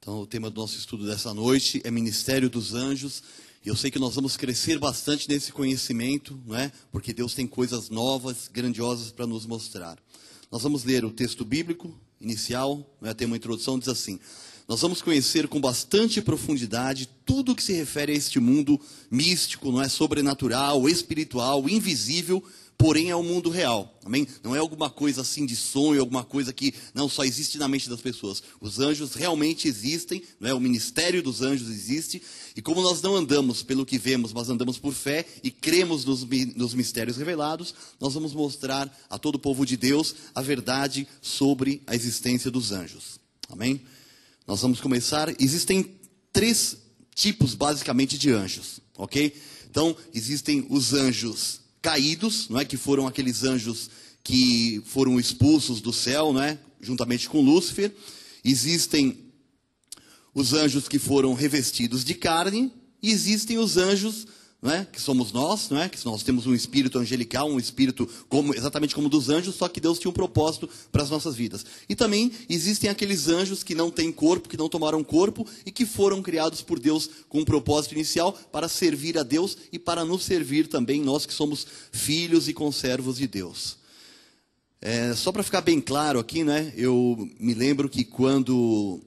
Então, o tema do nosso estudo dessa noite é Ministério dos Anjos. E eu sei que nós vamos crescer bastante nesse conhecimento, não é? Porque Deus tem coisas novas, grandiosas para nos mostrar. Nós vamos ler o texto bíblico inicial, não é? Tem uma introdução, diz assim: nós vamos conhecer com bastante profundidade tudo o que se refere a este mundo místico, não é? Sobrenatural, espiritual, invisível, porém é o mundo real, amém? Não é alguma coisa assim de sonho, alguma coisa que não só existe na mente das pessoas. Os anjos realmente existem, não é? O ministério dos anjos existe, e como nós não andamos pelo que vemos, mas andamos por fé e cremos nos mistérios revelados, nós vamos mostrar a todo o povo de Deus a verdade sobre a existência dos anjos, amém? Nós vamos começar. Existem 3 tipos basicamente de anjos, ok? Então, existem os anjos caídos, não é? Que foram aqueles anjos que foram expulsos do céu, não é? Juntamente com Lúcifer. Existem os anjos que foram revestidos de carne, e existem os anjos, não é? Que somos nós, não é? Que nós temos um espírito angelical, um espírito exatamente como dos anjos, só que Deus tinha um propósito para as nossas vidas. E também existem aqueles anjos que não têm corpo, que não tomaram corpo e que foram criados por Deus com um propósito inicial para servir a Deus e para nos servir também, nós que somos filhos e conservos de Deus. Só para ficar bem claro aqui, né? Eu me lembro que quando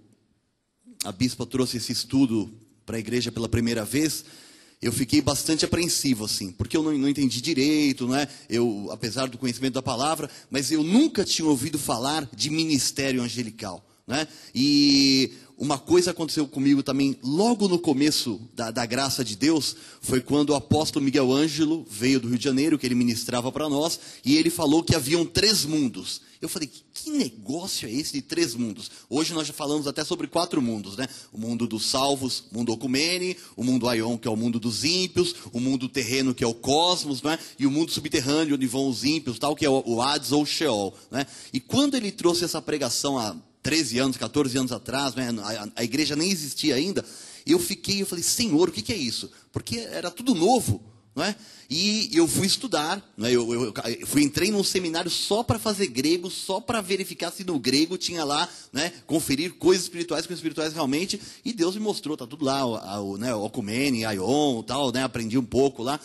a bispa trouxe esse estudo para a igreja pela primeira vez, eu fiquei bastante apreensivo, assim, porque eu não entendi direito, não é? Eu, apesar do conhecimento da palavra, mas eu nunca tinha ouvido falar de ministério angelical, né? E uma coisa aconteceu comigo também, logo no começo da graça de Deus, foi quando o apóstolo Miguel Ângelo veio do Rio de Janeiro, que ele ministrava para nós, e ele falou que haviam 3 mundos. Eu falei, que negócio é esse de 3 mundos? Hoje nós já falamos até sobre 4 mundos, né? O mundo dos salvos, o mundo Ocumene, o mundo Aion, que é o mundo dos ímpios, o mundo terreno, que é o cosmos, né? E o mundo subterrâneo, onde vão os ímpios, tal, que é o Hades ou o Sheol, né? E quando ele trouxe essa pregação há 13 anos, 14 anos atrás, né? A igreja nem existia ainda, eu falei, Senhor, o que é isso? Porque era tudo novo, não é? E eu fui estudar, né? Entrei num seminário só para fazer grego, só para verificar se no grego tinha lá, né? Conferir coisas espirituais com espirituais realmente, e Deus me mostrou, tá tudo lá, né? O Ocumene, Aion, tal, né? Aprendi um pouco lá.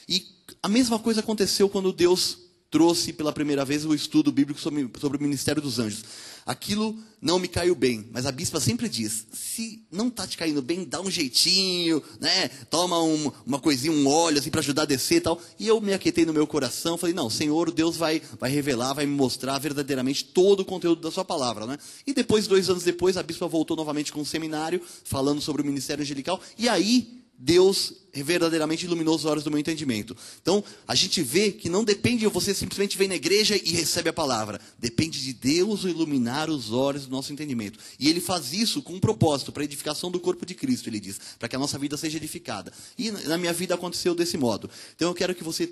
E a mesma coisa aconteceu quando Deus trouxe pela primeira vez o estudo bíblico sobre o ministério dos anjos. Aquilo não me caiu bem, mas a bispa sempre diz, se não está te caindo bem, dá um jeitinho, né? Toma uma coisinha, um óleo assim para ajudar a descer e tal. E eu me aquietei no meu coração, falei, não, Senhor, Deus vai revelar, vai me mostrar verdadeiramente todo o conteúdo da sua palavra, né? E depois, 2 anos depois, a bispa voltou novamente com um seminário, falando sobre o ministério angelical, e aí Deus verdadeiramente iluminou os olhos do meu entendimento. Então, a gente vê que não depende de você simplesmente vir na igreja e recebe a palavra. Depende de Deus iluminar os olhos do nosso entendimento. E Ele faz isso com um propósito, para a edificação do corpo de Cristo, Ele diz. Para que a nossa vida seja edificada. E na minha vida aconteceu desse modo. Então, eu quero que você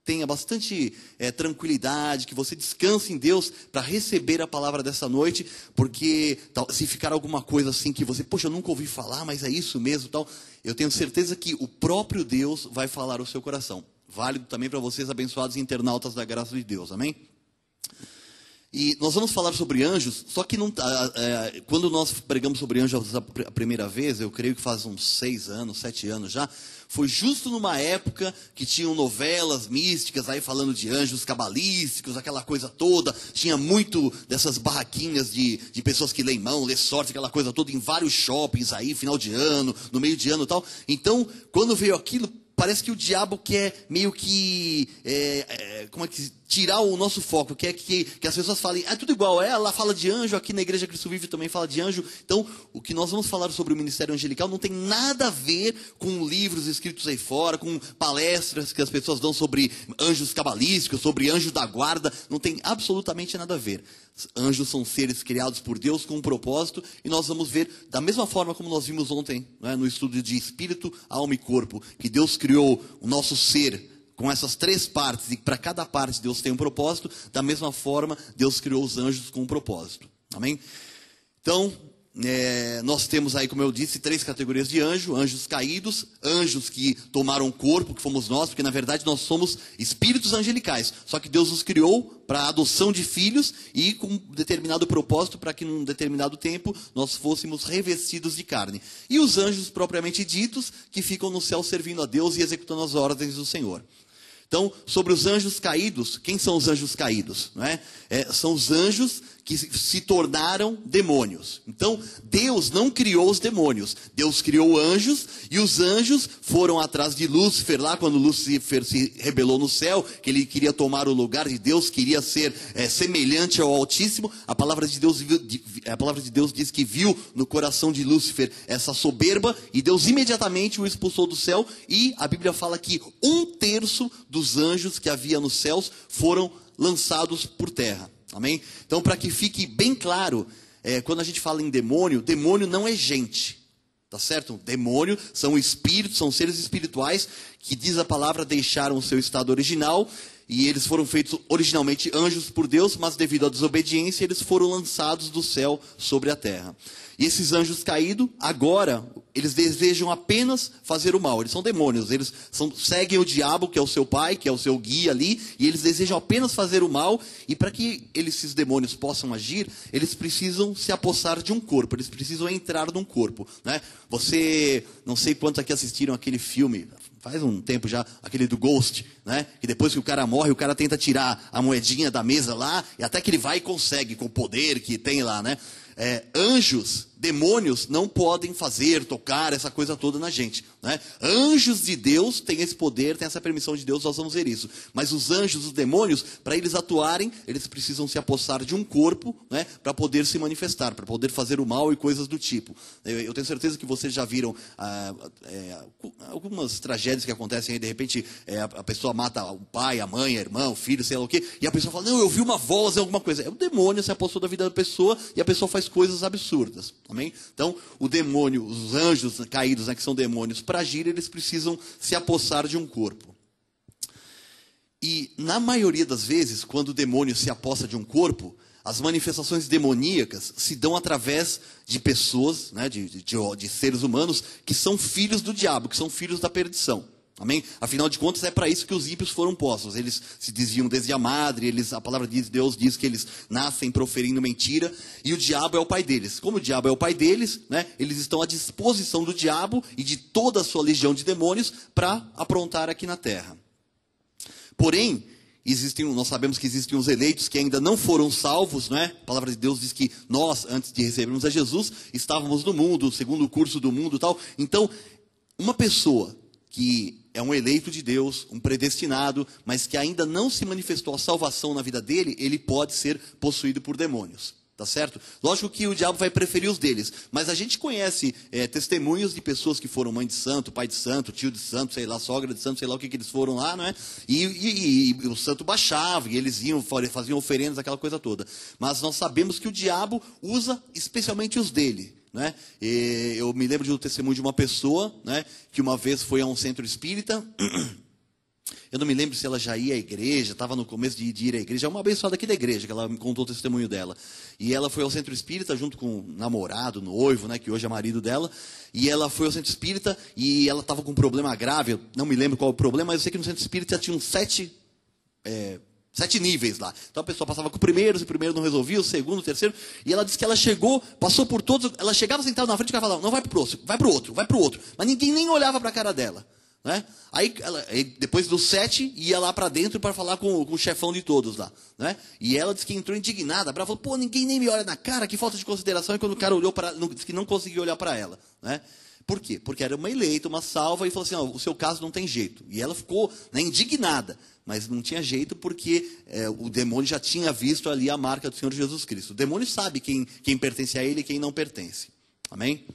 tenha bastante tranquilidade, que você descanse em Deus para receber a palavra dessa noite, porque se ficar alguma coisa assim que você, poxa, eu nunca ouvi falar, mas é isso mesmo, tal, eu tenho certeza que o próprio Deus vai falar ao seu coração. Válido também para vocês, abençoados internautas da graça de Deus, amém? E nós vamos falar sobre anjos, só que quando nós pregamos sobre anjos a primeira vez, eu creio que faz uns 6 anos, 7 anos já, foi justo numa época que tinham novelas místicas aí falando de anjos cabalísticos, aquela coisa toda. Tinha muito dessas barraquinhas de pessoas que lêem mão, lê sorte, aquela coisa toda em vários shoppings aí, final de ano, no meio de ano e tal. Então, quando veio aquilo, parece que o diabo quer meio que tirar o nosso foco, quer que as pessoas falem, tudo igual, ela fala de anjo, aqui na Igreja Cristo Vive também fala de anjo. Então, o que nós vamos falar sobre o ministério angelical não tem nada a ver com livros escritos aí fora, com palestras que as pessoas dão sobre anjos cabalísticos, sobre anjos da guarda, não tem absolutamente nada a ver. Anjos são seres criados por Deus com um propósito, e nós vamos ver da mesma forma como nós vimos ontem, né, no estudo de espírito, alma e corpo, que Deus criou o nosso ser com essas 3 partes, e para cada parte Deus tem um propósito. Da mesma forma, Deus criou os anjos com um propósito. Amém? Então, nós temos aí, como eu disse, 3 categorias de anjo: anjos caídos, anjos que tomaram corpo, que fomos nós, porque na verdade nós somos espíritos angelicais, só que Deus nos criou para a adoção de filhos e com um determinado propósito, para que num determinado tempo nós fôssemos revestidos de carne. E os anjos propriamente ditos, que ficam no céu servindo a Deus e executando as ordens do Senhor. Então, sobre os anjos caídos, quem são os anjos caídos? Não é? São os anjos que se tornaram demônios. Então, Deus não criou os demônios. Deus criou anjos, e os anjos foram atrás de Lúcifer, lá quando Lúcifer se rebelou no céu, que ele queria tomar o lugar de Deus, queria ser semelhante ao Altíssimo. A palavra de Deus diz que viu no coração de Lúcifer essa soberba, e Deus imediatamente o expulsou do céu, e a Bíblia fala que 1/3 dos anjos que havia nos céus foram lançados por terra. Amém? Então, para que fique bem claro, quando a gente fala em demônio, demônio não é gente, tá certo? Demônio são espíritos, são seres espirituais que, diz a palavra, deixaram o seu estado original, e eles foram feitos originalmente anjos por Deus, mas devido à desobediência eles foram lançados do céu sobre a terra. E esses anjos caídos, agora, eles desejam apenas fazer o mal. Eles são demônios, eles seguem o diabo, que é o seu pai, que é o seu guia ali, e eles desejam apenas fazer o mal. E para que esses demônios possam agir, eles precisam se apossar de um corpo, eles precisam entrar num corpo, né? Você, não sei quantos aqui assistiram aquele filme, faz um tempo já, aquele do Ghost, né? Que depois que o cara morre, o cara tenta tirar a moedinha da mesa lá, e até que ele vai e consegue, com o poder que tem lá, né? Anjos, demônios, não podem fazer, tocar, essa coisa toda na gente, né? Anjos de Deus têm esse poder, têm essa permissão de Deus, nós vamos ver isso. Mas os anjos, os demônios, para eles atuarem, eles precisam se apossar de um corpo, né? Para poder se manifestar, para poder fazer o mal e coisas do tipo. Eu tenho certeza que vocês já viram algumas tragédias que acontecem aí, de repente a pessoa mata o pai, a mãe, a irmã, o filho, sei lá o quê, e a pessoa fala, não, eu vi uma voz, alguma coisa. É o demônio se apossou da vida da pessoa, e a pessoa faz coisas absurdas. Amém? Então, o demônio, os anjos caídos, né, que são demônios, para agir, eles precisam se apossar de um corpo. E, na maioria das vezes, quando o demônio se apossa de um corpo, as manifestações demoníacas se dão através de pessoas, né, de seres humanos, que são filhos do diabo, que são filhos da perdição. Amém? Afinal de contas, é para isso que os ímpios foram postos. Eles se desviam desde a madre, a palavra de Deus diz que eles nascem proferindo mentira, e o diabo é o pai deles. Como o diabo é o pai deles, né, eles estão à disposição do diabo e de toda a sua legião de demônios para aprontar aqui na terra. Porém, nós sabemos que existem os eleitos que ainda não foram salvos, né? A palavra de Deus diz que nós, antes de recebermos a Jesus, estávamos no mundo, segundo o curso do mundo e tal. Então, uma pessoa que é um eleito de Deus, um predestinado, mas que ainda não se manifestou a salvação na vida dele, ele pode ser possuído por demônios, tá certo? Lógico que o diabo vai preferir os deles, mas a gente conhece testemunhos de pessoas que foram mãe de santo, pai de santo, tio de santo, sei lá, sogra de santo, sei lá o que eles foram lá, não é? E o santo baixava, e eles faziam oferendas, aquela coisa toda. Mas nós sabemos que o diabo usa especialmente os dele. Né? Eu me lembro de um testemunho de uma pessoa, né, que uma vez foi a um centro espírita. Eu não me lembro se ela já ia à igreja, estava no começo de ir à igreja. É uma abençoada aqui da igreja, que ela me contou o testemunho dela. E ela foi ao centro espírita junto com o namorado, noivo, né, que hoje é marido dela. E ela foi ao centro espírita e ela estava com um problema grave. Eu não me lembro qual o problema, mas eu sei que no centro espírita tinham 7 níveis lá. Então a pessoa passava com o primeiro, se o primeiro não resolvia, o segundo, o terceiro. E ela disse que ela chegou, passou por todos. Ela chegava sentada na frente e falava, não, vai pro próximo, vai pro outro, vai pro outro. Mas ninguém nem olhava para a cara dela. Né? Aí depois dos 7, ia lá para dentro para falar com o chefão de todos lá. Né? E ela disse que entrou indignada, brava, falou, pô, ninguém nem me olha na cara, que falta de consideração. E quando o cara olhou para ela, disse que não conseguiu olhar para ela. Né? Por quê? Porque era uma eleita, uma salva, e falou assim, ó, o seu caso não tem jeito. E ela ficou, né, indignada, mas não tinha jeito porque o demônio já tinha visto ali a marca do Senhor Jesus Cristo. O demônio sabe quem pertence a ele e quem não pertence. Amém?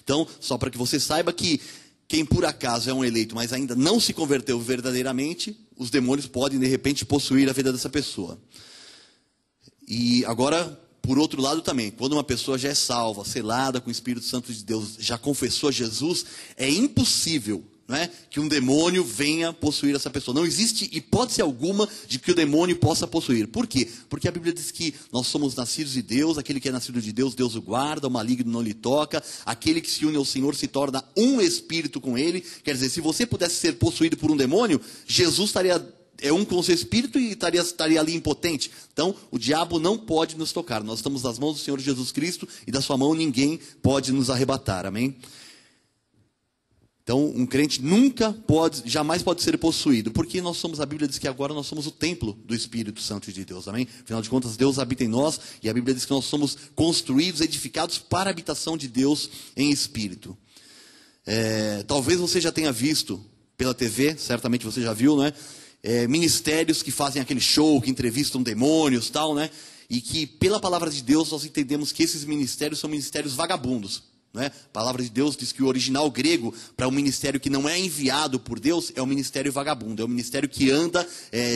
Então, só para que você saiba que quem por acaso é um eleito, mas ainda não se converteu verdadeiramente, os demônios podem de repente possuir a vida dessa pessoa. E agora, por outro lado também, quando uma pessoa já é salva, selada com o Espírito Santo de Deus, já confessou a Jesus, é impossível, não é, que um demônio venha possuir essa pessoa. Não existe hipótese alguma de que o demônio possa possuir. Por quê? Porque a Bíblia diz que nós somos nascidos de Deus, aquele que é nascido de Deus, Deus o guarda, o maligno não lhe toca, aquele que se une ao Senhor se torna um espírito com ele. Quer dizer, se você pudesse ser possuído por um demônio, Jesus estaria um com o seu espírito e estaria ali impotente. Então, o diabo não pode nos tocar. Nós estamos nas mãos do Senhor Jesus Cristo e da sua mão ninguém pode nos arrebatar. Amém? Então, um crente jamais pode ser possuído, porque a Bíblia diz que agora nós somos o templo do Espírito Santo de Deus, amém? Afinal de contas, Deus habita em nós, e a Bíblia diz que nós somos construídos, edificados para a habitação de Deus em Espírito. Talvez você já tenha visto pela TV, certamente você já viu, né? Ministérios que fazem aquele show, que entrevistam demônios, tal, né? E que pela palavra de Deus nós entendemos que esses ministérios são ministérios vagabundos. Não é? A palavra de Deus diz que o original grego para um ministério que não é enviado por Deus é um ministério vagabundo, é um ministério que anda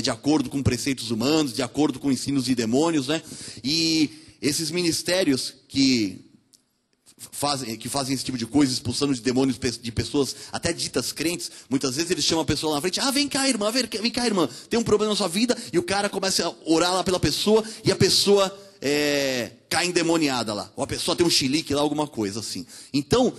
de acordo com preceitos humanos, de acordo com ensinos de demônios, né? E esses ministérios que fazem esse tipo de coisa, expulsando de demônios de pessoas até ditas crentes, muitas vezes eles chamam a pessoa lá na frente, vem cá irmã, tem um problema na sua vida, e o cara começa a orar lá pela pessoa, e a pessoa cai endemoniada lá, ou a pessoa tem um chilique lá, alguma coisa assim. Então,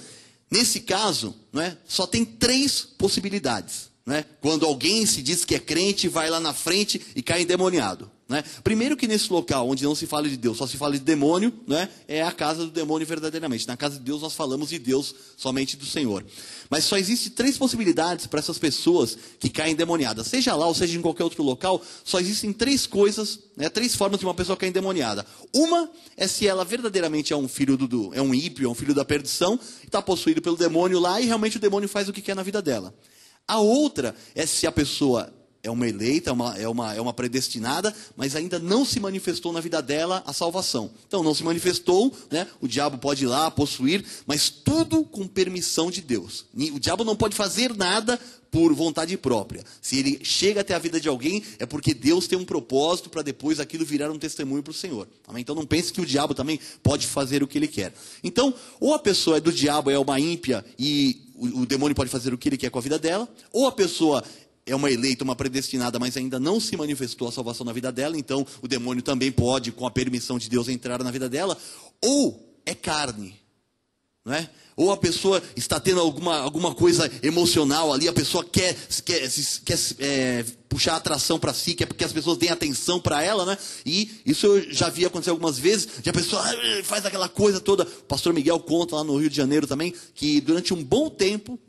nesse caso, não é, só tem 3 possibilidades. Não é? Quando alguém se diz que é crente, vai lá na frente e cai endemoniado. Não é? Primeiro que nesse local onde não se fala de Deus, só se fala de demônio, não é? É a casa do demônio verdadeiramente. Na casa de Deus nós falamos de Deus, somente do Senhor. Mas só existe 3 possibilidades para essas pessoas que caem endemoniadas. Seja lá ou seja em qualquer outro local, só existem 3 coisas, né? 3 formas de uma pessoa cair endemoniada. Uma é se ela verdadeiramente é um filho é um ímpio, é um filho da perdição, está possuído pelo demônio lá e realmente o demônio faz o que quer na vida dela. A outra é se a pessoa é uma eleita, é uma predestinada, mas ainda não se manifestou na vida dela a salvação. Então, não se manifestou, né? O diabo pode ir lá possuir, mas tudo com permissão de Deus. O diabo não pode fazer nada por vontade própria. Se ele chega até a vida de alguém, é porque Deus tem um propósito para depois aquilo virar um testemunho para o Senhor. Amém? Então não pense que o diabo também pode fazer o que ele quer. Então, ou a pessoa é do diabo, é uma ímpia, e o demônio pode fazer o que ele quer com a vida dela, ou a pessoa é uma eleita, uma predestinada, mas ainda não se manifestou a salvação na vida dela, então o demônio também pode, com a permissão de Deus, entrar na vida dela, ou é carne. Não é? Ou a pessoa está tendo alguma coisa emocional ali, a pessoa quer puxar a atração para si, quer que as pessoas deem atenção para ela, né? E isso eu já vi acontecer algumas vezes, de a pessoa faz aquela coisa toda. O pastor Miguel conta lá no Rio de Janeiro também, que durante um bom tempo,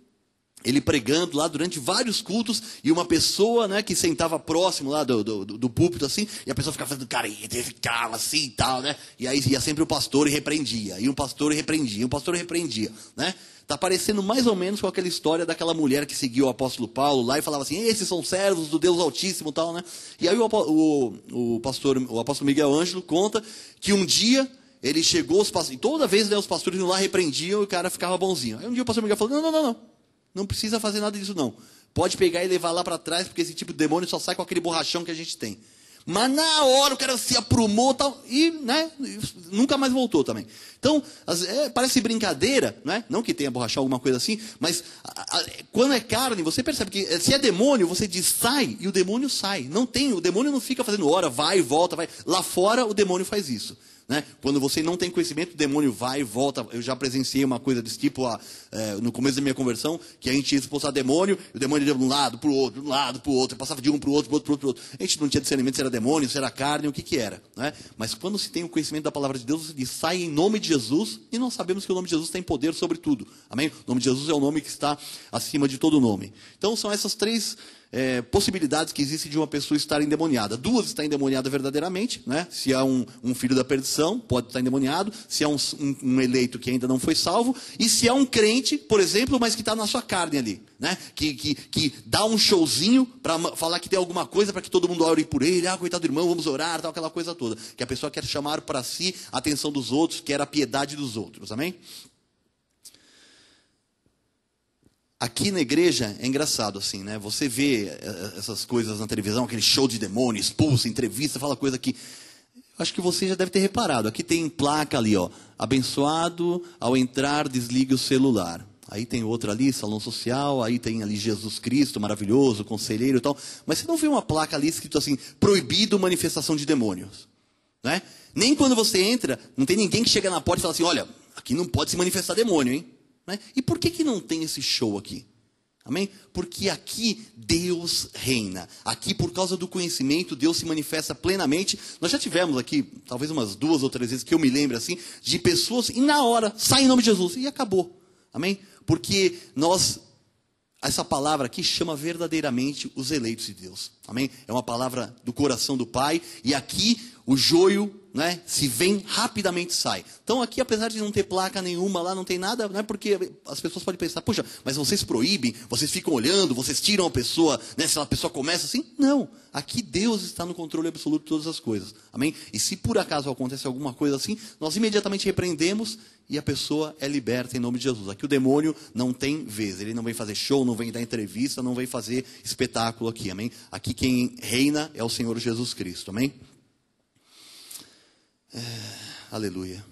ele pregando lá durante vários cultos, e uma pessoa, né, que sentava próximo lá do púlpito assim, e a pessoa ficava fazendo careta, e ficava assim e tal, né? E aí ia sempre o pastor e repreendia, e um pastor e repreendia, e um pastor e repreendia, né? Tá parecendo mais ou menos com aquela história daquela mulher que seguiu o apóstolo Paulo lá e falava assim, esses são servos do Deus Altíssimo e tal, né? E aí o apóstolo Miguel Ângelo conta que um dia ele chegou, e toda vez, né, os pastores iam lá, repreendiam e o cara ficava bonzinho. Aí um dia o pastor Miguel falou, não precisa fazer nada disso não. Pode pegar e levar lá para trás, porque esse tipo de demônio só sai com aquele borrachão que a gente tem. Mas na hora o cara se aprumou tal, e né, nunca mais voltou também. Então, parece brincadeira, né? Não que tenha borrachão, alguma coisa assim, mas quando é carne, você percebe que se é demônio, você diz sai, e o demônio sai. O demônio não fica fazendo hora, vai, volta, vai. Lá fora o demônio faz isso. Né? Quando você não tem conhecimento, o demônio vai e volta. Eu já presenciei uma coisa desse tipo no começo da minha conversão, que a gente ia expulsar demônio, e o demônio ia de um lado para o outro, de um lado para o outro, passava de um para o outro, para o outro. A gente não tinha discernimento se era demônio, se era carne, o que era. Né? Mas quando se tem o conhecimento da palavra de Deus, você diz, sai em nome de Jesus, e nós sabemos que o nome de Jesus tem poder sobre tudo. Amém? O nome de Jesus é o nome que está acima de todo nome. Então são essas 3 possibilidades que existem de uma pessoa estar endemoniada. 2 está endemoniada verdadeiramente, né? Se é um filho da perdição, pode estar endemoniado. Se é um eleito que ainda não foi salvo. E se é um crente, por exemplo, mas que está na sua carne ali, né? Que dá um showzinho para falar que tem alguma coisa para que todo mundo ore por ele. Coitado do irmão, vamos orar, tal, aquela coisa toda. Que a pessoa quer chamar para si a atenção dos outros, quer a piedade dos outros. Amém? Aqui na igreja é engraçado assim, né? Você vê essas coisas na televisão, aquele show de demônio, expulsa, entrevista, fala coisa que... Acho que você já deve ter reparado. Aqui tem placa ali, ó. Abençoado, ao entrar, desligue o celular. Aí tem outra ali, salão social, aí tem ali Jesus Cristo, maravilhoso, conselheiro e tal. Mas você não vê uma placa ali escrito assim, proibido manifestação de demônios. Né? Nem quando você entra, não tem ninguém que chega na porta e fala assim, olha, aqui não pode se manifestar demônio, hein? Né? E por que não tem esse show aqui? Amém? Porque aqui Deus reina. Aqui, por causa do conhecimento, Deus se manifesta plenamente. Nós já tivemos aqui, talvez umas 2 ou 3 vezes, que eu me lembro assim, de pessoas, e na hora, sai em nome de Jesus, e acabou. Amém? Porque essa palavra aqui chama verdadeiramente os eleitos de Deus. Amém? É uma palavra do coração do Pai, e aqui o joio, né, se vem, rapidamente sai. Então aqui, apesar de não ter placa nenhuma lá, não tem nada, não é porque as pessoas podem pensar, poxa, mas vocês proíbem, vocês ficam olhando, vocês tiram a pessoa, né, se a pessoa começa assim. Não, aqui Deus está no controle absoluto de todas as coisas. Amém? E se por acaso acontece alguma coisa assim, nós imediatamente repreendemos e a pessoa é liberta em nome de Jesus. Aqui o demônio não tem vez, ele não vem fazer show, não vem dar entrevista, não vem fazer espetáculo aqui, amém? Aqui quem reina é o Senhor Jesus Cristo, amém? Aleluia.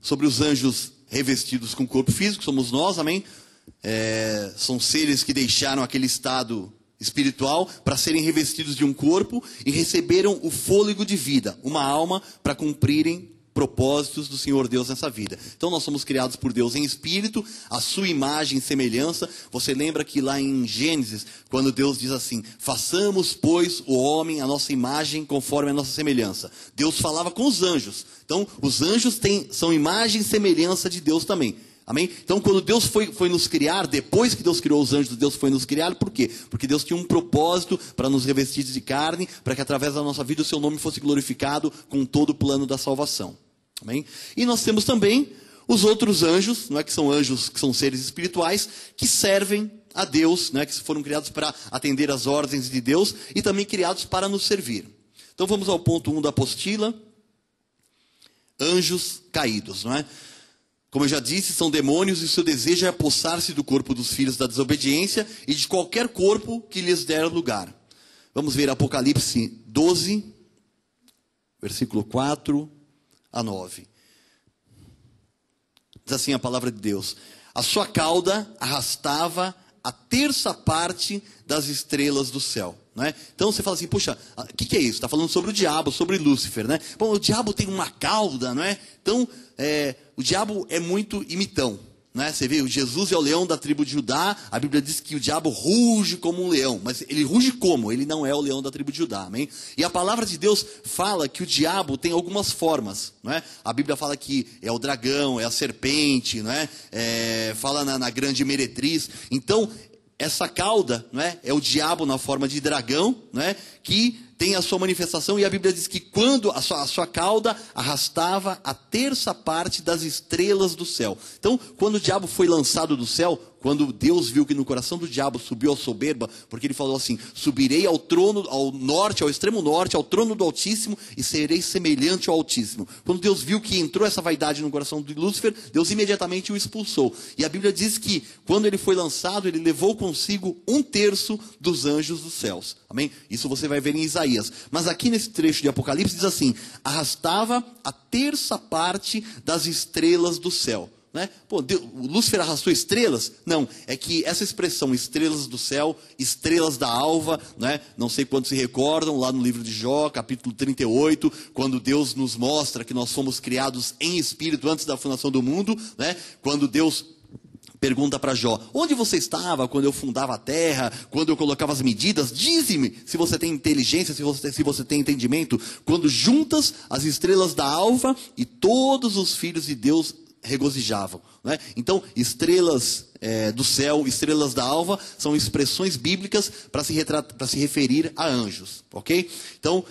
Sobre os anjos revestidos com corpo físico, somos nós, amém? São seres que deixaram aquele estado espiritual para serem revestidos de um corpo e receberam o fôlego de vida, uma alma para cumprirem propósitos do Senhor Deus nessa vida. Então nós somos criados por Deus em espírito, a sua imagem e semelhança. Você lembra que lá em Gênesis, quando Deus diz assim, façamos, pois, o homem a nossa imagem conforme a nossa semelhança. Deus falava com os anjos. Então os anjos são imagem e semelhança de Deus também. Amém? Então quando Deus foi nos criar, depois que Deus criou os anjos, Deus foi nos criar, por quê? Porque Deus tinha um propósito para nos revestir de carne, para que através da nossa vida o seu nome fosse glorificado com todo o plano da salvação. Amém? E nós temos também os outros anjos, não é, que são anjos, que são seres espirituais, que servem a Deus, né, que foram criados para atender às ordens de Deus e também criados para nos servir. Então vamos ao ponto 1 da apostila. Anjos caídos, não é? Como eu já disse, são demônios e o seu desejo é apossar-se do corpo dos filhos da desobediência e de qualquer corpo que lhes der lugar. Vamos ver Apocalipse 12, versículo 4 a 9. Diz assim a palavra de Deus: a sua cauda arrastava a terça parte das estrelas do céu. Não é? Então você fala assim, puxa, o que é isso? Está falando sobre o diabo, sobre Lúcifer, né? Bom, o diabo tem uma cauda, não é? Então, o diabo é muito imitão, né? Você vê, o Jesus é o leão da tribo de Judá, a Bíblia diz que o diabo ruge como um leão, mas ele ruge como? Ele não é o leão da tribo de Judá, amém? E a palavra de Deus fala que o diabo tem algumas formas, não é? A Bíblia fala que é o dragão, é a serpente, não é? Fala na grande meretriz. Então, essa cauda, não é? É o diabo na forma de dragão, não é? Que tem a sua manifestação, e a Bíblia diz que quando a sua cauda arrastava a terça parte das estrelas do céu. Então, quando o diabo foi lançado do céu, quando Deus viu que no coração do diabo subiu a soberba, porque ele falou assim, subirei ao trono, ao norte, ao extremo norte, ao trono do Altíssimo, e serei semelhante ao Altíssimo. Quando Deus viu que entrou essa vaidade no coração de Lúcifer, Deus imediatamente o expulsou. E a Bíblia diz que, quando ele foi lançado, ele levou consigo 1/3 dos anjos dos céus. Amém? Isso você vai ver em Isaías. Mas aqui nesse trecho de Apocalipse diz assim, arrastava a terça parte das estrelas do céu. Né? Pô, o Lúcifer arrastou estrelas? Não, é que essa expressão, estrelas do céu, estrelas da alva, né? Não sei quantos se recordam, lá no livro de Jó, capítulo 38, quando Deus nos mostra que nós fomos criados em espírito antes da fundação do mundo, né? Quando Deus pergunta para Jó, onde você estava quando eu fundava a terra, quando eu colocava as medidas? Dize-me se você tem inteligência, se você tem entendimento, quando juntas as estrelas da alva e todos os filhos de Deus regozijavam, né? Então, estrelas do céu, estrelas da alva, são expressões bíblicas para se referir a anjos, ok? Então,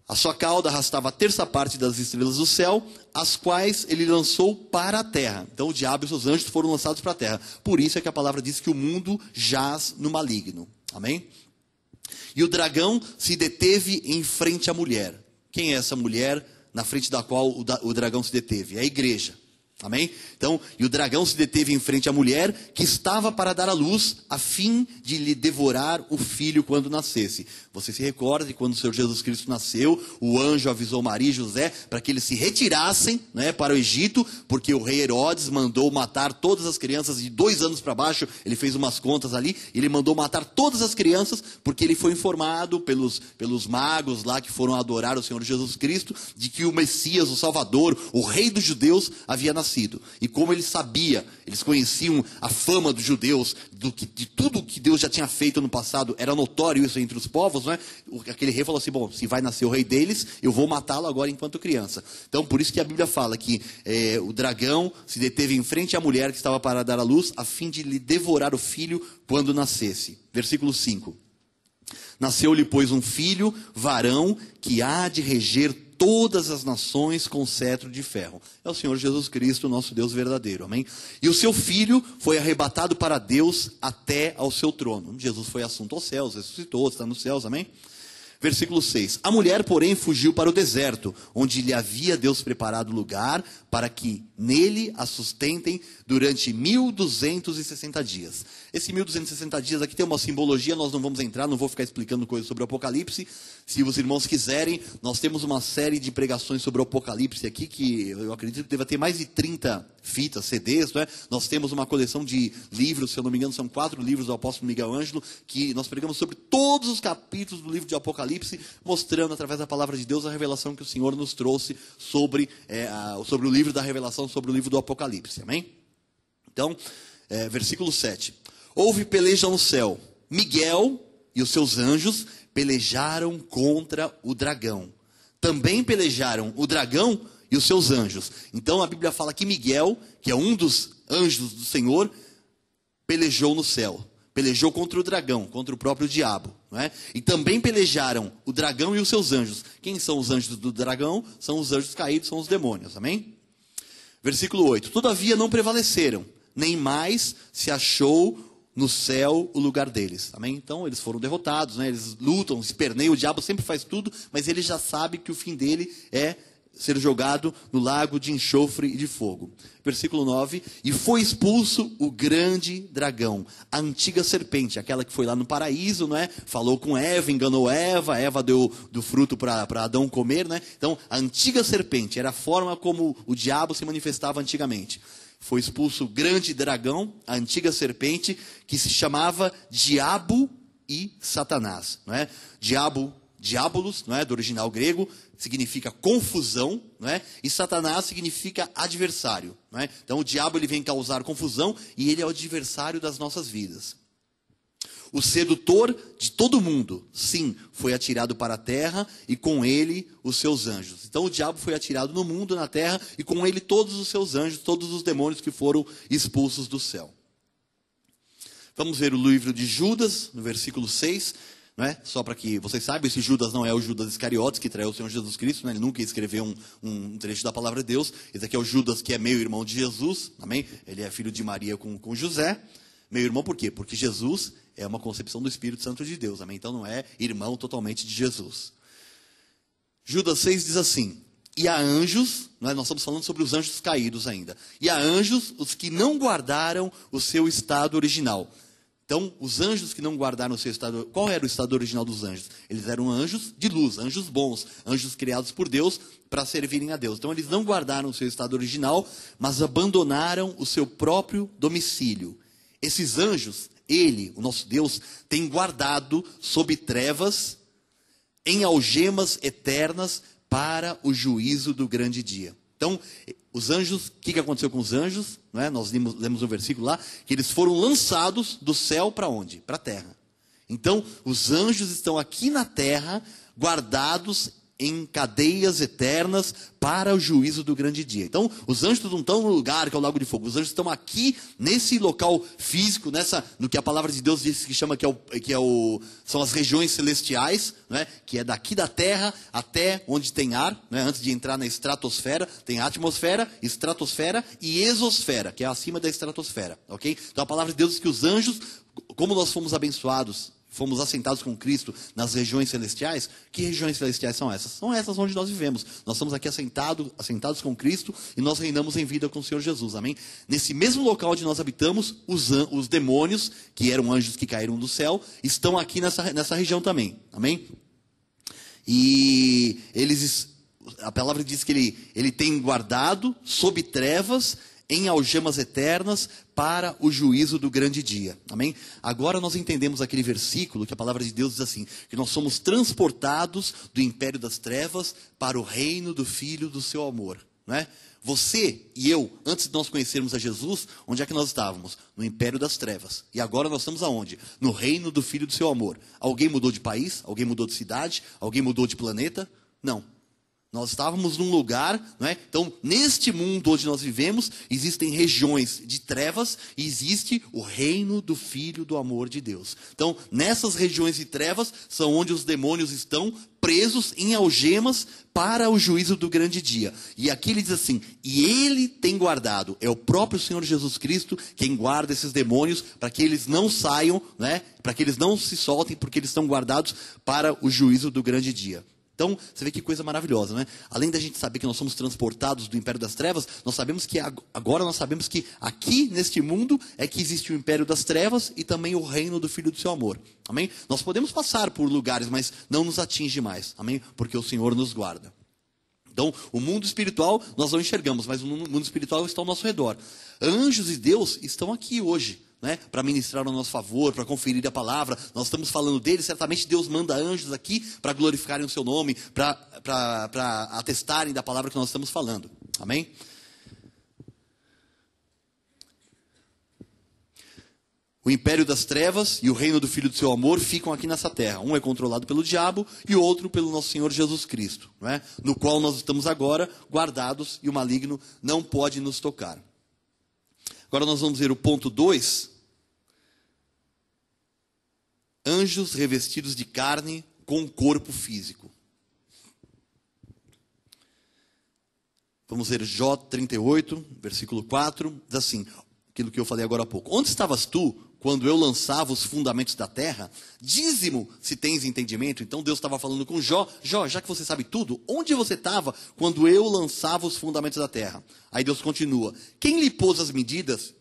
a sua cauda arrastava a terça parte das estrelas do céu, as quais ele lançou para a terra. Então, o diabo e seus anjos foram lançados para a terra. Por isso é que a palavra diz que o mundo jaz no maligno, amém? E o dragão se deteve em frente à mulher. Quem é essa mulher na frente da qual o dragão se deteve? É a igreja. Amém? Então, e o dragão se deteve em frente à mulher que estava para dar à luz, a fim de lhe devorar o filho quando nascesse. Você se recorda de quando o Senhor Jesus Cristo nasceu, o anjo avisou Maria e José para que eles se retirassem, né, para o Egito, porque o rei Herodes mandou matar todas as crianças de 2 anos para baixo. Ele fez umas contas ali, ele mandou matar todas as crianças, porque ele foi informado pelos magos lá que foram adorar o Senhor Jesus Cristo, de que o Messias, o Salvador, o rei dos judeus, havia nascido. E como ele sabia, eles conheciam a fama dos judeus, de tudo que Deus já tinha feito no passado, era notório isso entre os povos, né? Aquele rei falou assim, bom, se vai nascer o rei deles, eu vou matá-lo agora enquanto criança. Então, por isso que a Bíblia fala que o dragão se deteve em frente à mulher que estava para dar à luz, a fim de lhe devorar o filho quando nascesse. Versículo 5. Nasceu-lhe, pois, um filho, varão, que há de reger todas as nações com cetro de ferro. É o Senhor Jesus Cristo, nosso Deus verdadeiro, amém? E o seu filho foi arrebatado para Deus até ao seu trono. Jesus foi assunto aos céus, ressuscitou, está nos céus, amém? Versículo 6. A mulher, porém, fugiu para o deserto, onde lhe havia Deus preparado lugar para que nele a sustentem durante 1260 dias. Esse 1260 dias aqui tem uma simbologia, nós não vamos entrar, não vou ficar explicando coisas sobre o Apocalipse. Se os irmãos quiserem, nós temos uma série de pregações sobre o Apocalipse aqui, que eu acredito que deve ter mais de 30 fitas, CDs, não é? Nós temos uma coleção de livros, se eu não me engano, são 4 livros do apóstolo Miguel Ângelo, que nós pregamos sobre todos os capítulos do livro de Apocalipse, mostrando através da palavra de Deus a revelação que o Senhor nos trouxe sobre o livro da revelação, sobre o livro do Apocalipse, amém? Então, versículo 7. Houve peleja no céu, Miguel e os seus anjos pelejaram contra o dragão. Também pelejaram o dragão e os seus anjos. Então a Bíblia fala que Miguel, que é um dos anjos do Senhor, pelejou no céu. Pelejou contra o dragão, contra o próprio diabo, não é? E também pelejaram o dragão e os seus anjos. Quem são os anjos do dragão? São os anjos caídos, são os demônios, amém? Versículo 8. Todavia não prevaleceram, nem mais se achou no céu o lugar deles, amém? Então eles foram derrotados, né? Eles lutam, esperneiam, o diabo sempre faz tudo, mas ele já sabe que o fim dele é ser jogado no lago de enxofre e de fogo. Versículo 9. E foi expulso o grande dragão, a antiga serpente, aquela que foi lá no paraíso, não é? Falou com Eva, enganou Eva, Eva deu do fruto para Adão comer, né? Então, a antiga serpente era a forma como o diabo se manifestava antigamente. Foi expulso o grande dragão, a antiga serpente, que se chamava Diabo e Satanás, não é? Diabolos, não é? Do original grego, significa confusão, não é? E Satanás significa adversário, não é? Então o diabo ele vem causar confusão e ele é o adversário das nossas vidas. O sedutor de todo mundo, sim, foi atirado para a terra e com ele os seus anjos. Então o diabo foi atirado no mundo, na terra, e com ele todos os seus anjos, todos os demônios que foram expulsos do céu. Vamos ver o livro de Judas, no versículo 6. Não é? Só para que vocês saibam, esse Judas não é o Judas Iscariotes que traiu o Senhor Jesus Cristo, né? Ele nunca escreveu um trecho da palavra de Deus. Esse aqui é o Judas que é meio irmão de Jesus, amém? Ele é filho de Maria com José. Meio irmão por quê? Porque Jesus é uma concepção do Espírito Santo de Deus, amém? Então não é irmão totalmente de Jesus. Judas 6 diz assim: e há anjos, não é? Nós estamos falando sobre os anjos caídos ainda. E há anjos, os que não guardaram o seu estado original. Então, os anjos que não guardaram o seu estado... Qual era o estado original dos anjos? Eles eram anjos de luz, anjos bons, anjos criados por Deus para servirem a Deus. Então, eles não guardaram o seu estado original, mas abandonaram o seu próprio domicílio. Esses anjos, ele, o nosso Deus, tem guardado sob trevas, em algemas eternas, para o juízo do grande dia. Então, os anjos, o que aconteceu com os anjos? Não é? Nós lemos um versículo lá, que eles foram lançados do céu para onde? Para a terra. Então, os anjos estão aqui na terra, guardados em cadeias eternas para o juízo do grande dia. Então, os anjos não estão no lugar que é o lago de fogo. Os anjos estão aqui, nesse local físico, no que a palavra de Deus diz que chama são as regiões celestiais, né? Que é daqui da terra até onde tem ar, né? Antes de entrar na estratosfera, tem atmosfera, estratosfera e exosfera, que é acima da estratosfera, ok? Então, a palavra de Deus diz que os anjos, como nós fomos abençoados, fomos assentados com Cristo nas regiões celestiais. Que regiões celestiais são essas? São essas onde nós vivemos. Nós estamos aqui assentados com Cristo e nós reinamos em vida com o Senhor Jesus, amém? Nesse mesmo local onde nós habitamos, os demônios, que eram anjos que caíram do céu, estão aqui nessa região também, amém? E a palavra diz que ele tem guardado sob trevas, em algemas eternas, para o juízo do grande dia. Amém? Agora nós entendemos aquele versículo que a palavra de Deus diz assim, que nós somos transportados do império das trevas para o reino do Filho do seu amor. Não é? Você e eu, antes de nós conhecermos a Jesus, onde é que nós estávamos? No império das trevas. E agora nós estamos aonde? No reino do Filho do seu amor. Alguém mudou de país? Alguém mudou de cidade? Alguém mudou de planeta? Não. Nós estávamos num lugar, não é? Então, neste mundo onde nós vivemos, existem regiões de trevas e existe o reino do Filho do amor de Deus. Então, nessas regiões de trevas, são onde os demônios estão presos em algemas para o juízo do grande dia. E aqui ele diz assim, e ele tem guardado, é o próprio Senhor Jesus Cristo quem guarda esses demônios, para que eles não saiam, né? Para que eles não se soltem, porque eles estão guardados para o juízo do grande dia. Então, você vê que coisa maravilhosa, né? Além da gente saber que nós somos transportados do império das trevas, nós sabemos que agora nós sabemos que aqui neste mundo é que existe o império das trevas e também o reino do Filho do seu amor. Amém? Nós podemos passar por lugares, mas não nos atinge mais. Amém? Porque o Senhor nos guarda. Então, o mundo espiritual nós não enxergamos, mas o mundo espiritual está ao nosso redor. Anjos e Deus estão aqui hoje, né, para ministrar ao nosso favor, para conferir a palavra. Nós estamos falando dele, certamente Deus manda anjos aqui para glorificarem o seu nome, para atestarem da palavra que nós estamos falando. Amém? O império das trevas e o reino do Filho do seu amor ficam aqui nessa terra. Um é controlado pelo diabo e o outro pelo nosso Senhor Jesus Cristo, não é? No qual nós estamos agora guardados e o maligno não pode nos tocar. Agora nós vamos ver o ponto 2. Anjos revestidos de carne com corpo físico. Vamos ver Jó 38, versículo 4, diz assim, aquilo que eu falei agora há pouco. Onde estavas tu quando eu lançava os fundamentos da terra? Dize-mo se tens entendimento. Então Deus estava falando com Jó. Jó, já que você sabe tudo, onde você estava quando eu lançava os fundamentos da terra? Aí Deus continua. Quem lhe pôs as medidas,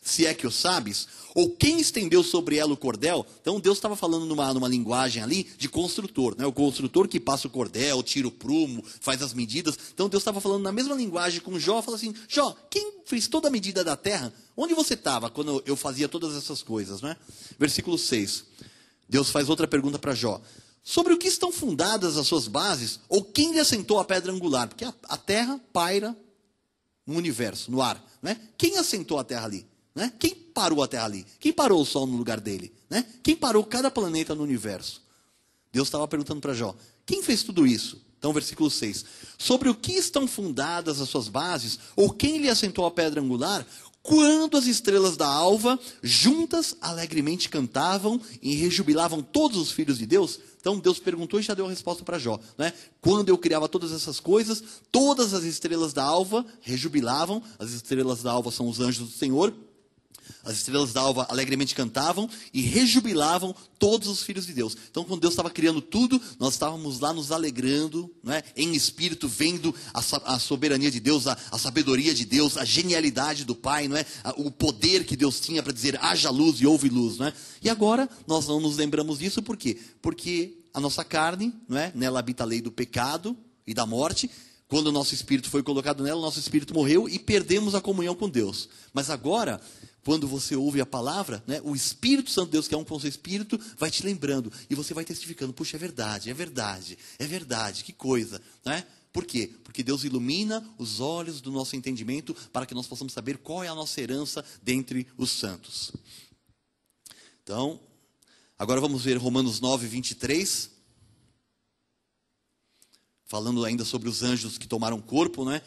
se é que o sabes? Ou quem estendeu sobre ela o cordel? Então Deus estava falando numa linguagem ali de construtor, né? O construtor que passa o cordel, tira o prumo, faz as medidas. Então Deus estava falando na mesma linguagem com Jó, fala assim, Jó, quem fez toda a medida da terra? Onde você estava quando eu fazia todas essas coisas, né? Versículo 6, Deus faz outra pergunta para Jó. Sobre o que estão fundadas as suas bases? Ou quem lhe assentou a pedra angular? Porque a terra paira no universo, no ar, né? Quem assentou a terra ali? Né? Quem parou a terra ali? Quem parou o sol no lugar dele? Né? Quem parou cada planeta no universo? Deus estava perguntando para Jó, quem fez tudo isso? Então, versículo 6. Sobre o que estão fundadas as suas bases? Ou quem lhe assentou a pedra angular? Quando as estrelas da alva juntas alegremente cantavam e rejubilavam todos os filhos de Deus? Então Deus perguntou e já deu a resposta para Jó, né? Quando eu criava todas essas coisas, todas as estrelas da alva rejubilavam. As estrelas da alva são os anjos do Senhor. As estrelas da alva alegremente cantavam e rejubilavam todos os filhos de Deus. Então, quando Deus estava criando tudo, nós estávamos lá nos alegrando, né, em espírito, vendo a soberania de Deus, a sabedoria de Deus, a genialidade do Pai, não é? O poder que Deus tinha para dizer, haja luz e houve luz. Não é? E agora, nós não nos lembramos disso, por quê? Porque a nossa carne, não é? Nela habita a lei do pecado e da morte. Quando o nosso espírito foi colocado nela, o nosso espírito morreu e perdemos a comunhão com Deus. Mas agora, quando você ouve a palavra, né, o Espírito Santo de Deus, que é um com o seu espírito, vai te lembrando. E você vai testificando, puxa, é verdade, é verdade, é verdade, que coisa. Né? Por quê? Porque Deus ilumina os olhos do nosso entendimento para que nós possamos saber qual é a nossa herança dentre os santos. Então, agora vamos ver Romanos 9, 23. Falando ainda sobre os anjos que tomaram corpo, né?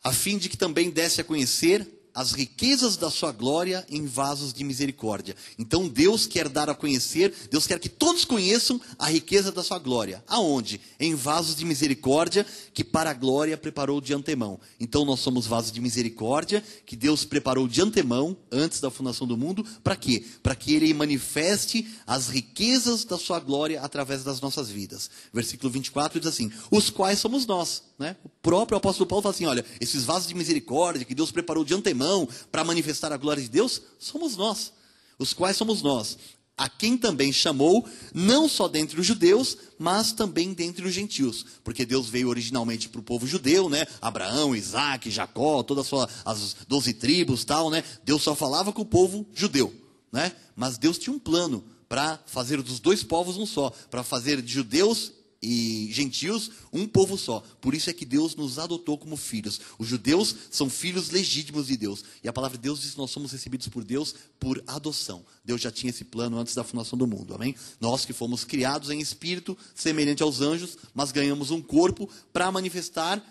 A fim de que também desse a conhecer as riquezas da sua glória em vasos de misericórdia. Então Deus quer dar a conhecer, Deus quer que todos conheçam a riqueza da sua glória. Aonde? Em vasos de misericórdia, que para a glória preparou de antemão. Então nós somos vasos de misericórdia, que Deus preparou de antemão, antes da fundação do mundo, para quê? Para que Ele manifeste as riquezas da sua glória através das nossas vidas. Versículo 24 diz assim, os quais somos nós. Né? O próprio apóstolo Paulo fala assim, olha, esses vasos de misericórdia que Deus preparou de antemão para manifestar a glória de Deus, somos nós, os quais somos nós, a quem também chamou, não só dentre os judeus, mas também dentre os gentios, porque Deus veio originalmente para o povo judeu, né? Abraão, Isaac, Jacó, todas as 12 tribos, tal, né? Deus só falava com o povo judeu, né? Mas Deus tinha um plano para fazer dos dois povos um só, para fazer de judeus e gentios um povo só. Por isso é que Deus nos adotou como filhos. Os judeus são filhos legítimos de Deus. E a palavra de Deus diz que nós somos recebidos por Deus por adoção. Deus já tinha esse plano antes da fundação do mundo. Amém? Nós que fomos criados em espírito, semelhante aos anjos, mas ganhamos um corpo para manifestar,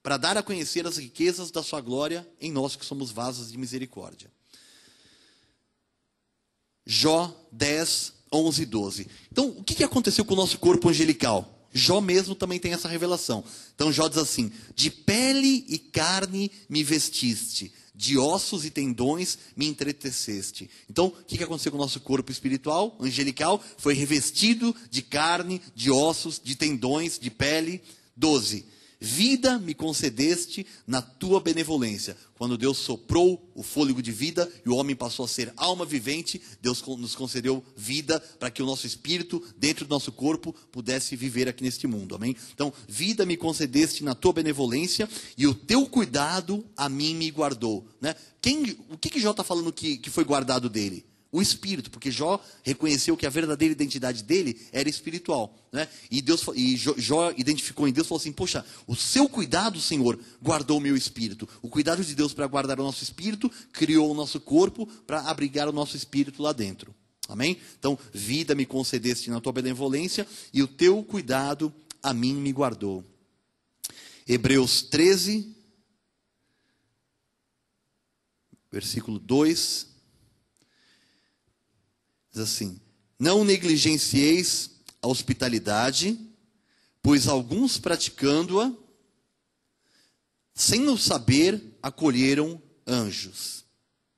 para dar a conhecer as riquezas da sua glória em nós que somos vasos de misericórdia. Jó 10, 11 e 12. Então, o que aconteceu com o nosso corpo angelical? Jó mesmo também tem essa revelação. Então, Jó diz assim, de pele e carne me vestiste, de ossos e tendões me entreteceste. Então, o que aconteceu com o nosso corpo espiritual, angelical? Foi revestido de carne, de ossos, de tendões, de pele. 12. Vida me concedeste na tua benevolência. Quando Deus soprou o fôlego de vida e o homem passou a ser alma vivente, Deus nos concedeu vida para que o nosso espírito, dentro do nosso corpo, pudesse viver aqui neste mundo. Amém? Então, vida me concedeste na tua benevolência e o teu cuidado a mim me guardou. Né? O que Jó está falando que foi guardado dele? O espírito, porque Jó reconheceu que a verdadeira identidade dele era espiritual, né? E Jó identificou em Deus e falou assim, poxa, o seu cuidado, Senhor, guardou o meu espírito. O cuidado de Deus para guardar o nosso espírito, criou o nosso corpo para abrigar o nosso espírito lá dentro. Amém? Então, vida me concedeste na tua benevolência e o teu cuidado a mim me guardou. Hebreus 13, versículo 2. Diz assim, não negligencieis a hospitalidade, pois alguns praticando-a, sem o saber, acolheram anjos.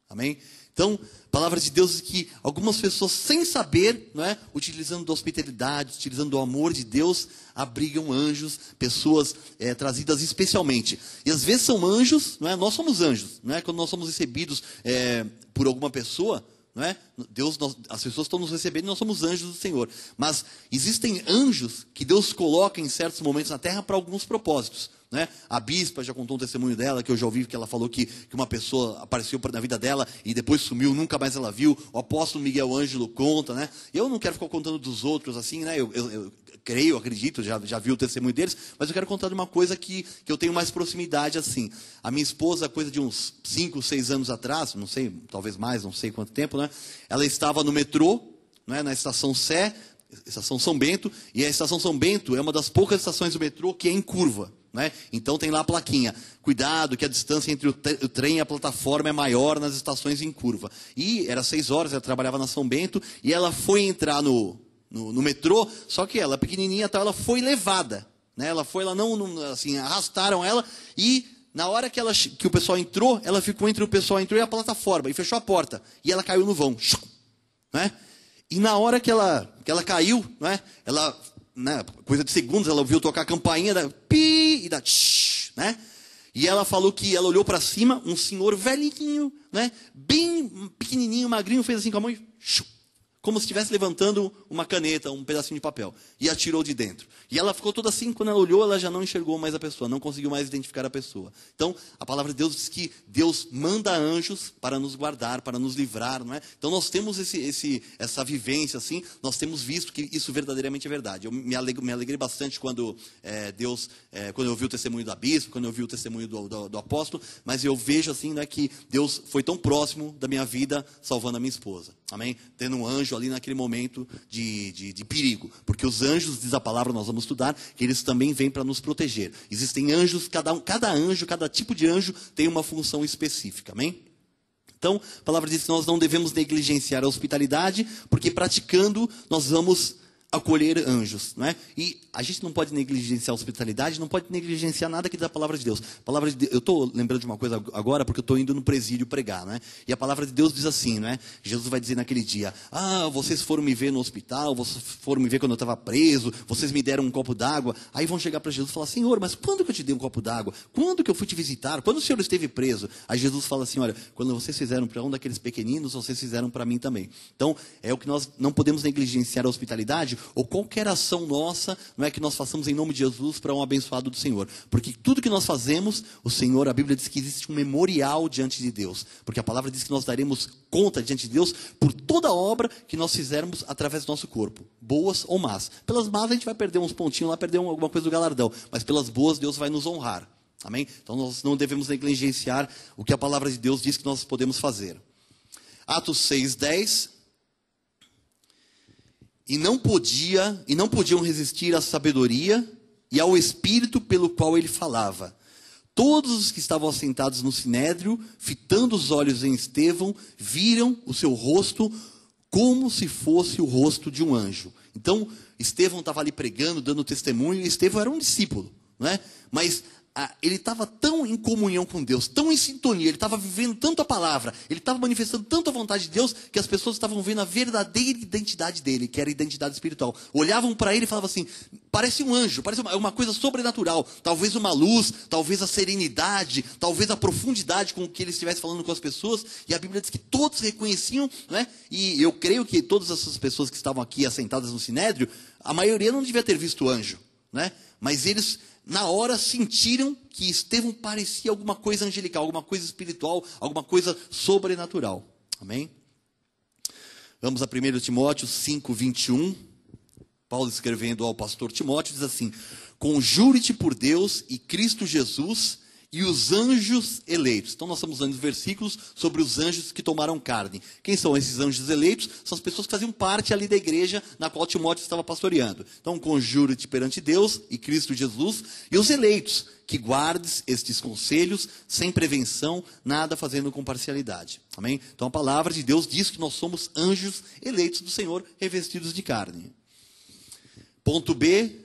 Amém? Então, a palavra de Deus diz que algumas pessoas, sem saber, não é, utilizando da hospitalidade, utilizando do amor de Deus, abrigam anjos, pessoas trazidas especialmente. E às vezes são anjos, não é? Nós somos anjos, não é? Quando nós somos recebidos por alguma pessoa, não é? As pessoas estão nos recebendo e nós somos anjos do Senhor. Mas existem anjos que Deus coloca em certos momentos na terra para alguns propósitos. Né? A bispa já contou um testemunho dela, que eu já ouvi, que ela falou que uma pessoa apareceu na vida dela e depois sumiu, nunca mais ela viu. O apóstolo Miguel Ângelo conta, né? Eu não quero ficar contando dos outros assim, né? Eu creio, acredito, já vi o testemunho deles, mas eu quero contar de uma coisa que eu tenho mais proximidade assim. A minha esposa, coisa de uns 5, 6 anos atrás, não sei, talvez mais, não sei quanto tempo, né? Ela estava no metrô, né? Na estação Sé, estação São Bento, e a estação São Bento é uma das poucas estações do metrô que é em curva. Né? Então tem lá a plaquinha, cuidado que a distância entre o trem e a plataforma é maior nas estações em curva. E era 6 horas, ela trabalhava na São Bento, e ela foi entrar no metrô, só que ela pequenininha, então ela foi levada. Né? Ela não, assim, arrastaram ela, e na hora que o pessoal entrou, ela ficou entre o pessoal entrou e a plataforma, e fechou a porta, e ela caiu no vão. Né? E na hora que ela caiu, né? Ela... Né, coisa de segundos, ela ouviu tocar a campainha, pi, e dá tsh, né? E ela falou que ela olhou para cima, um senhor velhinho, né, bem pequenininho, magrinho, fez assim com a mão e como se estivesse levantando uma caneta, um pedacinho de papel, e atirou de dentro. E ela ficou toda assim, quando ela olhou, ela já não enxergou mais a pessoa, não conseguiu mais identificar a pessoa. Então, a palavra de Deus diz que Deus manda anjos para nos guardar, para nos livrar, não é? Então, nós temos essa vivência, assim, nós temos visto que isso verdadeiramente é verdade. Eu me alegrei bastante quando quando eu ouvi o testemunho da bispa, quando eu ouvi o testemunho do apóstolo, mas eu vejo, assim, né, que Deus foi tão próximo da minha vida, salvando a minha esposa. Amém? Tendo um anjo anjo ali naquele momento de perigo. Porque os anjos, diz a palavra, nós vamos estudar, que eles também vêm para nos proteger. Existem anjos, cada anjo, cada tipo de anjo tem uma função específica, amém? Então, a palavra diz que nós não devemos negligenciar a hospitalidade, porque praticando nós vamos acolher anjos, não é? E a gente não pode negligenciar a hospitalidade, não pode negligenciar nada aqui da palavra de Deus. Eu estou lembrando de uma coisa agora, porque eu estou indo no presídio pregar, não é? E a palavra de Deus diz assim, não é? Jesus vai dizer naquele dia, vocês foram me ver no hospital, vocês foram me ver quando eu estava preso, vocês me deram um copo d'água. Aí vão chegar para Jesus e falar, Senhor, mas quando que eu te dei um copo d'água? Quando que eu fui te visitar? Quando o Senhor esteve preso? Aí Jesus fala assim, olha, quando vocês fizeram para um daqueles pequeninos, vocês fizeram para mim também. Então, é o que nós não podemos negligenciar a hospitalidade, ou qualquer ação nossa, não é que nós façamos em nome de Jesus para um abençoado do Senhor. Porque tudo que nós fazemos, o Senhor, a Bíblia diz que existe um memorial diante de Deus. Porque a palavra diz que nós daremos conta diante de Deus por toda obra que nós fizermos através do nosso corpo. Boas ou más. Pelas más a gente vai perder uns pontinhos lá, perder alguma coisa do galardão. Mas pelas boas Deus vai nos honrar. Amém? Então nós não devemos negligenciar o que a palavra de Deus diz que nós podemos fazer. Atos 6:10. E não podiam resistir à sabedoria e ao espírito pelo qual ele falava. Todos os que estavam assentados no sinédrio, fitando os olhos em Estevão, viram o seu rosto como se fosse o rosto de um anjo. Então, Estevão estava ali pregando, dando testemunho, e Estevão era um discípulo, não é? Mas ele estava tão em comunhão com Deus, tão em sintonia, ele estava vivendo tanto a palavra, ele estava manifestando tanto a vontade de Deus, que as pessoas estavam vendo a verdadeira identidade dele, que era a identidade espiritual. Olhavam para ele e falavam assim, parece um anjo, parece uma coisa sobrenatural, talvez uma luz, talvez a serenidade, talvez a profundidade com que ele estivesse falando com as pessoas, e a Bíblia diz que todos reconheciam, né? E eu creio que todas essas pessoas que estavam aqui assentadas no sinédrio, a maioria não devia ter visto o anjo, né? Mas eles, na hora, sentiram que Estevão parecia alguma coisa angelical, alguma coisa espiritual, alguma coisa sobrenatural. Amém? Vamos a 1 Timóteo 5:21. Paulo escrevendo ao pastor Timóteo, diz assim, conjure-te por Deus e Cristo Jesus e os anjos eleitos. Então nós estamos usando os versículos sobre os anjos que tomaram carne. Quem são esses anjos eleitos? São as pessoas que faziam parte ali da igreja na qual Timóteo estava pastoreando. Então conjure-te perante Deus e Cristo Jesus e os eleitos, que guardes estes conselhos sem prevenção, nada fazendo com parcialidade. Amém? Então a palavra de Deus diz que nós somos anjos eleitos do Senhor, revestidos de carne. Ponto B,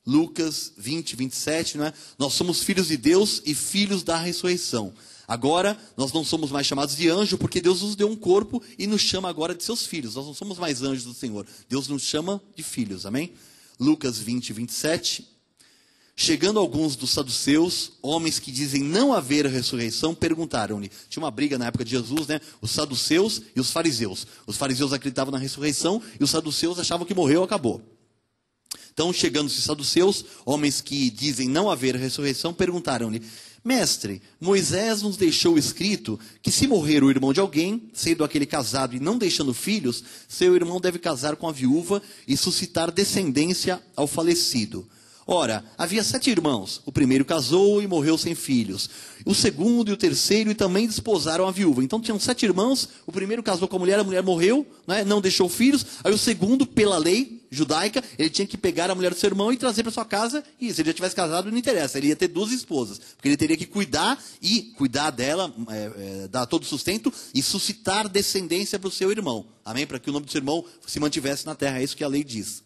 Lucas 20:27, não é? Nós somos filhos de Deus e filhos da ressurreição. Agora, nós não somos mais chamados de anjo, porque Deus nos deu um corpo e nos chama agora de seus filhos. Nós não somos mais anjos do Senhor. Deus nos chama de filhos, amém? Lucas 20:27. Chegando alguns dos saduceus, homens que dizem não haver ressurreição, perguntaram-lhe. Tinha uma briga na época de Jesus, né? Os saduceus e os fariseus. Os fariseus acreditavam na ressurreição e os saduceus achavam que morreu, acabou. Então, chegando-se saduceus, homens que dizem não haver ressurreição, perguntaram-lhe, mestre, Moisés nos deixou escrito que se morrer o irmão de alguém, sendo aquele casado e não deixando filhos, seu irmão deve casar com a viúva e suscitar descendência ao falecido. Ora, havia 7 irmãos. O primeiro casou e morreu sem filhos. O segundo e o terceiro e também desposaram a viúva. Então tinham 7 irmãos. O primeiro casou com a mulher morreu, né, não deixou filhos. Aí o segundo, pela lei judaica, ele tinha que pegar a mulher do seu irmão e trazer para sua casa. E se ele já tivesse casado, não interessa. Ele ia ter 2 esposas. Porque ele teria que cuidar dela, dar todo o sustento e suscitar descendência para o seu irmão. Amém? Para que o nome do seu irmão se mantivesse na terra. É isso que a lei diz.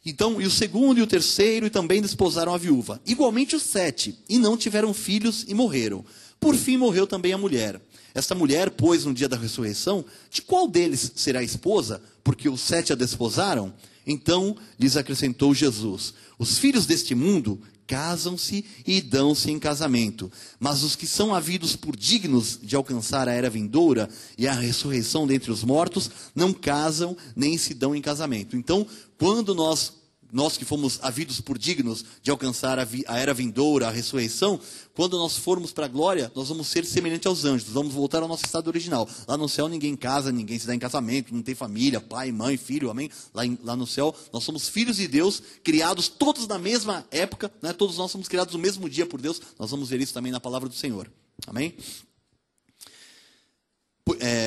Então, e o segundo e o terceiro, e também desposaram a viúva. Igualmente os 7, e não tiveram filhos e morreram. Por fim, morreu também a mulher. Esta mulher, pois, no dia da ressurreição, de qual deles será esposa? Porque os 7 a desposaram? Então, lhes acrescentou Jesus, os filhos deste mundo casam-se e dão-se em casamento. Mas os que são havidos por dignos de alcançar a era vindoura e a ressurreição dentre os mortos, não casam nem se dão em casamento. Então, quando nós que fomos havidos por dignos de alcançar a era vindoura, a ressurreição, quando nós formos para a glória, nós vamos ser semelhantes aos anjos, vamos voltar ao nosso estado original. Lá no céu ninguém casa, ninguém se dá em casamento, não tem família, pai, mãe, filho, amém? Lá no céu nós somos filhos de Deus, criados todos na mesma época, né? Todos nós somos criados no mesmo dia por Deus, nós vamos ver isso também na palavra do Senhor, amém?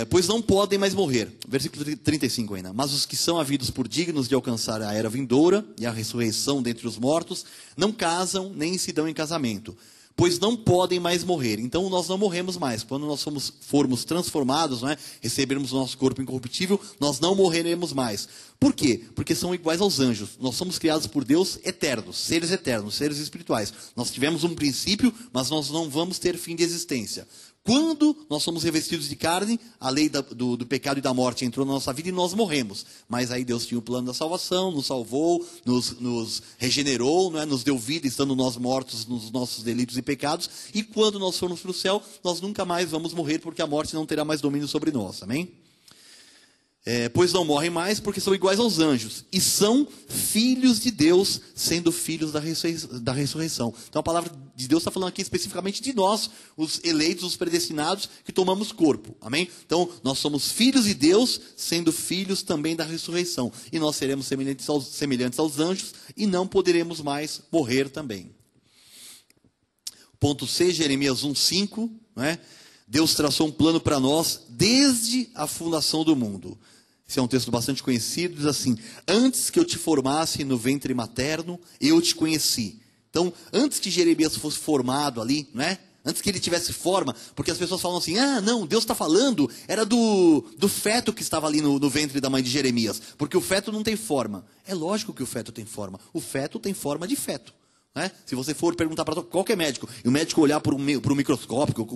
pois não podem mais morrer. Versículo 35 ainda. Mas os que são havidos por dignos de alcançar a era vindoura e a ressurreição dentre os mortos, não casam nem se dão em casamento, pois não podem mais morrer. Então nós não morremos mais. Quando nós formos transformados, não é? Recebermos o nosso corpo incorruptível, nós não morreremos mais. Por quê? Porque são iguais aos anjos. Nós somos criados por Deus eternos, seres espirituais. Nós tivemos um princípio, mas nós não vamos ter fim de existência. Quando nós somos revestidos de carne, a lei do pecado e da morte entrou na nossa vida e nós morremos. Mas aí Deus tinha o plano da salvação, nos salvou, nos regenerou, não é? Nos deu vida, estando nós mortos nos nossos delitos e pecados. E quando nós formos para o céu, nós nunca mais vamos morrer, porque a morte não terá mais domínio sobre nós. Amém? Pois não morrem mais, porque são iguais aos anjos, e são filhos de Deus, sendo filhos da ressurreição. Então a palavra de Deus está falando aqui especificamente de nós, os eleitos, os predestinados, que tomamos corpo. Amém? Então nós somos filhos de Deus, sendo filhos também da ressurreição. E nós seremos semelhantes aos anjos, e não poderemos mais morrer também. Ponto C, Jeremias 1,5, não é? Deus traçou um plano para nós desde a fundação do mundo. Esse é um texto bastante conhecido, diz assim: antes que eu te formasse no ventre materno, eu te conheci. Então, antes que Jeremias fosse formado ali, não é? Antes que ele tivesse forma, porque as pessoas falam assim, não, Deus está falando, era do feto que estava ali no ventre da mãe de Jeremias, porque o feto não tem forma. É lógico que o feto tem forma. O feto tem forma de feto. Se você for perguntar para qualquer médico, e o médico olhar para o microscópio,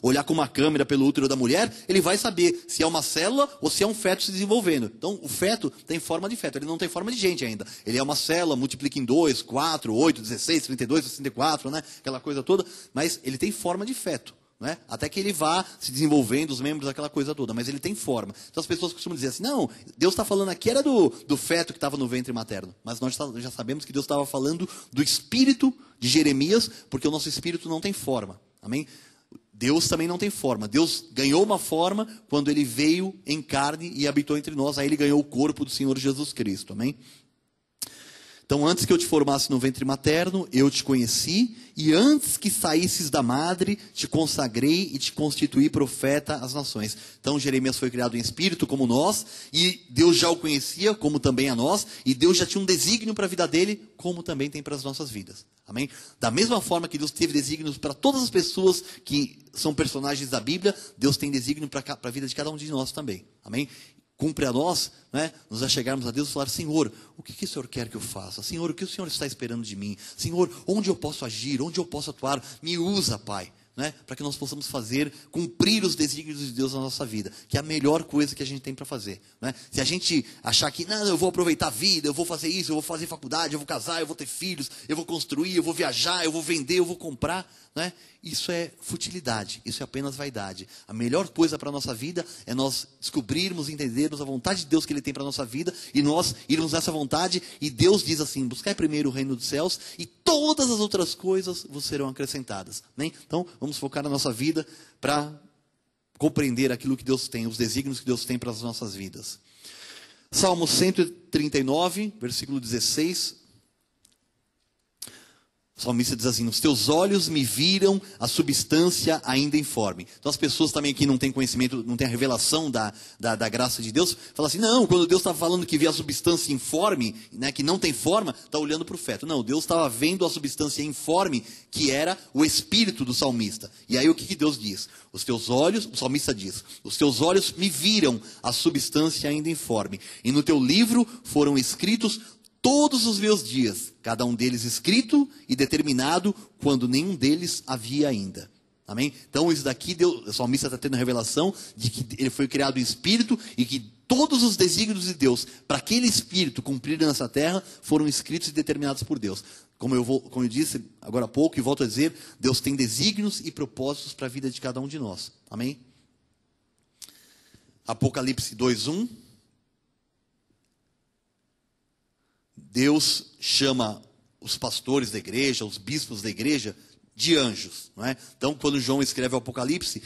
olhar com uma câmera pelo útero da mulher, ele vai saber se é uma célula ou se é um feto se desenvolvendo. Então, o feto tem forma de feto, ele não tem forma de gente ainda. Ele é uma célula, multiplica em 2, 4, 8, 16, 32, 64, né? Aquela coisa toda, mas ele tem forma de feto. Né? Até que ele vá se desenvolvendo, os membros, aquela coisa toda, mas ele tem forma. Então as pessoas costumam dizer assim, não, Deus está falando aqui era do feto que estava no ventre materno, mas nós já sabemos que Deus estava falando do espírito de Jeremias, porque o nosso espírito não tem forma. Amém? Deus também não tem forma. Deus ganhou uma forma quando ele veio em carne e habitou entre nós, aí ele ganhou o corpo do Senhor Jesus Cristo. Amém? Então, antes que eu te formasse no ventre materno, eu te conheci, e antes que saísses da madre, te consagrei e te constituí profeta às nações. Então, Jeremias foi criado em espírito, como nós, e Deus já o conhecia, como também a nós, e Deus já tinha um desígnio para a vida dele, como também tem para as nossas vidas. Amém? Da mesma forma que Deus teve desígnios para todas as pessoas que são personagens da Bíblia, Deus tem desígnio para a vida de cada um de nós também. Amém? Cumpre a nós, né, nos achegarmos a Deus e falar, Senhor, o que o Senhor quer que eu faça? Senhor, o que o Senhor está esperando de mim? Senhor, onde eu posso agir? Onde eu posso atuar? Me usa, Pai, né, para que nós possamos cumprir os desígnios de Deus na nossa vida, que é a melhor coisa que a gente tem para fazer. Né? Se a gente achar que, não, eu vou aproveitar a vida, eu vou fazer isso, eu vou fazer faculdade, eu vou casar, eu vou ter filhos, eu vou construir, eu vou viajar, eu vou vender, eu vou comprar, né? Isso é futilidade, isso é apenas vaidade. A melhor coisa para a nossa vida é nós descobrirmos, entendermos a vontade de Deus que Ele tem para a nossa vida, e nós irmos nessa vontade, e Deus diz assim, buscai primeiro o reino dos céus, e todas as outras coisas vos serão acrescentadas. Né? Então, vamos focar na nossa vida para compreender aquilo que Deus tem, os desígnios que Deus tem para as nossas vidas. Salmo 139, versículo 16. O salmista diz assim, os teus olhos me viram a substância ainda informe. Então as pessoas também que não têm conhecimento, não têm a revelação da graça de Deus, falam assim, não, quando Deus estava falando que via a substância informe, né, que não tem forma, está olhando para o feto. Não, Deus estava vendo a substância informe, que era o espírito do salmista. E aí o que Deus diz? Os teus olhos, o salmista diz, os teus olhos me viram a substância ainda informe. E no teu livro foram escritos todos os meus dias, cada um deles escrito e determinado, quando nenhum deles havia ainda. Amém? Então isso daqui, o salmista está tendo a revelação de que ele foi criado em espírito e que todos os desígnios de Deus para aquele espírito cumprir nessa terra foram escritos e determinados por Deus. Como eu disse agora há pouco e volto a dizer, Deus tem desígnios e propósitos para a vida de cada um de nós. Amém? Apocalipse 2:1. Deus chama os pastores da igreja, os bispos da igreja, de anjos, não é? Então, quando João escreve o Apocalipse,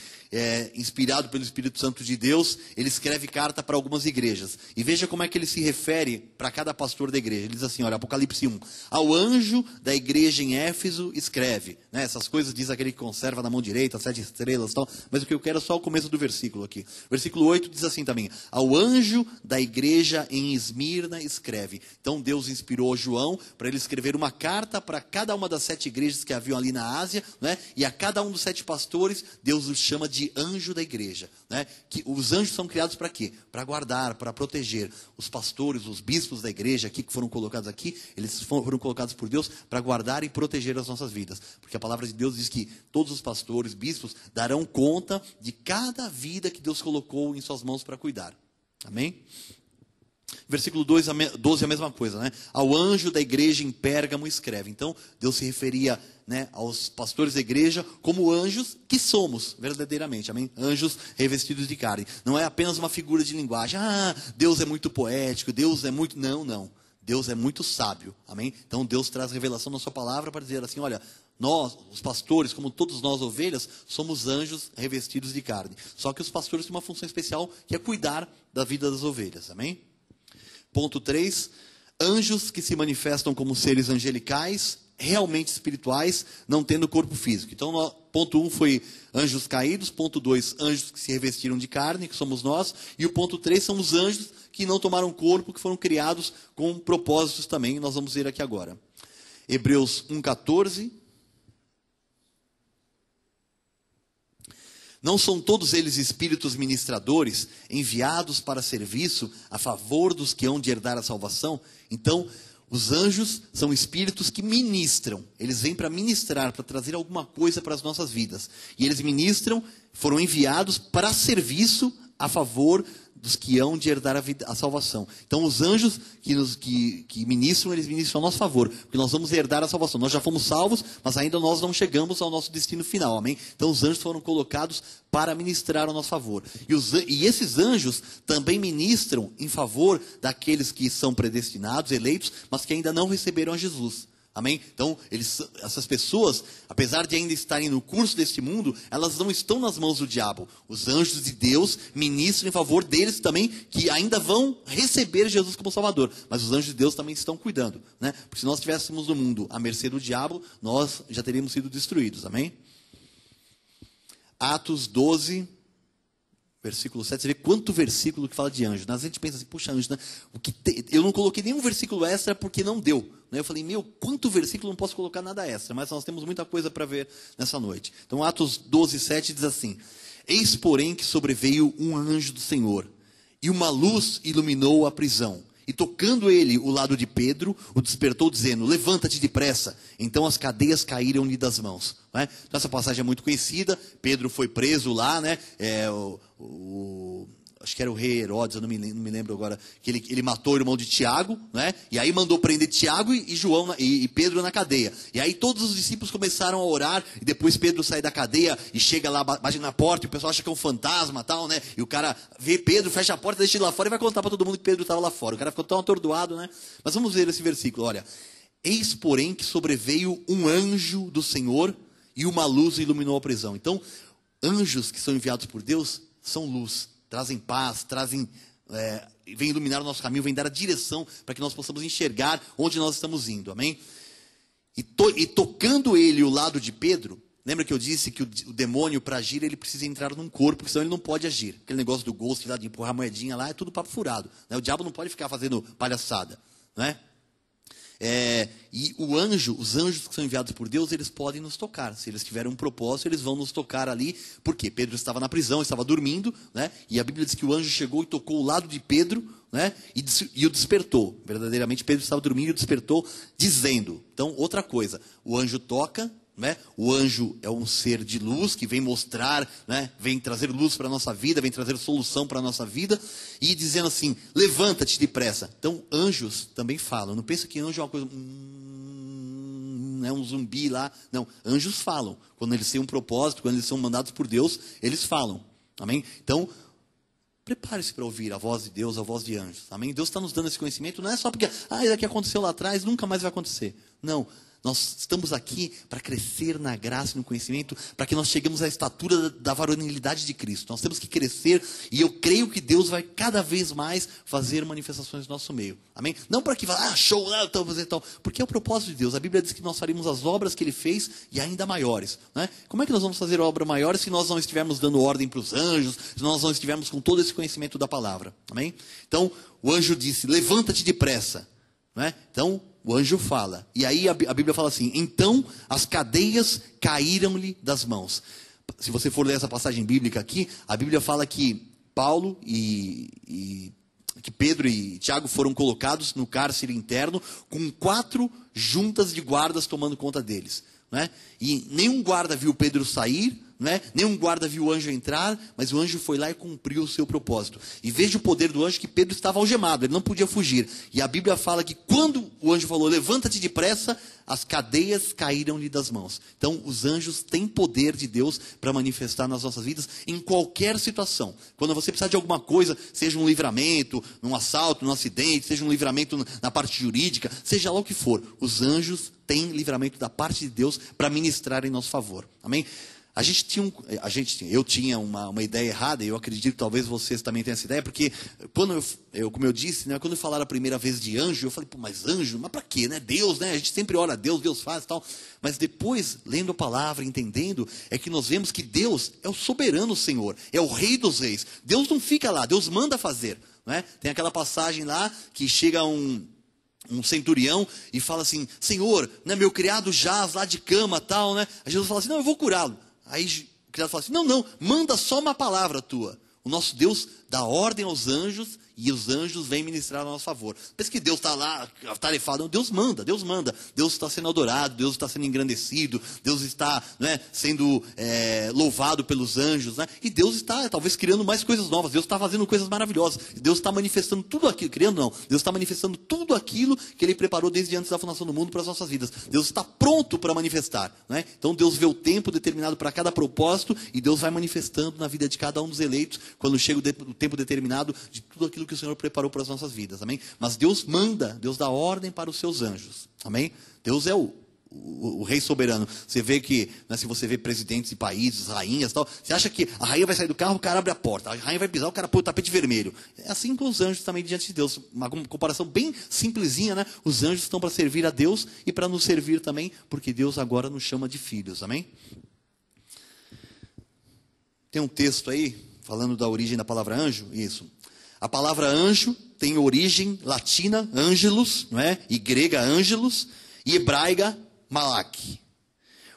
inspirado pelo Espírito Santo de Deus, ele escreve carta para algumas igrejas. E veja como é que ele se refere para cada pastor da igreja. Ele diz assim, olha, Apocalipse 1. Ao anjo da igreja em Éfeso escreve. Né? Essas coisas diz aquele que conserva na mão direita, 7 estrelas e tal. Mas o que eu quero é só o começo do versículo aqui. Versículo 8 diz assim também. Ao anjo da igreja em Esmirna escreve. Então Deus inspirou João para ele escrever uma carta para cada uma das 7 igrejas que haviam ali na Ásia, né? E a cada um dos 7 pastores, Deus os chama de anjo da igreja, né? Que os anjos são criados para quê? Para guardar, para proteger. Os pastores, os bispos da igreja aqui, que foram colocados aqui, eles foram colocados por Deus para guardar e proteger as nossas vidas. Porque a palavra de Deus diz que todos os pastores, bispos, darão conta de cada vida que Deus colocou em suas mãos para cuidar. Amém? Versículo 12, a mesma coisa, né? Ao anjo da igreja em Pérgamo escreve. Então, Deus se referia, né, aos pastores da igreja como anjos que somos, verdadeiramente, amém? Anjos revestidos de carne. Não é apenas uma figura de linguagem. Ah, Deus é muito poético, Deus é muito... Não. Deus é muito sábio, amém? Então, Deus traz revelação na sua palavra para dizer assim, olha... Nós, os pastores, como todos nós ovelhas, somos anjos revestidos de carne. Só que os pastores têm uma função especial, que é cuidar da vida das ovelhas, amém? Ponto 3, anjos que se manifestam como seres angelicais, realmente espirituais, não tendo corpo físico. Então, ponto 1 foi anjos caídos, ponto 2, anjos que se revestiram de carne, que somos nós, e o ponto 3 são os anjos que não tomaram corpo, que foram criados com propósitos também, nós vamos ver aqui agora. Hebreus 1,14. Não são todos eles espíritos ministradores, enviados para serviço a favor dos que hão de herdar a salvação? Então, os anjos são espíritos que ministram. Eles vêm para ministrar, para trazer alguma coisa para as nossas vidas. E eles ministram, foram enviados para serviço a favor dos que hão de herdar a salvação. Então, os anjos que ministram, eles ministram a nosso favor, porque nós vamos herdar a salvação. Nós já fomos salvos, mas ainda nós não chegamos ao nosso destino final, amém? Então, os anjos foram colocados para ministrar ao nosso favor. E esses anjos também ministram em favor daqueles que são predestinados, eleitos, mas que ainda não receberam a Jesus. Amém? Então, essas pessoas, apesar de ainda estarem no curso deste mundo, elas não estão nas mãos do diabo. Os anjos de Deus ministram em favor deles também, que ainda vão receber Jesus como Salvador. Mas os anjos de Deus também estão cuidando, né? Porque se nós estivéssemos no mundo à mercê do diabo, nós já teríamos sido destruídos. Amém? Atos 12... Versículo 7, você vê quanto versículo que fala de anjo. A gente pensa assim, puxa, anjo, né? Eu não coloquei nenhum versículo extra porque não deu. Né? Eu falei, quanto versículo, não posso colocar nada extra. Mas nós temos muita coisa para ver nessa noite. Então, Atos 12, 7 diz assim: Eis, porém, que sobreveio um anjo do Senhor, e uma luz iluminou a prisão. E tocando ele o lado de Pedro, o despertou dizendo, levanta-te depressa. Então as cadeias caíram-lhe das mãos. Né? Então essa passagem é muito conhecida. Pedro foi preso lá, né? Acho que era o rei Herodes, eu não me lembro agora, que ele matou o irmão de Tiago, né? E aí mandou prender Tiago e Pedro na cadeia. E aí todos os discípulos começaram a orar, e depois Pedro sai da cadeia e chega lá, bate na porta, e o pessoal acha que é um fantasma, tal, né? E o cara vê Pedro, fecha a porta, deixa ele lá fora e vai contar para todo mundo que Pedro estava lá fora. O cara ficou tão atordoado, né? Mas vamos ver esse versículo, olha. Eis, porém, que sobreveio um anjo do Senhor, e uma luz iluminou a prisão. Então, anjos que são enviados por Deus são luz. Trazem paz, vem iluminar o nosso caminho, vem dar a direção para que nós possamos enxergar onde nós estamos indo, amém? E tocando ele o lado de Pedro, lembra que eu disse que o demônio, para agir, ele precisa entrar num corpo, porque senão ele não pode agir. Aquele negócio do ghost lá, de empurrar a moedinha lá, é tudo papo furado. Né? O diabo não pode ficar fazendo palhaçada, né? E os anjos que são enviados por Deus, eles podem nos tocar. Se eles tiverem um propósito, eles vão nos tocar ali. Por quê? Pedro estava na prisão, estava dormindo, né? E a Bíblia diz que o anjo chegou e tocou o lado de Pedro, né? E o despertou. Verdadeiramente, Pedro estava dormindo e o despertou, dizendo. Então, outra coisa, o anjo toca, né? O anjo é um ser de luz que vem mostrar, né? Vem trazer luz para a nossa vida, vem trazer solução para a nossa vida, e dizendo assim, levanta-te depressa. Então, anjos também falam. Não pensa que anjo é uma coisa, é um zumbi lá. Não, anjos falam. Quando eles têm um propósito, quando eles são mandados por Deus, eles falam. Amém? Então, prepare-se para ouvir a voz de Deus, a voz de anjos. Amém? Deus está nos dando esse conhecimento, não é só porque, isso aqui aconteceu lá atrás, nunca mais vai acontecer. Não. Nós estamos aqui para crescer na graça e no conhecimento, para que nós cheguemos à estatura da varonilidade de Cristo. Nós temos que crescer, e eu creio que Deus vai cada vez mais fazer manifestações no nosso meio. Amém? Não para que vá, show, então fazer tal. Porque é o propósito de Deus. A Bíblia diz que nós faremos as obras que Ele fez e ainda maiores. Né? Como é que nós vamos fazer obras maiores se nós não estivermos dando ordem para os anjos, se nós não estivermos com todo esse conhecimento da palavra? Amém? Então, o anjo disse, levanta-te depressa. Né? Então, o anjo fala, e aí a Bíblia fala assim, então as cadeias caíram-lhe das mãos. Se você for ler essa passagem bíblica aqui, a Bíblia fala que Paulo que Pedro e Tiago foram colocados no cárcere interno com 4 juntas de guardas tomando conta deles. Né? E nenhum guarda viu Pedro sair, né? Nenhum guarda viu o anjo entrar, mas o anjo foi lá e cumpriu o seu propósito. E veja o poder do anjo, que Pedro estava algemado, ele não podia fugir. E a Bíblia fala que quando o anjo falou, levanta-te depressa, as cadeias caíram-lhe das mãos. Então, os anjos têm poder de Deus para manifestar nas nossas vidas em qualquer situação. Quando você precisar de alguma coisa, seja um livramento, num assalto, num acidente, seja um livramento na parte jurídica, seja lá o que for, os anjos têm livramento da parte de Deus para ministrar em nosso favor. Amém? Eu tinha uma ideia errada, e eu acredito que talvez vocês também tenham essa ideia, porque quando como eu disse, né, quando eu falaram a primeira vez de anjo, eu falei, pô, mas anjo, mas para quê, né? Deus, né? A gente sempre ora a Deus, Deus faz e tal. Mas depois, lendo a palavra, entendendo, é que nós vemos que Deus é o soberano Senhor, é o Rei dos Reis. Deus não fica lá, Deus manda fazer. Né? Tem aquela passagem lá que chega um centurião e fala assim, Senhor, né, meu criado jaz lá de cama tal, né? Aí Jesus fala assim, não, eu vou curá-lo. Aí o criado fala assim, não, manda só uma palavra tua. O nosso Deus dá ordem aos anjos e os anjos vêm ministrar a nosso favor. Pensa que Deus está lá, tarefado. Não, Deus manda. Deus está sendo adorado, Deus está sendo engrandecido, Deus está, né, sendo louvado pelos anjos. Né? E Deus está, talvez, criando mais coisas novas. Deus está fazendo coisas maravilhosas. Deus está manifestando tudo aquilo, Deus está manifestando tudo aquilo que Ele preparou desde antes da fundação do mundo para as nossas vidas. Deus está pronto para manifestar. Né? Então Deus vê o tempo determinado para cada propósito e Deus vai manifestando na vida de cada um dos eleitos, quando chega o tempo determinado de tudo aquilo que o Senhor preparou para as nossas vidas, amém? Mas Deus manda, Deus dá ordem para os seus anjos, amém? Deus é o Rei soberano. Você vê que, né, se você vê presidentes de países, rainhas e tal, você acha que a rainha vai sair do carro, o cara abre a porta, a rainha vai pisar, o cara põe o tapete vermelho. É assim com os anjos também diante de Deus. Uma comparação bem simplesinha, né? Os anjos estão para servir a Deus e para nos servir também, porque Deus agora nos chama de filhos, amém? Tem um texto aí falando da origem da palavra anjo, isso. A palavra anjo tem origem latina, angelos, não é? E grega, angelos, e hebraica, malak.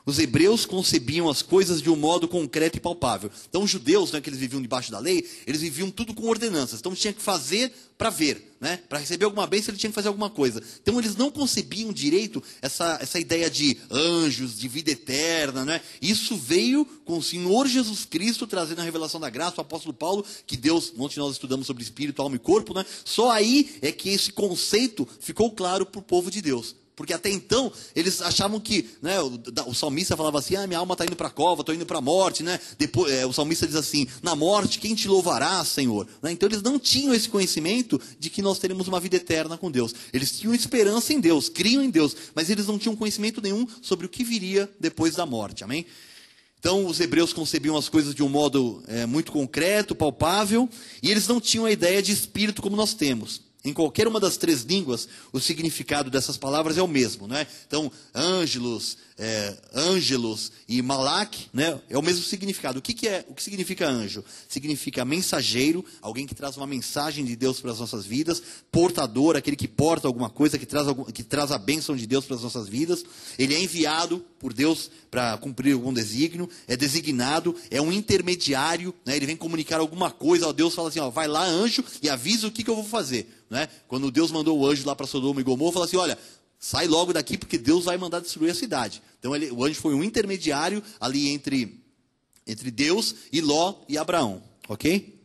Os hebreus concebiam as coisas de um modo concreto e palpável. Então, os judeus, né, que eles viviam debaixo da lei, eles viviam tudo com ordenanças. Então, tinha que fazer para ver. Né? Para receber alguma bênção, ele tinha que fazer alguma coisa. Então, eles não concebiam direito essa ideia de anjos, de vida eterna. Né? Isso veio com o Senhor Jesus Cristo, trazendo a revelação da graça, o apóstolo Paulo, que Deus, ontem nós estudamos sobre espírito, alma e corpo. Né? Só aí é que esse conceito ficou claro para o povo de Deus. Porque até então, eles achavam que, né, o salmista falava assim, minha alma está indo para a cova, estou indo para a morte. Né? Depois, o salmista diz assim, na morte, quem te louvará, Senhor? Né? Então, eles não tinham esse conhecimento de que nós teremos uma vida eterna com Deus. Eles tinham esperança em Deus, criam em Deus, mas eles não tinham conhecimento nenhum sobre o que viria depois da morte. Amém? Então, os hebreus concebiam as coisas de um modo muito concreto, palpável, e eles não tinham a ideia de espírito como nós temos. Em qualquer uma das 3 línguas, o significado dessas palavras é o mesmo. Né? Então, ângelos e malak, né, é o mesmo significado. O que significa anjo? Significa mensageiro, alguém que traz uma mensagem de Deus para as nossas vidas, portador, aquele que porta alguma coisa, que traz a bênção de Deus para as nossas vidas. Ele é enviado por Deus para cumprir algum desígnio, é designado, é um intermediário, né, ele vem comunicar alguma coisa, Deus fala assim, vai lá anjo e avisa o que eu vou fazer. Né? Quando Deus mandou o anjo lá para Sodoma e Gomorra, falou assim, olha, sai logo daqui porque Deus vai mandar destruir a cidade. Então o anjo foi um intermediário ali entre Deus e Ló e Abraão. Ok?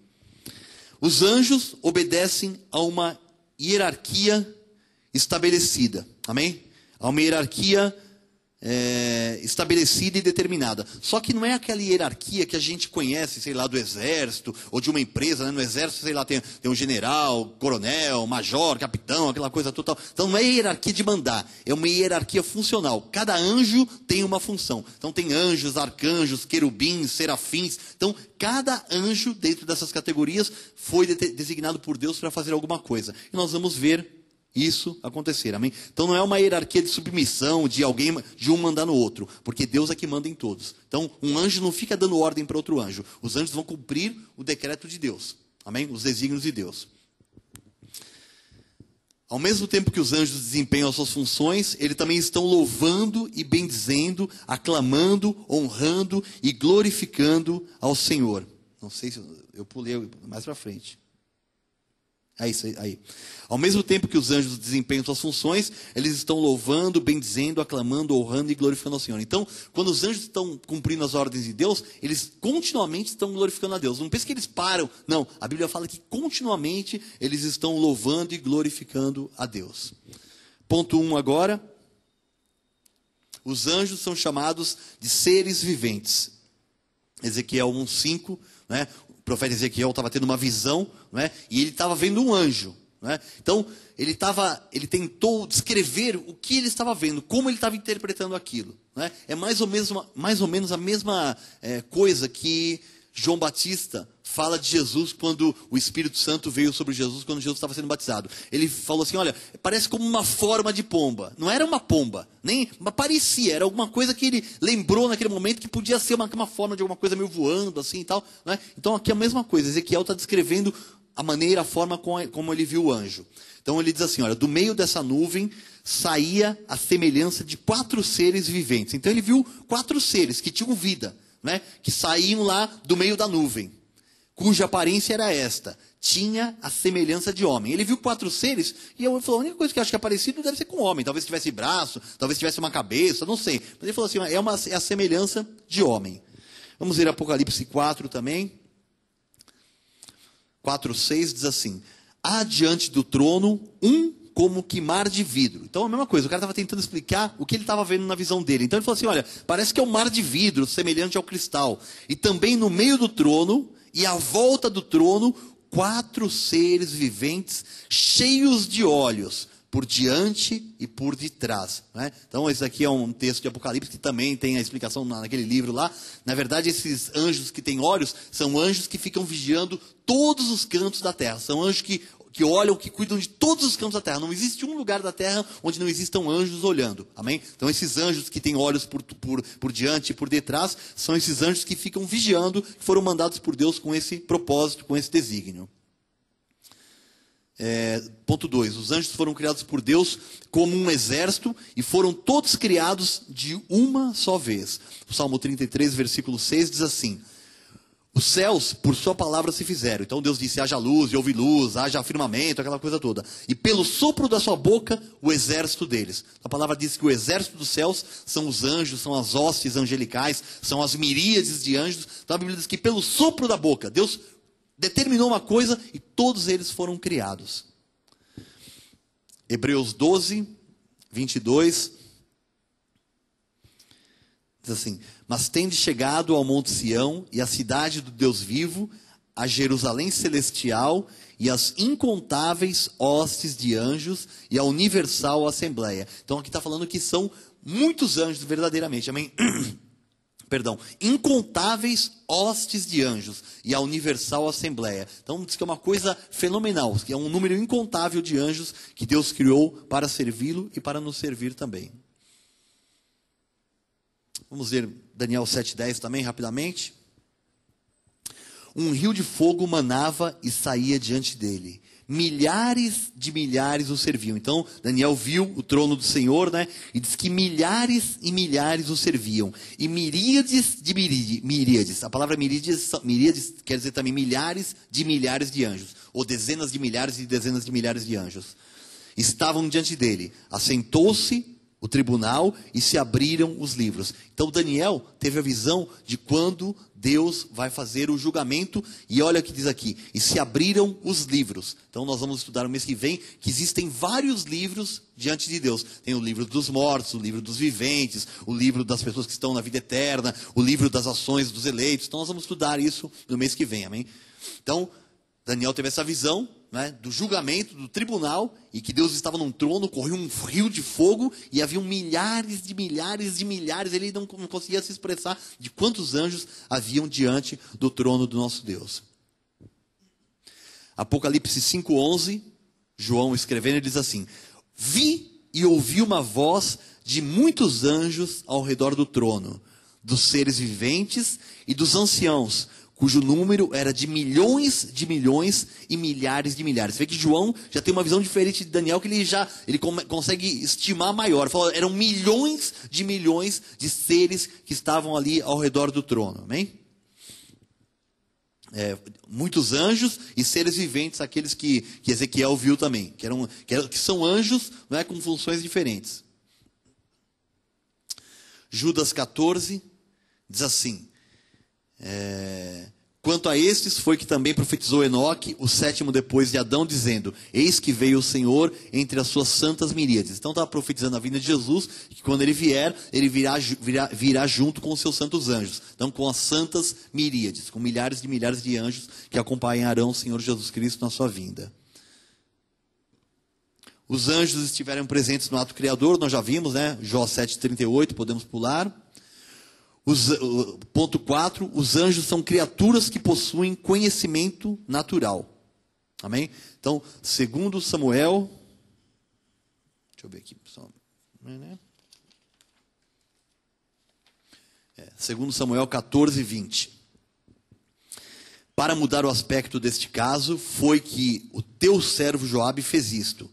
Os anjos obedecem a uma hierarquia estabelecida. Amém? A uma hierarquia estabelecida e determinada. Só que não é aquela hierarquia que a gente conhece, sei lá, do exército, ou de uma empresa, né? No exército, sei lá, tem um general, coronel, major, capitão, aquela coisa total. Então não é hierarquia de mandar, é uma hierarquia funcional. Cada anjo tem uma função. Então tem anjos, arcanjos, querubins, serafins. Então cada anjo dentro dessas categorias foi designado por Deus para fazer alguma coisa. E nós vamos ver isso acontecer, amém? Então não é uma hierarquia de submissão, de alguém, de um mandar no outro, porque Deus é que manda em todos. Então um anjo não fica dando ordem para outro anjo. Os anjos vão cumprir o decreto de Deus, amém? Os desígnios de Deus. Ao mesmo tempo que os anjos desempenham as suas funções, eles também estão louvando e bendizendo, aclamando, honrando e glorificando ao Senhor. Não sei se eu pulei mais para frente. É isso aí. Ao mesmo tempo que os anjos desempenham suas funções, eles estão louvando, bendizendo, aclamando, honrando e glorificando ao Senhor. Então, quando os anjos estão cumprindo as ordens de Deus, eles continuamente estão glorificando a Deus. Não pense que eles param. Não, a Bíblia fala que continuamente eles estão louvando e glorificando a Deus. Ponto 1 agora. Os anjos são chamados de seres viventes. Ezequiel 1:5, né? O profeta Ezequiel estava tendo uma visão, né? E ele estava vendo um anjo, né? Então ele tentou descrever o que ele estava vendo, como ele estava interpretando aquilo, né? É mais ou menos a mesma coisa que João Batista fala de Jesus quando o Espírito Santo veio sobre Jesus, quando Jesus estava sendo batizado. Ele falou assim, olha, parece como uma forma de pomba. Não era uma pomba, mas parecia, era alguma coisa que ele lembrou naquele momento que podia ser uma forma de alguma coisa meio voando assim e tal, né? Então aqui é a mesma coisa, Ezequiel está descrevendo a forma como ele viu o anjo. Então ele diz assim, olha, do meio dessa nuvem saía a semelhança de 4 seres viventes. Então ele viu 4 seres que tinham vida, né? Que saíam lá do meio da nuvem, cuja aparência era esta, tinha a semelhança de homem. Ele viu 4 seres, e eu falei, a única coisa que eu acho que é parecido deve ser com homem, talvez tivesse braço, talvez tivesse uma cabeça, não sei. Mas ele falou assim, é a semelhança de homem. Vamos ver Apocalipse 4 também. 4:6 diz assim, há diante do trono como que mar de vidro. Então a mesma coisa, o cara estava tentando explicar o que ele estava vendo na visão dele. Então ele falou assim, olha, parece que é um mar de vidro, semelhante ao cristal. E também no meio do trono, e à volta do trono, 4 seres viventes, cheios de olhos, por diante e por detrás, né? Então esse aqui é um texto de Apocalipse que também tem a explicação naquele livro lá. Na verdade, esses anjos que têm olhos, são anjos que ficam vigiando todos os cantos da terra. São anjos que olham, que cuidam de todos os cantos da terra. Não existe um lugar da terra onde não existam anjos olhando. Amém? Então esses anjos que têm olhos por diante e por detrás, são esses anjos que ficam vigiando, que foram mandados por Deus com esse propósito, com esse desígnio. Ponto 2. Os anjos foram criados por Deus como um exército e foram todos criados de uma só vez. O Salmo 33, versículo 6 diz assim, os céus, por sua palavra, se fizeram. Então Deus disse, haja luz, e houve luz, haja firmamento, aquela coisa toda. E pelo sopro da sua boca, o exército deles. A palavra diz que o exército dos céus são os anjos, são as hostes angelicais, são as miríades de anjos. Então a Bíblia diz que pelo sopro da boca, Deus determinou uma coisa e todos eles foram criados. Hebreus 12, 22... diz assim, mas tende chegado ao Monte Sião e à cidade do Deus vivo, a Jerusalém celestial e às incontáveis hostes de anjos e à universal assembleia. Então aqui está falando que são muitos anjos verdadeiramente, amém? Perdão, incontáveis hostes de anjos e a universal assembleia. Então diz que é uma coisa fenomenal, que é um número incontável de anjos que Deus criou para servi-lo e para nos servir também. Vamos ver Daniel 7:10 também, rapidamente. Um rio de fogo manava e saía diante dele. Milhares de milhares o serviam. Então, Daniel viu o trono do Senhor, né? E diz que milhares e milhares o serviam. E miríades de miríades. A palavra miríades quer dizer também milhares de anjos. Ou dezenas de milhares e dezenas de milhares de anjos. Estavam diante dele. Assentou-se o tribunal e se abriram os livros. Então Daniel teve a visão de quando Deus vai fazer o julgamento, e olha o que diz aqui, e se abriram os livros. Então nós vamos estudar no mês que vem, que existem vários livros diante de Deus. Tem o livro dos mortos, o livro dos viventes, o livro das pessoas que estão na vida eterna, o livro das ações dos eleitos. Então nós vamos estudar isso no mês que vem, amém? Então Daniel teve essa visão, né, do julgamento, do tribunal, e que Deus estava num trono, corria um rio de fogo, e haviam milhares de milhares de milhares, ele não conseguia se expressar de quantos anjos haviam diante do trono do nosso Deus. Apocalipse 5:11, João escrevendo, ele diz assim: vi e ouvi uma voz de muitos anjos ao redor do trono, dos seres viventes e dos anciãos, cujo número era de milhões e milhares de milhares. Você vê que João já tem uma visão diferente de Daniel, que ele consegue estimar maior. Fala, eram milhões de seres que estavam ali ao redor do trono. Amém? Muitos anjos e seres viventes, aqueles que Ezequiel viu também, que são anjos, não é, com funções diferentes. Judas 14 diz assim: quanto a estes foi que também profetizou Enoque, o sétimo depois de Adão, dizendo: eis que veio o Senhor entre as suas santas miríades. Então está profetizando a vinda de Jesus, que quando ele vier, ele virá junto com os seus santos anjos. Então com as santas miríades, com milhares de anjos que acompanharão o Senhor Jesus Cristo na sua vinda. Os anjos estiveram presentes no ato criador, nós já vimos, né? Jó 7,38, podemos pular. Ponto 4, os anjos são criaturas que possuem conhecimento natural. Amém? Então, segundo Samuel, deixa eu ver aqui, pessoal. Segundo Samuel 14:20. Para mudar o aspecto deste caso, foi que o teu servo Joabe fez isto.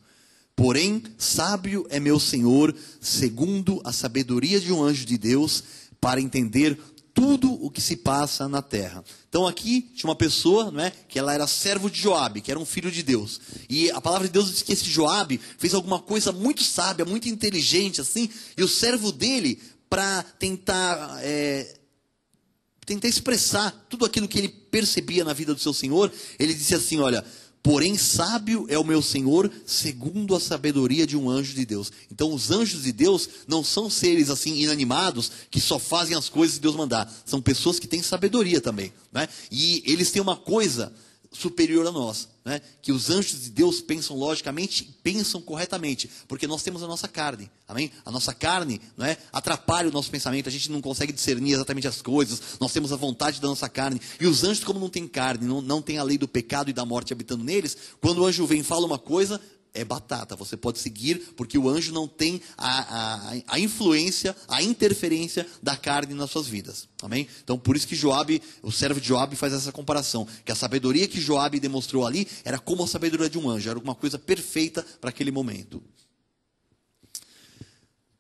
Porém, sábio é meu Senhor, segundo a sabedoria de um anjo de Deus, para entender tudo o que se passa na terra. Então aqui tinha uma pessoa, não é, que ela era servo de Joabe, que era um filho de Deus. E a palavra de Deus diz que esse Joabe fez alguma coisa muito sábia, muito inteligente, assim, e o servo dele, para tentar expressar tudo aquilo que ele percebia na vida do seu Senhor, ele disse assim, olha: porém sábio é o meu Senhor, segundo a sabedoria de um anjo de Deus. Então os anjos de Deus não são seres assim inanimados, que só fazem as coisas que Deus mandar. São pessoas que têm sabedoria também, né? E eles têm uma coisa superior a nós, né? Que os anjos de Deus pensam logicamente, pensam corretamente, porque nós temos a nossa carne, amém? A nossa carne, não é, atrapalha o nosso pensamento, a gente não consegue discernir exatamente as coisas, nós temos a vontade da nossa carne, e os anjos, como não têm carne, não tem a lei do pecado e da morte habitando neles, quando o anjo vem e fala uma coisa, é batata, você pode seguir, porque o anjo não tem a influência, a interferência da carne nas suas vidas, amém? Então por isso que Joabe, o servo de Joabe, faz essa comparação, que a sabedoria que Joabe demonstrou ali, era como a sabedoria de um anjo, era uma coisa perfeita para aquele momento.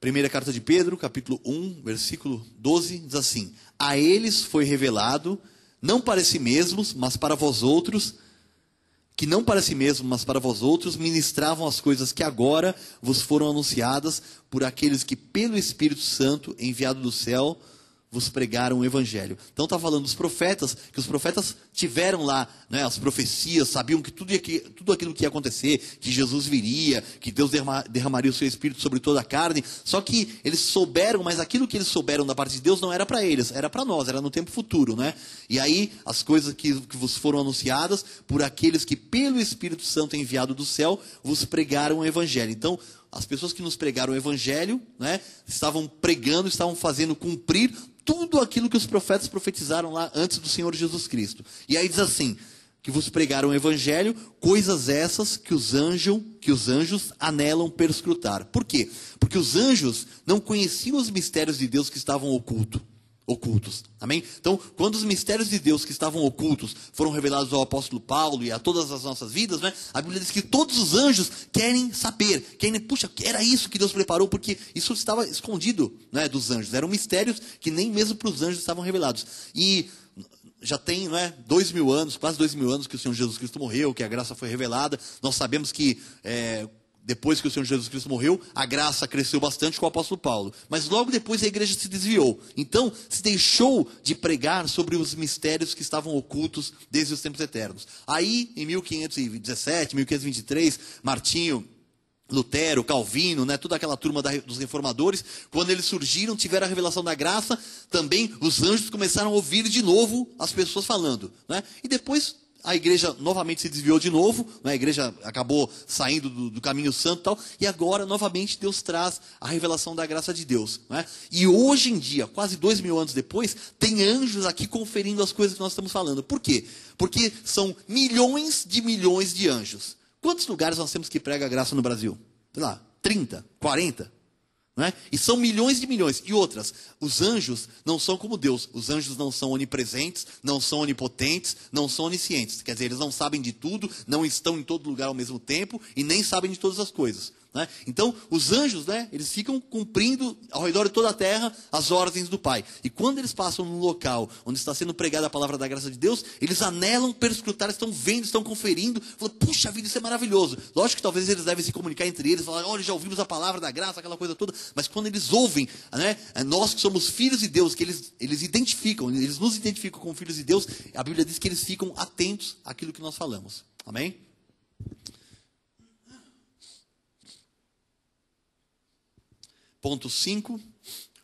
Primeira carta de Pedro, capítulo 1, versículo 12, diz assim: a eles foi revelado, não para si mesmos, mas para vós outros, que não para si mesmo, mas para vós outros, ministravam as coisas que agora vos foram anunciadas por aqueles que, pelo Espírito Santo, enviado do céu, vos pregaram o Evangelho. Então está falando dos profetas, que os profetas tiveram lá, né, as profecias, sabiam que tudo aquilo que ia acontecer, que Jesus viria, que Deus derramaria o seu Espírito sobre toda a carne, só que eles souberam, mas aquilo que eles souberam da parte de Deus não era para eles, era para nós, era no tempo futuro, né? E aí as coisas que vos foram anunciadas por aqueles que pelo Espírito Santo enviado do céu vos pregaram o Evangelho. Então as pessoas que nos pregaram o Evangelho, né, estavam pregando, estavam fazendo cumprir tudo aquilo que os profetas profetizaram lá antes do Senhor Jesus Cristo. E aí diz assim, que vos pregaram o Evangelho, coisas essas que os anjos anelam perscrutar. Por quê? Porque os anjos não conheciam os mistérios de Deus que estavam ocultos, amém? Então, quando os mistérios de Deus que estavam ocultos foram revelados ao apóstolo Paulo e a todas as nossas vidas, né, a Bíblia diz que todos os anjos querem saber, puxa, era isso que Deus preparou, porque isso estava escondido, né, dos anjos, eram mistérios que nem mesmo para os anjos estavam revelados. E já tem, não é, 2000 anos, quase 2000 anos que o Senhor Jesus Cristo morreu, que a graça foi revelada. Nós sabemos que depois que o Senhor Jesus Cristo morreu, a graça cresceu bastante com o apóstolo Paulo. Mas logo depois a igreja se desviou. Então, se deixou de pregar sobre os mistérios que estavam ocultos desde os tempos eternos. Aí, em 1517, 1523, Martinho, Lutero, Calvino, né, toda aquela turma dos reformadores, quando eles surgiram, tiveram a revelação da graça, também os anjos começaram a ouvir de novo as pessoas falando. Né? E depois a igreja novamente se desviou de novo, né? A igreja acabou saindo do caminho santo e tal, e agora novamente Deus traz a revelação da graça de Deus. Né? E hoje em dia, quase 2000 anos depois, tem anjos aqui conferindo as coisas que nós estamos falando. Por quê? Porque são milhões de anjos. Quantos lugares nós temos que prega a graça no Brasil? Sei lá, 30, 40? Né? E são milhões de milhões. E outras, os anjos não são como Deus. Os anjos não são onipresentes, não são onipotentes, não são oniscientes. Quer dizer, eles não sabem de tudo, não estão em todo lugar ao mesmo tempo e nem sabem de todas as coisas. Né? Então, os anjos, né, eles ficam cumprindo ao redor de toda a terra as ordens do Pai. E quando eles passam num local onde está sendo pregada a palavra da graça de Deus, eles anelam perscrutar, estão vendo, estão conferindo, falam, puxa vida, isso é maravilhoso. Lógico que talvez eles devem se comunicar entre eles, falar, olha, já ouvimos a palavra da graça, aquela coisa toda. Mas quando eles ouvem, né, nós que somos filhos de Deus, que eles identificam, eles nos identificam como filhos de Deus, a Bíblia diz que eles ficam atentos àquilo que nós falamos. Amém? Ponto 5,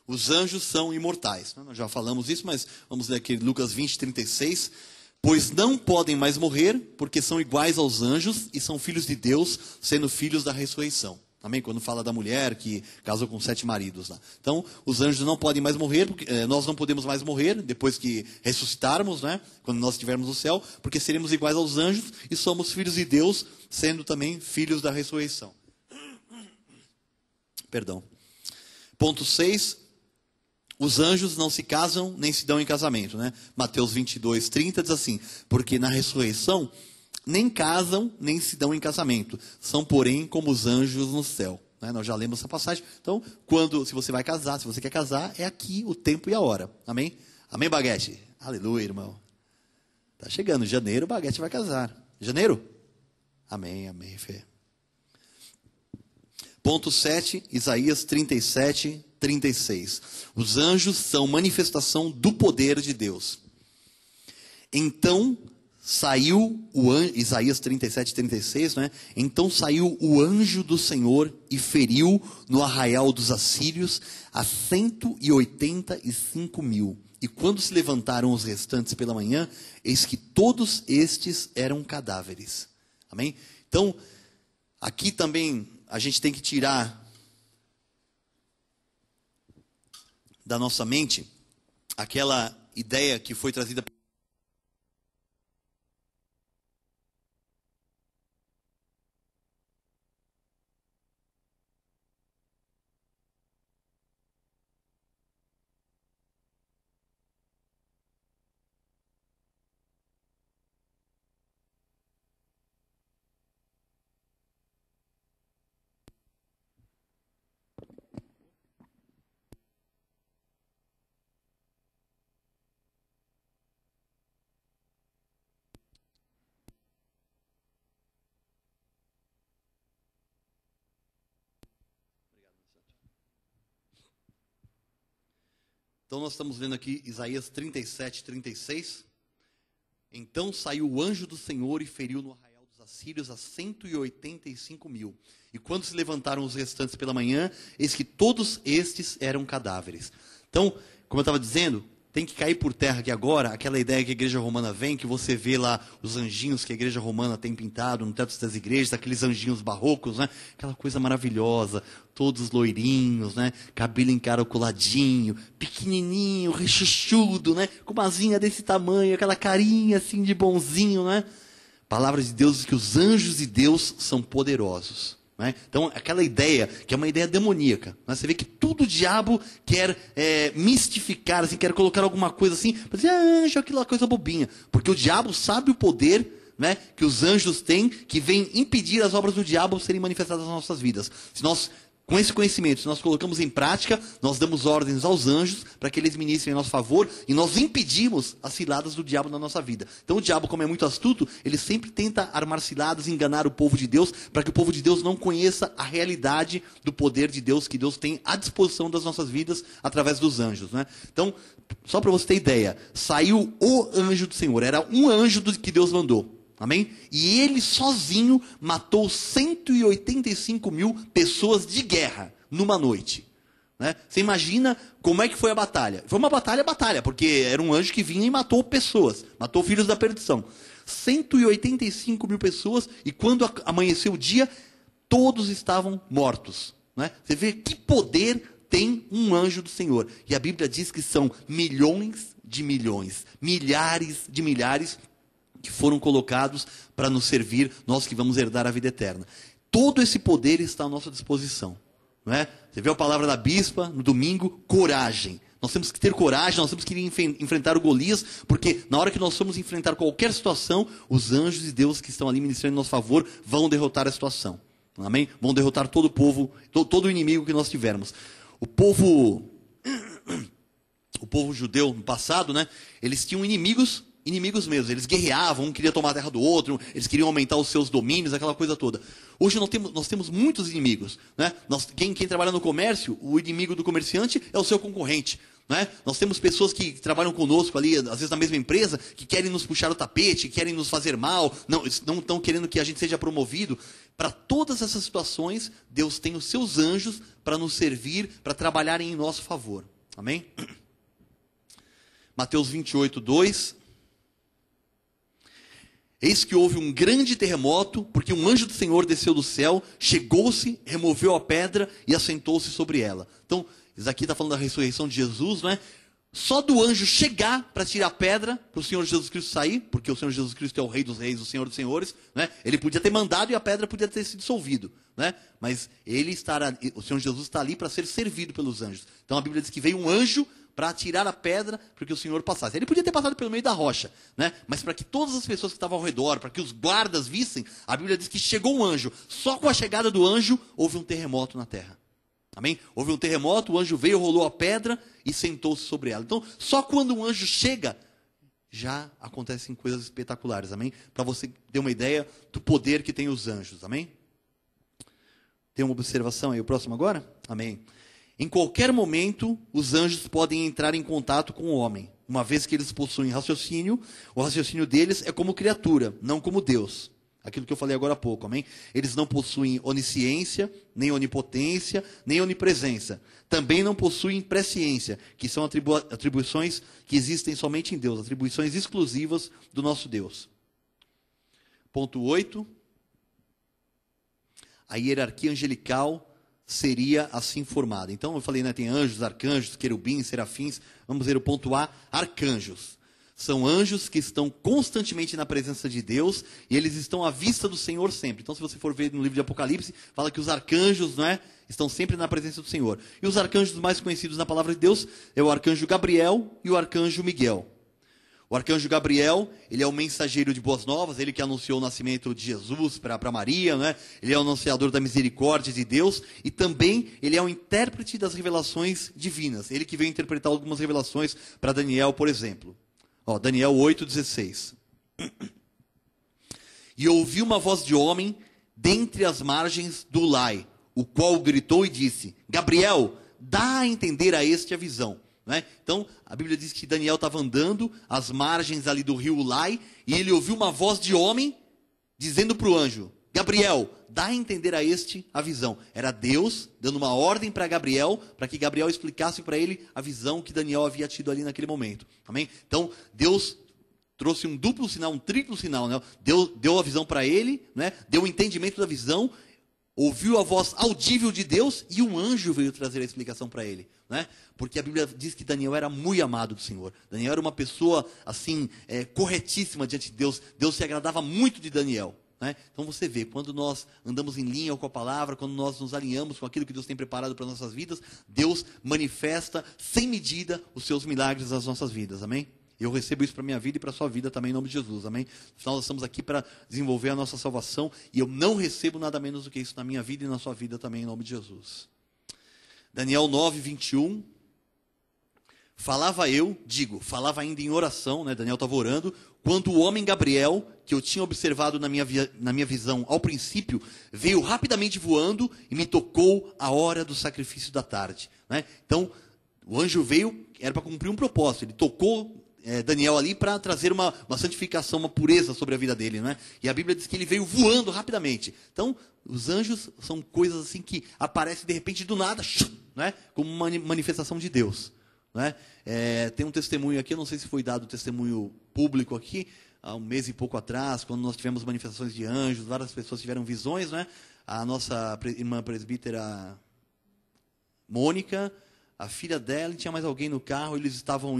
os anjos são imortais. Nós já falamos isso, mas vamos ler aqui Lucas 20, 36. Pois não podem mais morrer, porque são iguais aos anjos e são filhos de Deus, sendo filhos da ressurreição. Amém? Quando fala da mulher que casou com 7 maridos lá. Então, os anjos não podem mais morrer, porque, nós não podemos mais morrer depois que ressuscitarmos, né? Quando nós estivermos no céu, porque seremos iguais aos anjos e somos filhos de Deus, sendo também filhos da ressurreição. Perdão. Ponto 6, os anjos não se casam nem se dão em casamento. Né? Mateus 22, 30 diz assim, porque na ressurreição nem casam nem se dão em casamento, são porém como os anjos no céu. Né? Nós já lemos essa passagem. Então, se você vai casar, se você quer casar, é aqui o tempo e a hora. Amém? Amém, Baguete? Aleluia, irmão. Está chegando, janeiro, o Baguete vai casar. Janeiro? Amém, amém, fé. Ponto 7, Isaías 37, 36. Os anjos são manifestação do poder de Deus. Então saiu o anjo, Isaías 37, 36, né? Então saiu o anjo do Senhor e feriu no arraial dos assírios a 185 mil. E quando se levantaram os restantes pela manhã, eis que todos estes eram cadáveres. Amém? Então, aqui também a gente tem que tirar da nossa mente aquela ideia que foi trazida Então nós estamos vendo aqui Isaías 37, 36. Então saiu o anjo do Senhor e feriu no arraial dos assírios a 185 mil. E quando se levantaram os restantes pela manhã, eis que todos estes eram cadáveres. Então, como eu estava dizendo, tem que cair por terra aqui agora aquela ideia que a igreja romana vem, que você vê lá os anjinhos que a igreja romana tem pintado no teto das igrejas, aqueles anjinhos barrocos, né? Aquela coisa maravilhosa, todos loirinhos, né? Cabelo encaracoladinho, pequenininho, rechuchudo, né? Com uma asinha desse tamanho, aquela carinha assim de bonzinho, né? Palavra de Deus diz que os anjos de Deus são poderosos. Né? Então, aquela ideia, que é uma ideia demoníaca. Né? Você vê que tudo o diabo quer mistificar, assim, quer colocar alguma coisa assim, para dizer, anjo, aquela coisa bobinha. Porque o diabo sabe o poder, né, que os anjos têm, que vem impedir as obras do diabo serem manifestadas nas nossas vidas. Se nós Com esse conhecimento, se nós colocamos em prática, nós damos ordens aos anjos para que eles ministrem em nosso favor e nós impedimos as ciladas do diabo na nossa vida. Então o diabo, como é muito astuto, ele sempre tenta armar ciladas, enganar o povo de Deus, para que o povo de Deus não conheça a realidade do poder de Deus que Deus tem à disposição das nossas vidas através dos anjos, né? Então, só para você ter ideia, saiu o anjo do Senhor, era um anjo que Deus mandou. Amém? E ele sozinho matou 185 mil pessoas de guerra numa noite. Né? Você imagina como é que foi a batalha? Foi uma batalha, porque era um anjo que vinha e matou pessoas, matou filhos da perdição. 185 mil pessoas, e quando amanheceu o dia, todos estavam mortos. Né? Você vê que poder tem um anjo do Senhor. E a Bíblia diz que são milhões de milhões, milhares de milhares, que foram colocados para nos servir, nós que vamos herdar a vida eterna. Todo esse poder está à nossa disposição. Não é? Você viu a palavra da bispa no domingo? Coragem. Nós temos que ter coragem, nós temos que enfrentar o Golias, porque na hora que nós formos enfrentar qualquer situação, os anjos de Deus que estão ali ministrando em nosso favor vão derrotar a situação. Amém? Vão derrotar todo o povo, todo o inimigo que nós tivermos. O povo judeu no passado, né? Eles tinham inimigos mesmo, eles guerreavam, um queria tomar a terra do outro, eles queriam aumentar os seus domínios, aquela coisa toda. Hoje nós temos muitos inimigos. Né? Quem trabalha no comércio, o inimigo do comerciante é o seu concorrente. Né? Nós temos pessoas que trabalham conosco ali, às vezes na mesma empresa, que querem nos puxar o tapete, que querem nos fazer mal, não estão querendo que a gente seja promovido. Para todas essas situações, Deus tem os seus anjos para nos servir, para trabalharem em nosso favor. Amém? Mateus 28, 2... Eis que houve um grande terremoto, porque um anjo do Senhor desceu do céu, chegou-se, removeu a pedra e assentou-se sobre ela. Então, isso aqui está falando da ressurreição de Jesus, não é? Só do anjo chegar para tirar a pedra, para o Senhor Jesus Cristo sair, porque o Senhor Jesus Cristo é o Rei dos Reis, o Senhor dos Senhores, né? Ele podia ter mandado e a pedra podia ter se dissolvido, né? Mas o Senhor Jesus está ali para ser servido pelos anjos. Então a Bíblia diz que veio um anjo para tirar a pedra para que o Senhor passasse. Ele podia ter passado pelo meio da rocha, né? Mas para que todas as pessoas que estavam ao redor, para que os guardas vissem, a Bíblia diz que chegou um anjo. Só com a chegada do anjo, houve um terremoto na terra. Amém? Houve um terremoto, o anjo veio, rolou a pedra e sentou-se sobre ela. Então, só quando um anjo chega, já acontecem coisas espetaculares. Amém? Para você ter uma ideia do poder que tem os anjos. Amém? Tem uma observação aí, o próximo agora? Amém. Em qualquer momento, os anjos podem entrar em contato com o homem. Uma vez que eles possuem raciocínio, o raciocínio deles é como criatura, não como Deus. Aquilo que eu falei agora há pouco, amém? Eles não possuem onisciência, nem onipotência, nem onipresença. Também não possuem presciência, que são atribuições que existem somente em Deus, atribuições exclusivas do nosso Deus. Ponto 8. A hierarquia angelical seria assim formada. Então eu falei, né, tem anjos, arcanjos, querubins, serafins. Vamos ver o ponto A, arcanjos. São anjos que estão constantemente na presença de Deus e eles estão à vista do Senhor sempre. Então se você for ver no livro de Apocalipse, fala que os arcanjos, não é, estão sempre na presença do Senhor. E os arcanjos mais conhecidos na palavra de Deus é o arcanjo Gabriel e o arcanjo Miguel. O arcanjo Gabriel, ele é o mensageiro de boas novas, ele que anunciou o nascimento de Jesus para Maria, né? Ele é o anunciador da misericórdia de Deus e também ele é o intérprete das revelações divinas. Ele que veio interpretar algumas revelações para Daniel, por exemplo. Ó, Daniel 8,16. E ouvi uma voz de homem dentre as margens do Ulai, o qual gritou e disse, Gabriel, dá a entender a este a visão. Né? Então, a Bíblia diz que Daniel estava andando às margens ali do rio Ulai, e ele ouviu uma voz de homem dizendo para o anjo, Gabriel, dá a entender a este a visão. Era Deus dando uma ordem para Gabriel, para que Gabriel explicasse para ele a visão que Daniel havia tido ali naquele momento. Amém? Então, Deus trouxe um duplo sinal, um triplo sinal. Né? Deu a visão para ele, né? Deu o entendimento da visão, ouviu a voz audível de Deus e um anjo veio trazer a explicação para ele. Né? Porque a Bíblia diz que Daniel era muito amado do Senhor. Daniel era uma pessoa assim, corretíssima diante de Deus. Deus se agradava muito de Daniel. Né? Então você vê, quando nós andamos em linha com a palavra, quando nós nos alinhamos com aquilo que Deus tem preparado para as nossas vidas, Deus manifesta sem medida os seus milagres nas nossas vidas. Amém? Eu recebo isso para a minha vida e para a sua vida também, em nome de Jesus, amém? Afinal, nós estamos aqui para desenvolver a nossa salvação e eu não recebo nada menos do que isso na minha vida e na sua vida também, em nome de Jesus. Daniel 9, 21. Falava ainda em oração, né? Daniel estava orando, quando o homem Gabriel, que eu tinha observado na minha visão ao princípio, veio rapidamente voando e me tocou a hora do sacrifício da tarde. Né? Então, o anjo veio, era para cumprir um propósito, ele tocou Daniel ali para trazer uma santificação, uma pureza sobre a vida dele. Né? E a Bíblia diz que ele veio voando rapidamente. Então, os anjos são coisas assim que aparecem de repente do nada, né? Como uma manifestação de Deus. Né? Tem um testemunho aqui, eu não sei se foi dado testemunho público aqui, há um mês e pouco atrás, quando nós tivemos manifestações de anjos, várias pessoas tiveram visões, né? A nossa irmã presbítera Mônica, a filha dela, e tinha mais alguém no carro, eles estavam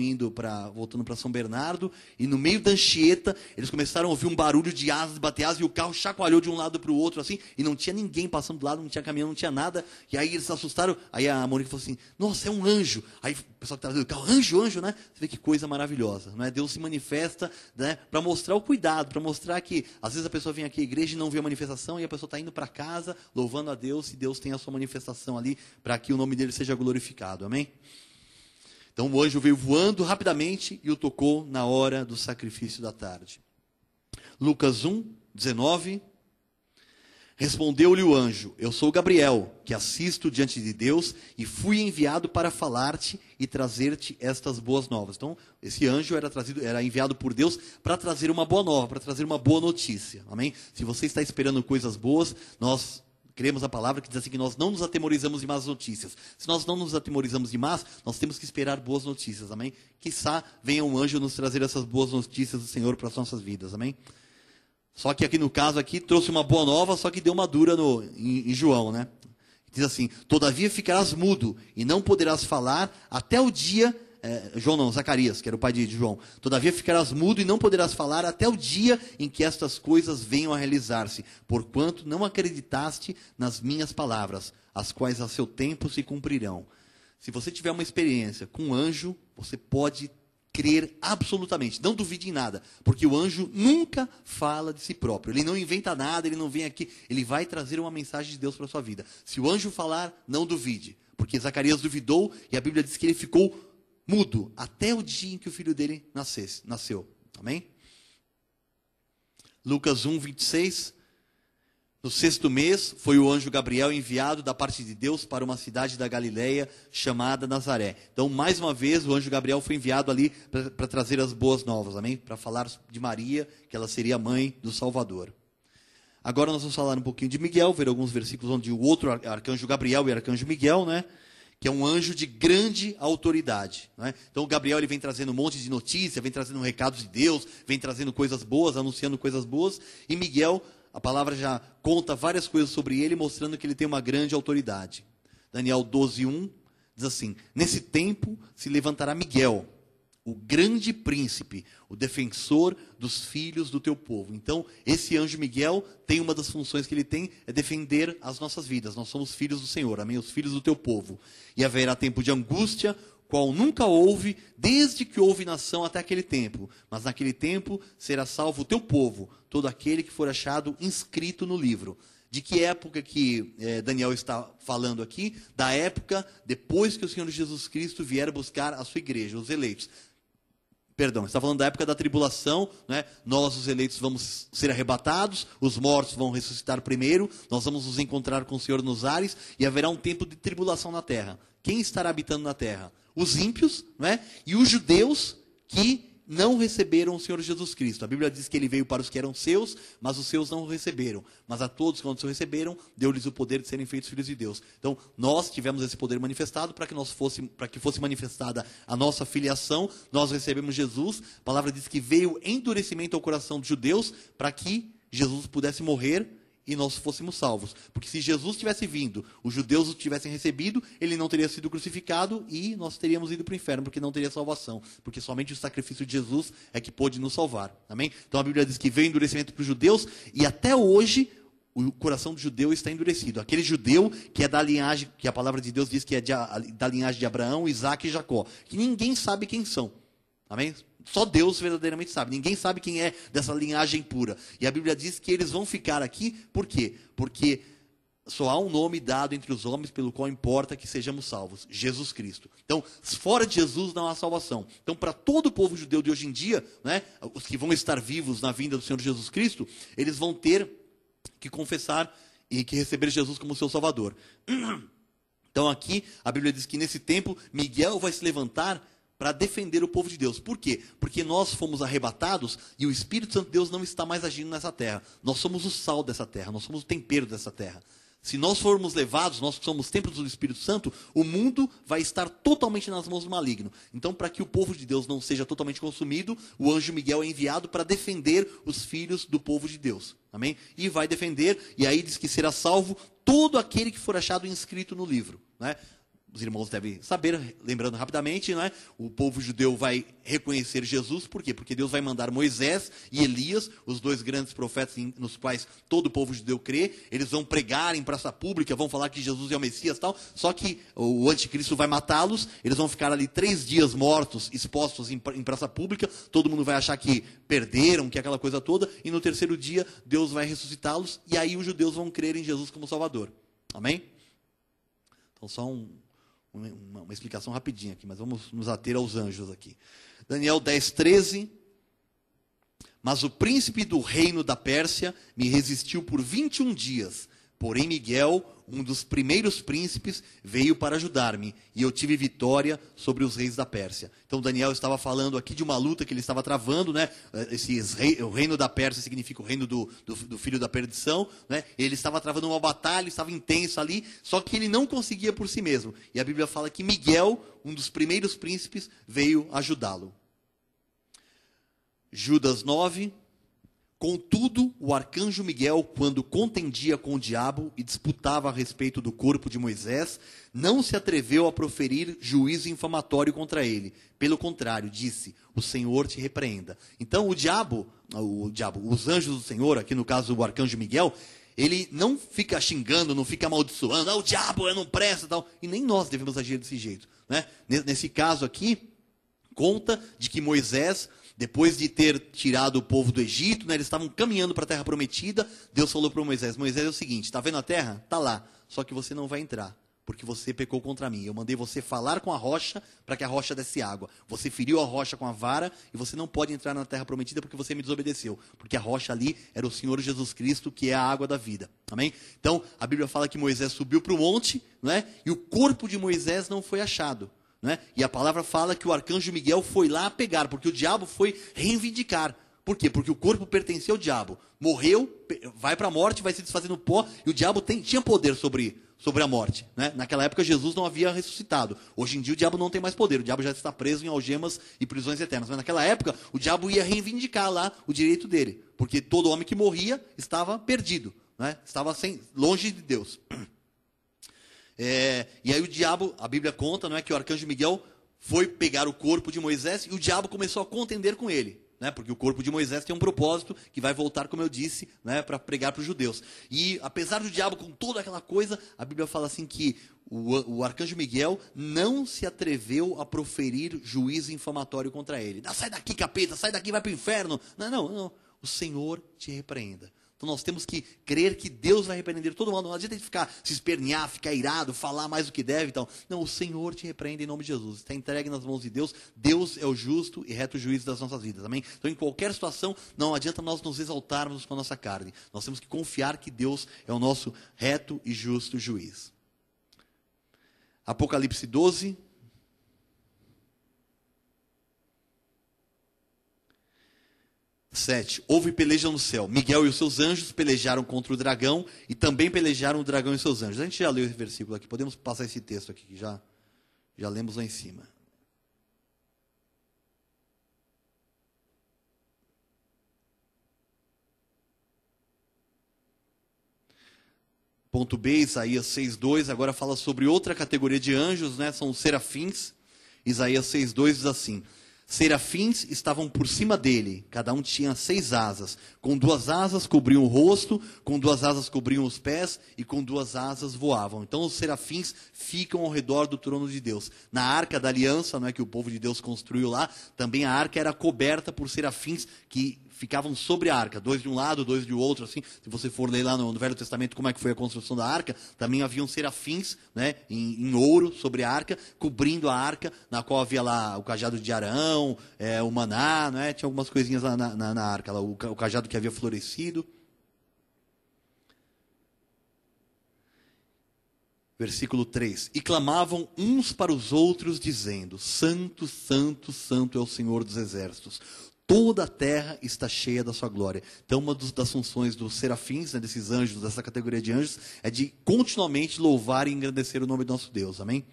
voltando para São Bernardo, e no meio da Anchieta, eles começaram a ouvir um barulho de asas, de bater asas, e o carro chacoalhou de um lado para o outro, assim, e não tinha ninguém passando do lado, não tinha caminhão, não tinha nada, e aí eles se assustaram, aí a Mônica falou assim, nossa, é um anjo. Aí o pessoal que estava dentro do carro, anjo, né? Você vê que coisa maravilhosa, não é? Deus se manifesta, né, para mostrar o cuidado, para mostrar que, às vezes a pessoa vem aqui à igreja e não vê a manifestação, e a pessoa está indo para casa, louvando a Deus, e Deus tem a sua manifestação ali, para que o nome dele seja glorificado, amém? Então o anjo veio voando rapidamente e o tocou na hora do sacrifício da tarde. Lucas 1, 19. Respondeu-lhe o anjo, eu sou Gabriel, que assisto diante de Deus e fui enviado para falar-te e trazer-te estas boas novas. Então, esse anjo era enviado por Deus para trazer uma boa nova, para trazer uma boa notícia. Amém? Se você está esperando coisas boas, nós cremos a palavra que diz assim que nós não nos atemorizamos de más notícias. Se nós não nos atemorizamos de más, nós temos que esperar boas notícias, amém? Quiçá venha um anjo nos trazer essas boas notícias do Senhor para as nossas vidas, amém? Só que aqui no caso aqui trouxe uma boa nova, só que deu uma dura em João, né? Diz assim, todavia ficarás mudo e não poderás falar até o dia... Zacarias, que era o pai de João. Todavia ficarás mudo e não poderás falar até o dia em que estas coisas venham a realizar-se, porquanto não acreditaste nas minhas palavras, as quais a seu tempo se cumprirão. Se você tiver uma experiência com um anjo, você pode crer absolutamente, não duvide em nada, porque o anjo nunca fala de si próprio, ele não inventa nada, ele não vem aqui, ele vai trazer uma mensagem de Deus para a sua vida. Se o anjo falar, não duvide, porque Zacarias duvidou e a Bíblia diz que ele ficou mudo até o dia em que o filho dele nasceu. Amém? Lucas 1, 26. No 6º mês, foi o anjo Gabriel enviado da parte de Deus para uma cidade da Galileia chamada Nazaré. Então, mais uma vez, o anjo Gabriel foi enviado ali para trazer as boas novas. Amém? Para falar de Maria, que ela seria a mãe do Salvador. Agora nós vamos falar um pouquinho de Miguel, ver alguns versículos onde o outro arcanjo Gabriel e arcanjo Miguel, né? Que é um anjo de grande autoridade. Né? Então, o Gabriel ele vem trazendo um monte de notícia, vem trazendo recados de Deus, vem trazendo coisas boas, anunciando coisas boas. E Miguel, a palavra já conta várias coisas sobre ele, mostrando que ele tem uma grande autoridade. Daniel 12, 1 diz assim, nesse tempo se levantará Miguel, o grande príncipe, o defensor dos filhos do teu povo. Então, esse anjo Miguel tem uma das funções que ele tem, é defender as nossas vidas. Nós somos filhos do Senhor, amém? Os filhos do teu povo. E haverá tempo de angústia, qual nunca houve, desde que houve nação até aquele tempo. Mas naquele tempo será salvo o teu povo, todo aquele que for achado inscrito no livro. De que época que Daniel está falando aqui? Da época depois que o Senhor Jesus Cristo vier buscar a sua igreja, os eleitos. Perdão, está falando da época da tribulação, né? Nós, os eleitos, vamos ser arrebatados, os mortos vão ressuscitar primeiro, nós vamos nos encontrar com o Senhor nos ares, e haverá um tempo de tribulação na terra. Quem estará habitando na terra? Os ímpios, né? E os judeus que não receberam o Senhor Jesus Cristo. A Bíblia diz que ele veio para os que eram seus, mas os seus não o receberam. Mas a todos quando o receberam, deu-lhes o poder de serem feitos filhos de Deus. Então, nós tivemos esse poder manifestado para que fosse manifestada a nossa filiação. Nós recebemos Jesus. A palavra diz que veio endurecimento ao coração dos judeus para que Jesus pudesse morrer e nós fôssemos salvos. Porque se Jesus tivesse vindo, os judeus o tivessem recebido, ele não teria sido crucificado e nós teríamos ido para o inferno, porque não teria salvação. Porque somente o sacrifício de Jesus é que pôde nos salvar. Amém? Então a Bíblia diz que veio endurecimento para os judeus e até hoje o coração do judeu está endurecido. Aquele judeu que é da linhagem, que a palavra de Deus diz que é da linhagem de Abraão, Isaac e Jacó. Que ninguém sabe quem são. Amém? Só Deus verdadeiramente sabe. Ninguém sabe quem é dessa linhagem pura. E a Bíblia diz que eles vão ficar aqui, por quê? Porque só há um nome dado entre os homens pelo qual importa que sejamos salvos: Jesus Cristo. Então, fora de Jesus não há salvação. Então, para todo o povo judeu de hoje em dia, né, os que vão estar vivos na vinda do Senhor Jesus Cristo, eles vão ter que confessar e que receber Jesus como seu Salvador. Então, aqui, a Bíblia diz que nesse tempo, Miguel vai se levantar para defender o povo de Deus. Por quê? Porque nós fomos arrebatados e o Espírito Santo de Deus não está mais agindo nessa terra. Nós somos o sal dessa terra, nós somos o tempero dessa terra. Se nós formos levados, nós que somos templos do Espírito Santo, o mundo vai estar totalmente nas mãos do maligno. Então, para que o povo de Deus não seja totalmente consumido, o anjo Miguel é enviado para defender os filhos do povo de Deus. Amém? E vai defender, e aí diz que será salvo todo aquele que for achado inscrito no livro, né? Os irmãos devem saber, lembrando rapidamente, né? O povo judeu vai reconhecer Jesus, por quê? Porque Deus vai mandar Moisés e Elias, os dois grandes profetas nos quais todo o povo judeu crê. Eles vão pregar em praça pública, vão falar que Jesus é o Messias e tal, só que o anticristo vai matá-los, eles vão ficar ali 3 dias mortos, expostos em praça pública, todo mundo vai achar que perderam, que aquela coisa toda, e no terceiro dia Deus vai ressuscitá-los, e aí os judeus vão crer em Jesus como Salvador. Amém? Então só uma explicação rapidinha aqui, mas vamos nos ater aos anjos aqui. Daniel 10:13. Mas o príncipe do reino da Pérsia me resistiu por 21 dias. Porém Miguel, um dos primeiros príncipes, veio para ajudar-me, e eu tive vitória sobre os reis da Pérsia. Então Daniel estava falando aqui de uma luta que ele estava travando, né? O reino da Pérsia significa o reino do filho da perdição, né? Ele estava travando uma batalha, estava intenso ali, só que ele não conseguia por si mesmo. E a Bíblia fala que Miguel, um dos primeiros príncipes, veio ajudá-lo. Judas 9. Contudo, o arcanjo Miguel, quando contendia com o diabo e disputava a respeito do corpo de Moisés, não se atreveu a proferir juízo infamatório contra ele. Pelo contrário, disse: o Senhor te repreenda. Então os anjos do Senhor, aqui no caso o arcanjo Miguel, ele não fica xingando, não fica amaldiçoando: o diabo não presta e tal. E nem nós devemos agir desse jeito, né? Nesse caso aqui, conta de que Moisés, depois de ter tirado o povo do Egito, né, eles estavam caminhando para a terra prometida. Deus falou para Moisés: Moisés, é o seguinte, está vendo a terra? Está lá, só que você não vai entrar, porque você pecou contra mim. Eu mandei você falar com a rocha para que a rocha desse água. Você feriu a rocha com a vara e você não pode entrar na terra prometida porque você me desobedeceu. Porque a rocha ali era o Senhor Jesus Cristo, que é a água da vida. Amém? Então, a Bíblia fala que Moisés subiu para o monte, né, e o corpo de Moisés não foi achado. Né? E a palavra fala que o arcanjo Miguel foi lá pegar, porque o diabo foi reivindicar. Por quê? Porque o corpo pertencia ao diabo. Morreu, vai para a morte, vai se desfazer no pó, e o diabo tinha poder sobre a morte. Né? Naquela época Jesus não havia ressuscitado. Hoje em dia o diabo não tem mais poder, o diabo já está preso em algemas e prisões eternas. Mas naquela época o diabo ia reivindicar lá o direito dele, porque todo homem que morria estava perdido, né? Estava longe de Deus. E aí o diabo, a Bíblia conta, não é, que o arcanjo Miguel foi pegar o corpo de Moisés e o diabo começou a contender com ele, né, porque o corpo de Moisés tem um propósito que vai voltar, como eu disse, né, para pregar para os judeus. E apesar do diabo com toda aquela coisa, a Bíblia fala assim que o arcanjo Miguel não se atreveu a proferir juízo infamatório contra ele. Sai daqui, capeta, sai daqui, vai para o inferno. Não. O Senhor te repreenda. Então nós temos que crer que Deus vai repreender todo mundo. Não adianta ficar, se espernear, ficar irado, falar mais do que deve e tal. Não, o Senhor te repreende em nome de Jesus. Está entregue nas mãos de Deus. Deus é o justo e reto juiz das nossas vidas. Amém? Então em qualquer situação, não adianta nós nos exaltarmos com a nossa carne. Nós temos que confiar que Deus é o nosso reto e justo juiz. Apocalipse 12. Houve peleja no céu. Miguel e os seus anjos pelejaram contra o dragão e também pelejaram o dragão e seus anjos. A gente já leu esse versículo aqui. Podemos passar esse texto aqui que já lemos lá em cima. Ponto B, Isaías 6:2, agora fala sobre outra categoria de anjos, né? São os serafins. Isaías 6:2 diz assim: serafins estavam por cima dele, cada um tinha 6 asas. Com 2 asas cobriam o rosto, com 2 asas cobriam os pés e com 2 asas voavam. Então os serafins ficam ao redor do trono de Deus. Na arca da aliança, não é, que o povo de Deus construiu lá, também a arca era coberta por serafins que ficavam sobre a arca, 2 de um lado, 2 de outro, assim. Se você for ler lá no Velho Testamento como é que foi a construção da arca, também haviam serafins, né, em ouro sobre a arca, cobrindo a arca, na qual havia lá o cajado de Arão, o maná, né, tinha algumas coisinhas lá na arca, lá, o cajado que havia florescido. Versículo 3. E clamavam uns para os outros, dizendo: Santo, Santo, Santo é o Senhor dos exércitos. Toda a terra está cheia da sua glória. Então, uma das funções dos serafins, né, desses anjos, dessa categoria de anjos, é de continuamente louvar e engrandecer o nome do nosso Deus. Amém?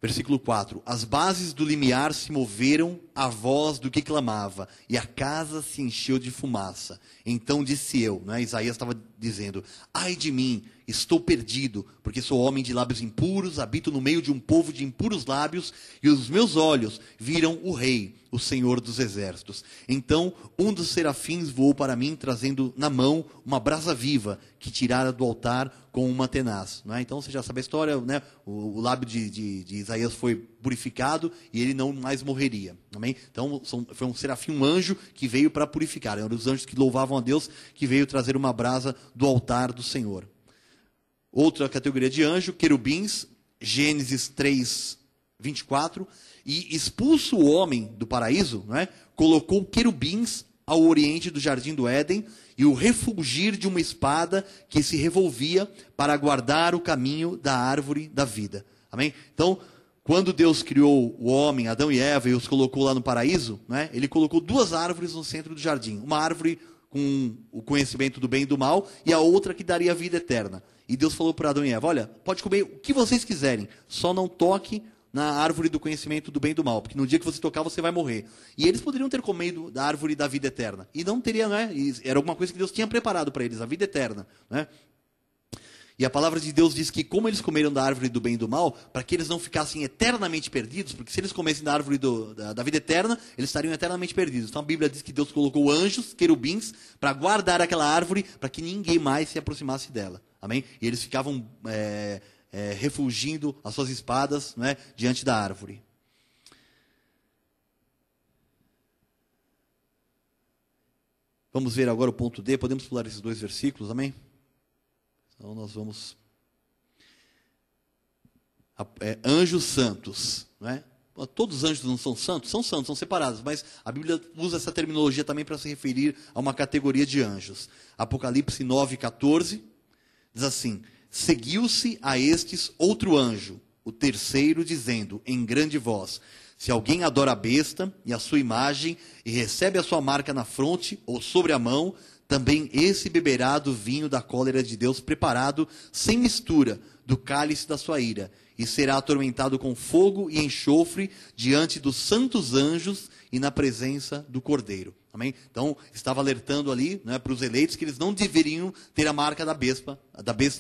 Versículo 4. As bases do limiar se moveram à voz do que clamava, e a casa se encheu de fumaça. Então disse eu, né, Isaías estava dizendo: ai de mim, estou perdido, porque sou homem de lábios impuros, habito no meio de um povo de impuros lábios, e os meus olhos viram o Rei, o Senhor dos exércitos. Então um dos serafins voou para mim, trazendo na mão uma brasa viva, que tirara do altar com uma tenaz. Né? Então você já sabe a história, né? O lábio de Isaías foi purificado, e ele não mais morreria. Amém? Então foi um serafim, um anjo, que veio para purificar. Era um dos anjos que louvavam a Deus, que veio trazer uma brasa do altar do Senhor. Outra categoria de anjo, querubins, Gênesis 3, 24. E expulso o homem do paraíso, né, colocou querubins ao oriente do jardim do Éden, e o refulgir de uma espada que se revolvia para guardar o caminho da árvore da vida. Amém? Então, quando Deus criou o homem, Adão e Eva, e os colocou lá no paraíso, né, ele colocou 2 árvores no centro do jardim. Uma árvore com o conhecimento do bem e do mal, e a outra que daria a vida eterna. E Deus falou para Adão e Eva: olha, pode comer o que vocês quiserem, só não toque na árvore do conhecimento do bem e do mal, porque no dia que você tocar, você vai morrer. E eles poderiam ter comido da árvore da vida eterna. E não teria, né? Era alguma coisa que Deus tinha preparado para eles, a vida eterna, né? E a palavra de Deus diz que, como eles comeram da árvore do bem e do mal, para que eles não ficassem eternamente perdidos, porque se eles comessem da árvore da vida eterna, eles estariam eternamente perdidos. Então a Bíblia diz que Deus colocou anjos, querubins, para guardar aquela árvore, para que ninguém mais se aproximasse dela. Amém? E eles ficavam refugindo as suas espadas, né, diante da árvore. Vamos ver agora o ponto D. Podemos pular esses 2 versículos, amém? Então nós vamos... anjos santos, não é? Todos os anjos não são santos, são separados, mas a Bíblia usa essa terminologia também para se referir a uma categoria de anjos. Apocalipse 9:14 diz assim: seguiu-se a estes outro anjo, o terceiro, dizendo em grande voz: se alguém adora a besta e a sua imagem, e recebe a sua marca na fronte ou sobre a mão, também esse beberá do vinho da cólera de Deus, preparado sem mistura do cálice da sua ira, e será atormentado com fogo e enxofre diante dos santos anjos e na presença do Cordeiro. Amém? Então, estava alertando ali, né, para os eleitos que eles não deveriam ter a marca da besta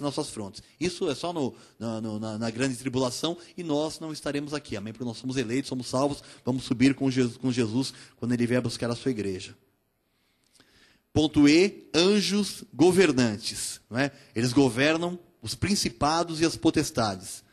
nas suas frontes. Isso é só na grande tribulação, e nós não estaremos aqui. Amém? Porque nós somos eleitos, somos salvos, vamos subir com Jesus quando ele vier buscar a sua igreja. Ponto E, anjos governantes. Não é? Eles governam os principados e as potestades.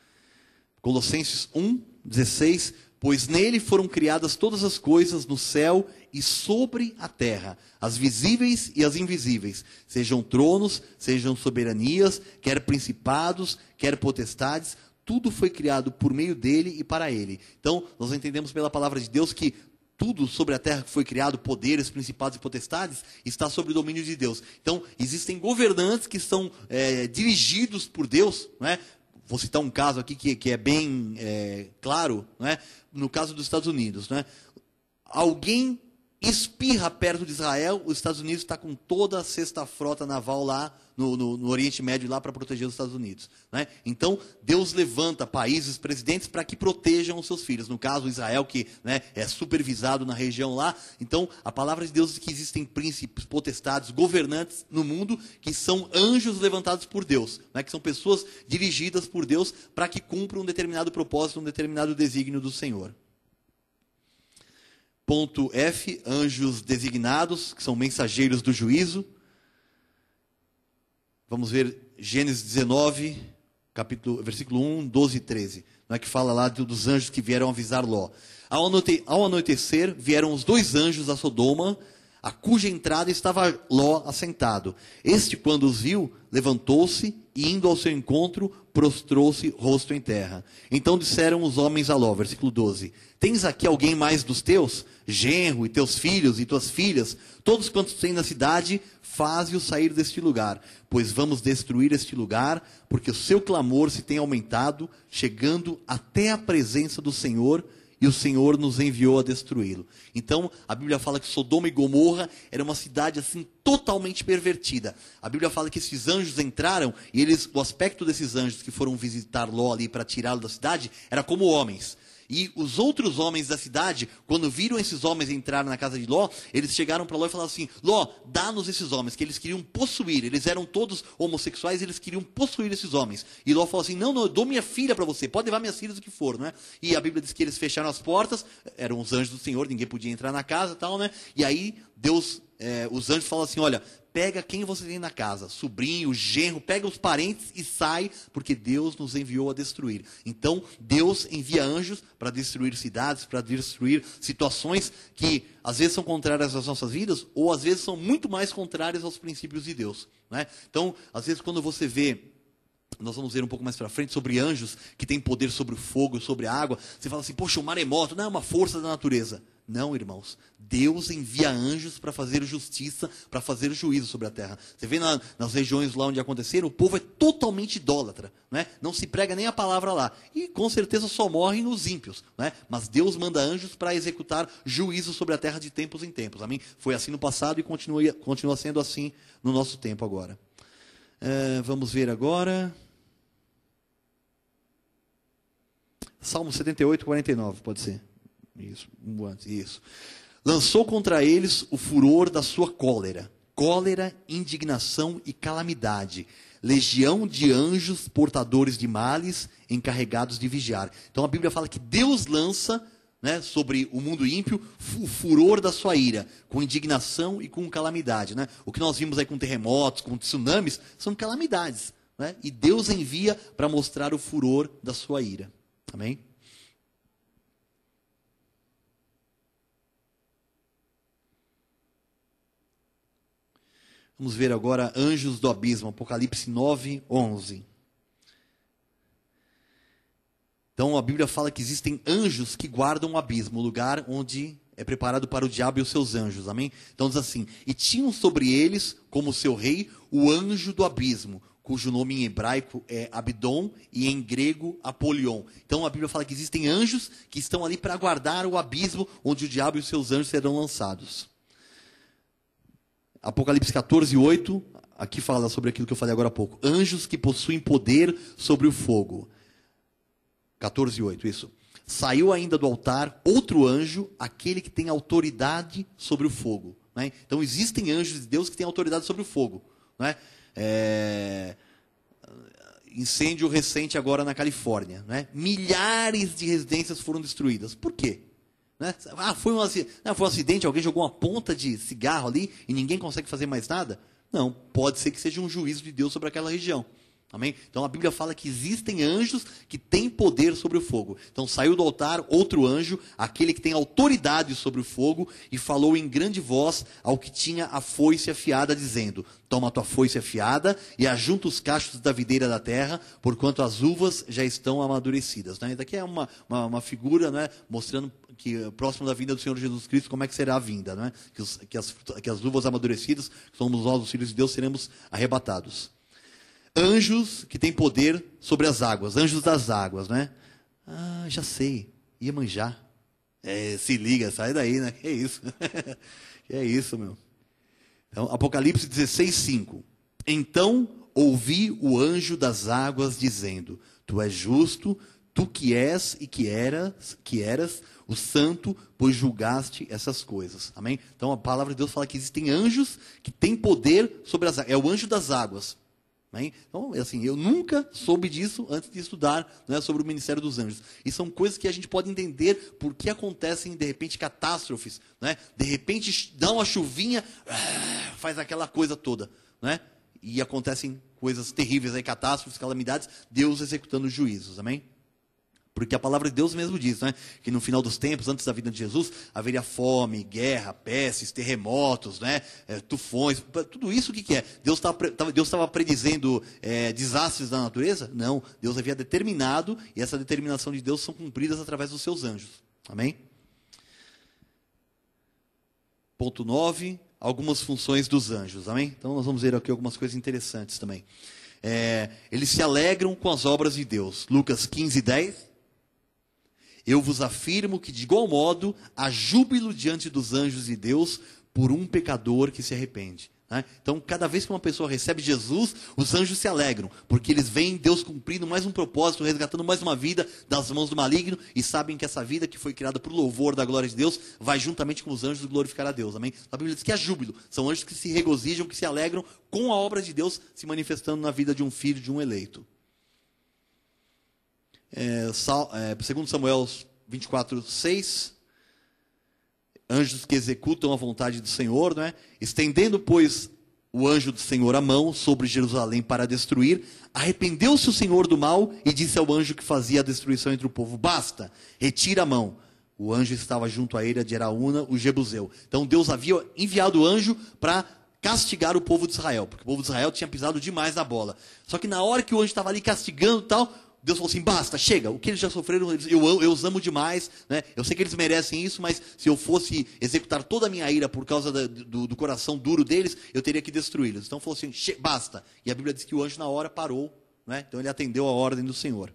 Colossenses 1:16, pois nele foram criadas todas as coisas no céu e sobre a terra, as visíveis e as invisíveis, sejam tronos, sejam soberanias, quer principados, quer potestades, tudo foi criado por meio dele e para ele. Então, nós entendemos pela palavra de Deus que tudo sobre a terra que foi criado, poderes, principados e potestades, está sob o domínio de Deus. Então, existem governantes que são dirigidos por Deus, não é? Vou citar um caso aqui que é bem claro, não é? No caso dos Estados Unidos. Não é? Alguém espirra perto de Israel, os Estados Unidos está com toda a sexta frota naval lá no Oriente Médio lá para proteger os Estados Unidos. Né? Então, Deus levanta países, presidentes, para que protejam os seus filhos. No caso, Israel, que, né, é supervisado na região lá. Então, a palavra de Deus diz que existem príncipes, potestades, governantes no mundo que são anjos levantados por Deus. Né? Que são pessoas dirigidas por Deus para que cumpram um determinado propósito, um determinado desígnio do Senhor. Ponto F, anjos designados, que são mensageiros do juízo. Vamos ver Gênesis 19, versículo 1, 12 e 13. Não é que fala lá dos anjos que vieram avisar Ló. Ao anoitecer, vieram os 2 anjos a Sodoma, a cuja entrada estava Ló assentado. Este, quando os viu, levantou-se e, indo ao seu encontro, prostrou-se rosto em terra. Então disseram os homens a Ló, versículo 12: tens aqui alguém mais dos teus? Genro, e teus filhos, e tuas filhas, todos quantos têm na cidade, faze-os sair deste lugar, pois vamos destruir este lugar, porque o seu clamor se tem aumentado, chegando até a presença do Senhor, e o Senhor nos enviou a destruí-lo. Então, a Bíblia fala que Sodoma e Gomorra era uma cidade assim totalmente pervertida. A Bíblia fala que esses anjos entraram, e o aspecto desses anjos que foram visitar Ló ali para tirá-lo da cidade, era como homens. E os outros homens da cidade, quando viram esses homens entrar na casa de Ló, eles chegaram para Ló e falaram assim: Ló, dá-nos esses homens, que eles queriam possuir. Eles eram todos homossexuais, eles queriam possuir esses homens. E Ló falou assim: não, eu dou minha filha para você, pode levar minhas filhas, o que for, né? E a Bíblia diz que eles fecharam as portas, eram os anjos do Senhor, ninguém podia entrar na casa e tal, né? E aí Deus, os anjos falam assim: olha, pega quem você tem na casa, sobrinho, genro, pega os parentes e sai, porque Deus nos enviou a destruir. Então, Deus envia anjos para destruir cidades, para destruir situações que às vezes são contrárias às nossas vidas, ou às vezes são muito mais contrárias aos princípios de Deus, né? Então, às vezes quando você vê, nós vamos ver um pouco mais para frente sobre anjos que têm poder sobre o fogo, sobre a água, você fala assim: poxa, o maremoto não é uma força da natureza. Não, irmãos, Deus envia anjos para fazer justiça, para fazer juízo sobre a terra. Você vê nas regiões lá onde aconteceram, o povo é totalmente idólatra, né? Não se prega nem a palavra lá, e com certeza só morrem os ímpios, né? Mas Deus manda anjos para executar juízo sobre a terra de tempos em tempos, amém? Foi assim no passado e continua sendo assim no nosso tempo agora. Vamos ver agora Salmo 78, 49, pode ser. Isso, isso. Lançou contra eles o furor da sua cólera, indignação e calamidade, legião de anjos portadores de males, encarregados de vigiar. Então a Bíblia fala que Deus lança, né, sobre o mundo ímpio o furor da sua ira, com indignação e com calamidade, né? O que nós vimos aí com terremotos, com tsunamis, são calamidades, né? E Deus envia para mostrar o furor da sua ira. Amém? Vamos ver agora anjos do abismo, Apocalipse 9, 11. Então a Bíblia fala que existem anjos que guardam o abismo, o lugar onde é preparado para o diabo e os seus anjos, amém? Então diz assim: e tinham sobre eles, como seu rei, o anjo do abismo, cujo nome em hebraico é Abdon e em grego Apolion. Então a Bíblia fala que existem anjos que estão ali para guardar o abismo onde o diabo e os seus anjos serão lançados. Apocalipse 14, 8, aqui fala sobre aquilo que eu falei agora há pouco. Anjos que possuem poder sobre o fogo. 14, 8, isso. Saiu ainda do altar outro anjo, aquele que tem autoridade sobre o fogo, né? Então existem anjos de Deus que têm autoridade sobre o fogo, né? Incêndio recente agora na Califórnia, né? Milhares de residências foram destruídas. Por quê? Né? Foi um acidente, alguém jogou uma ponta de cigarro ali e ninguém consegue fazer mais nada? Não, pode ser que seja um juízo de Deus sobre aquela região. Amém? Então a Bíblia fala que existem anjos que têm poder sobre o fogo. Então saiu do altar outro anjo, aquele que tem autoridade sobre o fogo, e falou em grande voz ao que tinha a foice afiada, dizendo: toma a tua foice afiada e ajunta os cachos da videira da terra, porquanto as uvas já estão amadurecidas. Né? Daqui é uma figura, né, mostrando que próximo da vinda do Senhor Jesus Cristo, como é que será a vinda, né? Que as uvas amadurecidas, que somos nós, os filhos de Deus, seremos arrebatados. Anjos que têm poder sobre as águas, anjos das águas, né? Ah, já sei, Iemanjá. Se liga, sai daí, né? Que isso? Que é isso, meu. Então, Apocalipse 16, 5. Então ouvi o anjo das águas dizendo: tu és justo, tu que és e que eras o santo, pois julgaste essas coisas. Amém? Então a palavra de Deus fala que existem anjos que têm poder sobre as águas. É o anjo das águas. Amém? Então, assim, eu nunca soube disso antes de estudar, né, sobre o ministério dos anjos. E são coisas que a gente pode entender por que acontecem, de repente, catástrofes. Né? De repente, dá uma chuvinha, faz aquela coisa toda. Né? E acontecem coisas terríveis, aí, catástrofes, calamidades, Deus executando juízos. Amém? Porque a palavra de Deus mesmo diz, né, que no final dos tempos, antes da vida de Jesus, haveria fome, guerra, pestes, terremotos, né, tufões, tudo isso o que é? Deus estava predizendo desastres da natureza? Não, Deus havia determinado, e essa determinação de Deus são cumpridas através dos seus anjos. Amém? Ponto 9, algumas funções dos anjos. Amém? Então nós vamos ver aqui algumas coisas interessantes também. Eles se alegram com as obras de Deus. Lucas 15, 10. Eu vos afirmo que, de igual modo, há júbilo diante dos anjos de Deus por um pecador que se arrepende. Né? Então, cada vez que uma pessoa recebe Jesus, os anjos se alegram, porque eles veem Deus cumprindo mais um propósito, resgatando mais uma vida das mãos do maligno, e sabem que essa vida que foi criada por louvor da glória de Deus, vai juntamente com os anjos glorificar a Deus. Amém? A Bíblia diz que é júbilo. São anjos que se regozijam, que se alegram com a obra de Deus se manifestando na vida de um filho, de um eleito. 2 Samuel 24, 6, anjos que executam a vontade do Senhor, né? Estendendo, pois, o anjo do Senhor a mão sobre Jerusalém para destruir, arrependeu-se o Senhor do mal e disse ao anjo que fazia a destruição entre o povo: basta, retira a mão. O anjo estava junto à eira de Araúna, o Jebuseu. Então Deus havia enviado o anjo para castigar o povo de Israel, porque o povo de Israel tinha pisado demais na bola. Só que na hora que o anjo estava ali castigando e tal, Deus falou assim: basta, chega, o que eles já sofreram, eu os amo demais, né? Eu sei que eles merecem isso, mas se eu fosse executar toda a minha ira por causa do coração duro deles, eu teria que destruí-los. Então falou assim: basta. E a Bíblia diz que o anjo na hora parou, né? Então ele atendeu a ordem do Senhor.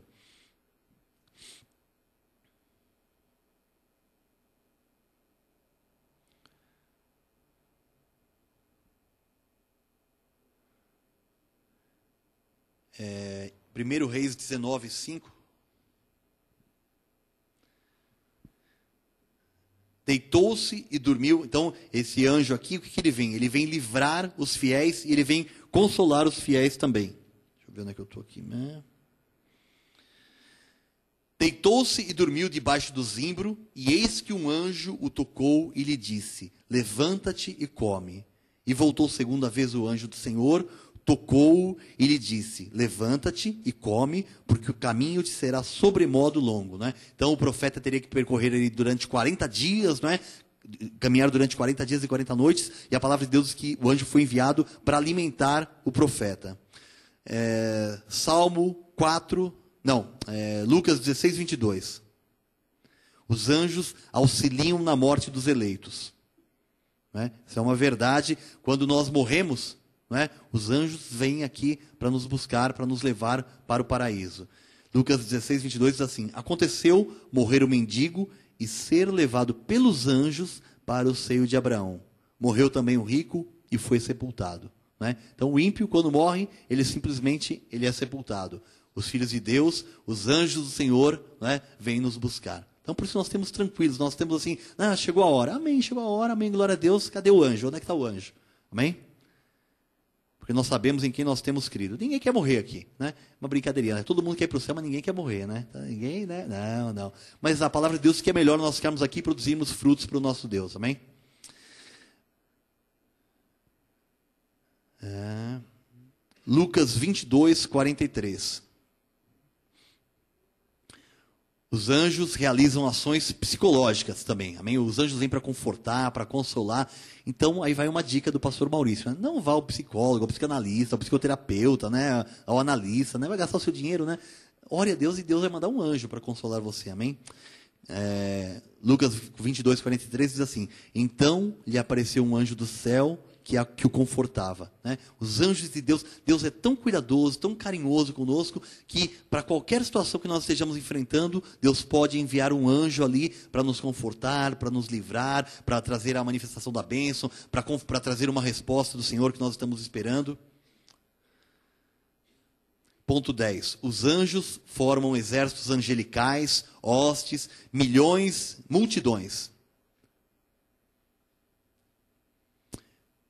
É, 1 Reis 19, 5. Deitou-se e dormiu. Então, esse anjo aqui, o que ele vem? Ele vem livrar os fiéis e ele vem consolar os fiéis também. Deixa eu ver onde é que eu estou aqui. Deitou-se e dormiu debaixo do zimbro, e eis que um anjo o tocou e lhe disse: levanta-te e come. E voltou segunda vez o anjo do Senhor, tocou-o e lhe disse: levanta-te e come, porque o caminho te será sobremodo longo. Né? Então o profeta teria que percorrer ele durante 40 dias, não é? Caminhar durante 40 dias e 40 noites, e a palavra de Deus diz que o anjo foi enviado para alimentar o profeta. Lucas 16, 22. Os anjos auxiliam na morte dos eleitos. Né? Isso é uma verdade. Quando nós morremos, não é? Os anjos vêm aqui para nos buscar, para nos levar para o paraíso. Lucas 16, 22 diz assim: aconteceu morrer o mendigo e ser levado pelos anjos para o seio de Abraão. Morreu também o rico e foi sepultado. Né? Então o ímpio, quando morre, ele é sepultado. Os filhos de Deus, os anjos do Senhor, né, vêm nos buscar. Então por isso nós temos tranquilos, nós temos assim: chegou a hora, amém, chegou a hora, amém, glória a Deus, cadê o anjo? Onde é que está o anjo? Amém? Porque nós sabemos em quem nós temos crido. Ninguém quer morrer aqui, né? Uma brincadeirinha, né? Todo mundo quer ir para o céu, mas ninguém quer morrer, né? Ninguém, né? Não. Mas a palavra de Deus diz que é melhor nós ficarmos aqui e produzirmos frutos para o nosso Deus, amém? Lucas 22, 43. Os anjos realizam ações psicológicas também, amém? Os anjos vêm para confortar, para consolar. Então, aí vai uma dica do pastor Maurício. Né? Não vá ao psicólogo, ao psicanalista, ao psicoterapeuta, né? Ao analista, né? Vai gastar o seu dinheiro, né? Ore a Deus e Deus vai mandar um anjo para consolar você, amém? Lucas 22, 43 diz assim: então lhe apareceu um anjo do céu que o confortava. Né? Os anjos de Deus, Deus é tão cuidadoso, tão carinhoso conosco, que para qualquer situação que nós estejamos enfrentando, Deus pode enviar um anjo ali para nos confortar, para nos livrar, para trazer a manifestação da bênção, para trazer uma resposta do Senhor que nós estamos esperando. Ponto 10. Os anjos formam exércitos angelicais, hostes, multidões.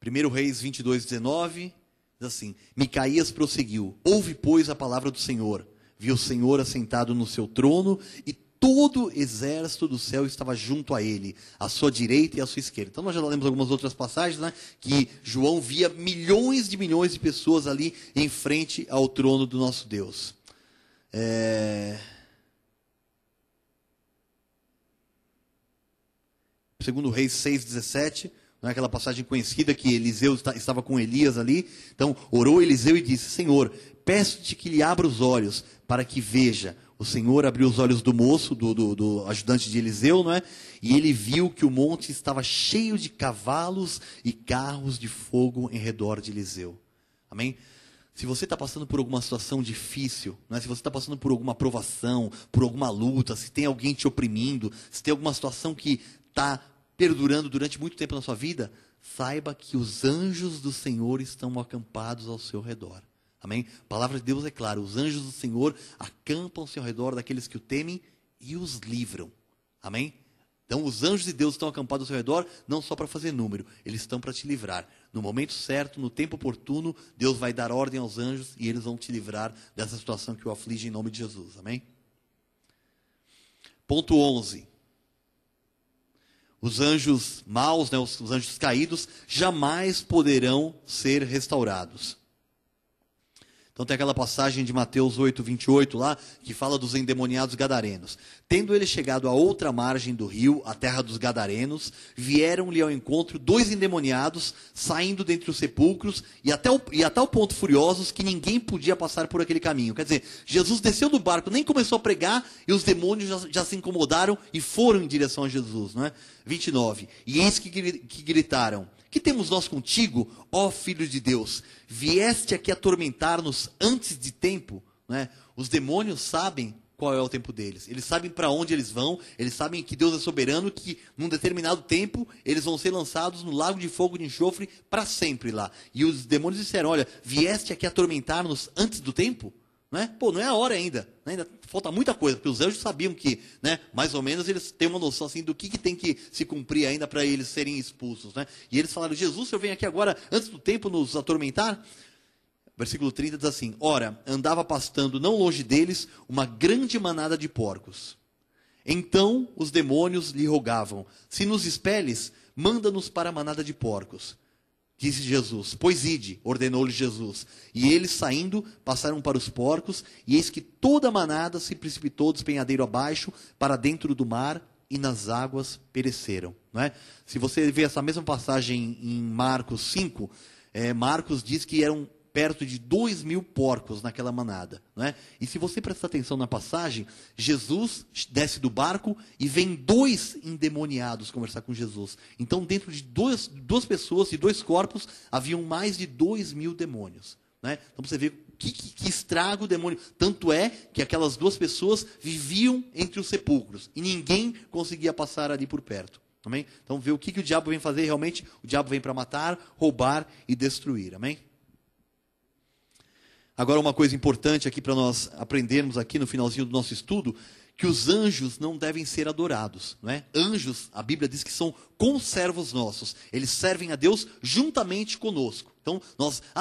1 Reis 22, 19, diz assim: Micaías prosseguiu: ouve, pois, a palavra do Senhor. Viu o Senhor assentado no seu trono, e todo o exército do céu estava junto a ele, à sua direita e à sua esquerda. Então nós já lemos algumas outras passagens, né, que João via milhões de pessoas ali em frente ao trono do nosso Deus. Segundo Reis 6:17, não é aquela passagem conhecida que Eliseu estava com Elias ali. Então, orou Eliseu e disse: Senhor, peço-te que lhe abra os olhos para que veja. O Senhor abriu os olhos do moço, do ajudante de Eliseu, não é? E ele viu que o monte estava cheio de cavalos e carros de fogo em redor de Eliseu. Amém? Se você está passando por alguma situação difícil, né? Se você está passando por alguma provação, por alguma luta, se tem alguém te oprimindo, se tem alguma situação que está perdurando durante muito tempo na sua vida, saiba que os anjos do Senhor estão acampados ao seu redor. Amém? A palavra de Deus é clara: os anjos do Senhor acampam-se ao redor daqueles que o temem e os livram. Amém? Então os anjos de Deus estão acampados ao seu redor, não só para fazer número, eles estão para te livrar. No momento certo, no tempo oportuno, Deus vai dar ordem aos anjos e eles vão te livrar dessa situação que o aflige em nome de Jesus. Amém? Ponto 11. Os anjos maus, né, os anjos caídos, jamais poderão ser restaurados. Então tem aquela passagem de Mateus 8:28 lá, que fala dos endemoniados gadarenos. Tendo ele chegado à outra margem do rio, a terra dos gadarenos, vieram-lhe ao encontro 2 endemoniados, saindo dentre os sepulcros, e a tal ponto furiosos que ninguém podia passar por aquele caminho. Quer dizer, Jesus desceu do barco, nem começou a pregar, e os demônios já se incomodaram e foram em direção a Jesus. Não é? 29. E eis que gritaram: que temos nós contigo, ó Filho de Deus? Vieste aqui atormentar-nos antes de tempo? Né? Os demônios sabem qual é o tempo deles. Eles sabem para onde eles vão. Eles sabem que Deus é soberano, que num determinado tempo eles vão ser lançados no lago de fogo de enxofre para sempre lá. E os demônios disseram: olha, vieste aqui atormentar-nos antes do tempo? Não é? Pô, não é a hora ainda. Né? Ainda falta muita coisa, porque os anjos sabiam que, né, mais ou menos, eles têm uma noção assim, do que tem que se cumprir ainda para eles serem expulsos. Né? E eles falaram: Jesus, o senhor vem aqui agora, antes do tempo, nos atormentar? Versículo 30 diz assim: ora, andava pastando não longe deles uma grande manada de porcos. Então os demônios lhe rogavam: se nos expeles, manda-nos para a manada de porcos. Disse Jesus: pois ide, ordenou-lhe Jesus. E eles, saindo, passaram para os porcos, e eis que toda a manada se precipitou despenhadeiro abaixo, para dentro do mar, e nas águas pereceram. Não é? Se você vê essa mesma passagem em Marcos 5, Marcos diz que eram perto de 2.000 porcos naquela manada. Não é? E se você prestar atenção na passagem, Jesus desce do barco e vem 2 endemoniados conversar com Jesus. Então, dentro de duas pessoas e 2 corpos, haviam mais de 2.000 demônios. Não é? Então, você vê que estraga o demônio. Tanto é que aquelas 2 pessoas viviam entre os sepulcros e ninguém conseguia passar ali por perto. Amém? Então, vê o que o diabo vem fazer realmente. O diabo vem para matar, roubar e destruir. Amém? Agora, uma coisa importante aqui para nós aprendermos aqui no finalzinho do nosso estudo, que os anjos não devem ser adorados. Não é? Anjos, a Bíblia diz que são conservos nossos. Eles servem a Deus juntamente conosco. Então,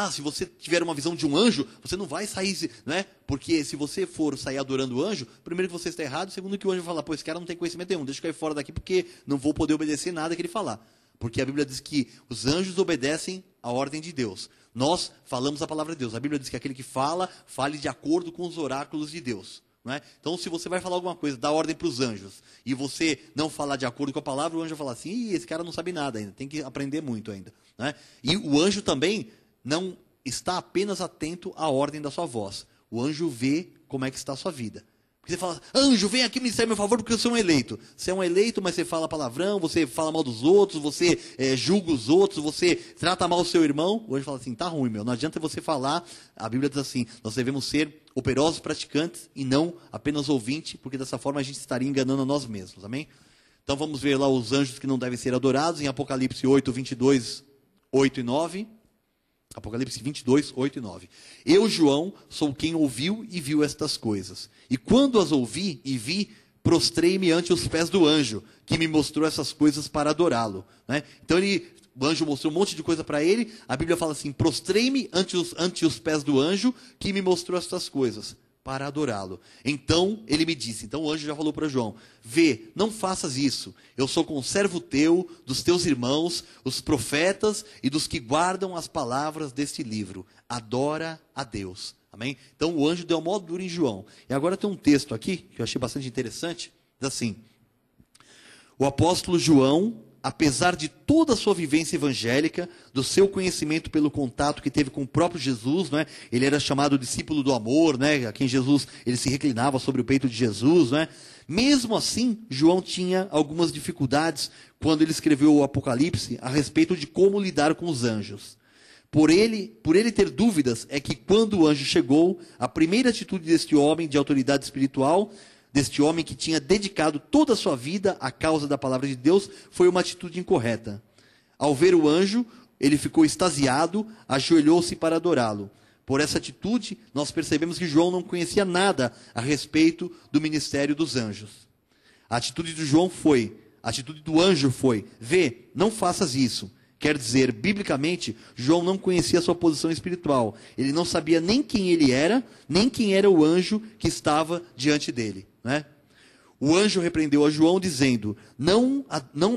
se você tiver uma visão de um anjo, você não vai sair, não é? Porque se você for sair adorando o anjo, primeiro que você está errado, segundo que o anjo vai falar: pô, esse cara não tem conhecimento nenhum, deixa eu cair fora daqui porque não vou poder obedecer nada que ele falar. Porque a Bíblia diz que os anjos obedecem à ordem de Deus. Nós falamos a palavra de Deus. A Bíblia diz que aquele que fale de acordo com os oráculos de Deus. Não é? Então, se você vai falar alguma coisa, dá ordem para os anjos, e você não falar de acordo com a palavra, o anjo vai falar assim: esse cara não sabe nada ainda, tem que aprender muito ainda. Não é? E o anjo também não está apenas atento à ordem da sua voz. O anjo vê como é que está a sua vida. Porque você fala: anjo, vem aqui ministrar a meu favor porque eu sou um eleito. Você é um eleito, mas você fala palavrão, você fala mal dos outros, você julga os outros, você trata mal o seu irmão. O anjo fala assim: tá ruim, meu. Não adianta você falar. A Bíblia diz assim: nós devemos ser operosos praticantes e não apenas ouvintes, porque dessa forma a gente estaria enganando a nós mesmos. Amém? Então vamos ver lá os anjos que não devem ser adorados em Apocalipse 8, 22, 8 e 9. Apocalipse 22, 8 e 9. Eu, João, sou quem ouviu e viu estas coisas. E quando as ouvi e vi, prostrei-me ante os pés do anjo, que me mostrou essas coisas para adorá-lo. Né? Então o anjo mostrou um monte de coisa para ele. A Bíblia fala assim: prostrei-me ante os pés do anjo, que me mostrou essas coisas para adorá-lo. Então ele me disse, então o anjo já falou para João: vê, não faças isso, eu sou conservo teu, dos teus irmãos, os profetas e dos que guardam as palavras deste livro. Adora a Deus. Amém? Então o anjo deu uma mó dura em João. E agora tem um texto aqui, que eu achei bastante interessante, diz assim: O apóstolo João, apesar de toda a sua vivência evangélica, do seu conhecimento pelo contato que teve com o próprio Jesus, né? Ele era chamado discípulo do amor, né? A quem Jesus, ele se reclinava sobre o peito de Jesus, né? Mesmo assim, João tinha algumas dificuldades quando ele escreveu o Apocalipse a respeito de como lidar com os anjos. Por ele ter dúvidas, é que quando o anjo chegou, a primeira atitude deste homem de autoridade espiritual, deste homem que tinha dedicado toda a sua vida à causa da palavra de Deus, foi uma atitude incorreta. Ao ver o anjo, ele ficou extasiado, ajoelhou-se para adorá-lo. Por essa atitude, nós percebemos que João não conhecia nada a respeito do ministério dos anjos. A atitude do anjo foi, vê, não faças isso. Quer dizer, biblicamente, João não conhecia a sua posição espiritual. Ele não sabia nem quem ele era, nem quem era o anjo que estava diante dele, né? O anjo repreendeu a João dizendo, não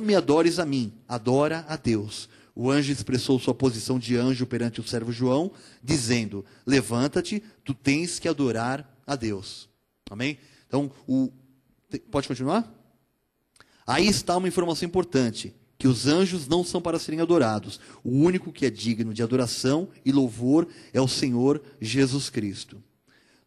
me adores a mim, adora a Deus. O anjo expressou sua posição de anjo perante o servo João, dizendo, levanta-te, tu tens que adorar a Deus. Amém? Então, pode continuar? Aí está uma informação importante, que os anjos não são para serem adorados. O único que é digno de adoração e louvor é o Senhor Jesus Cristo.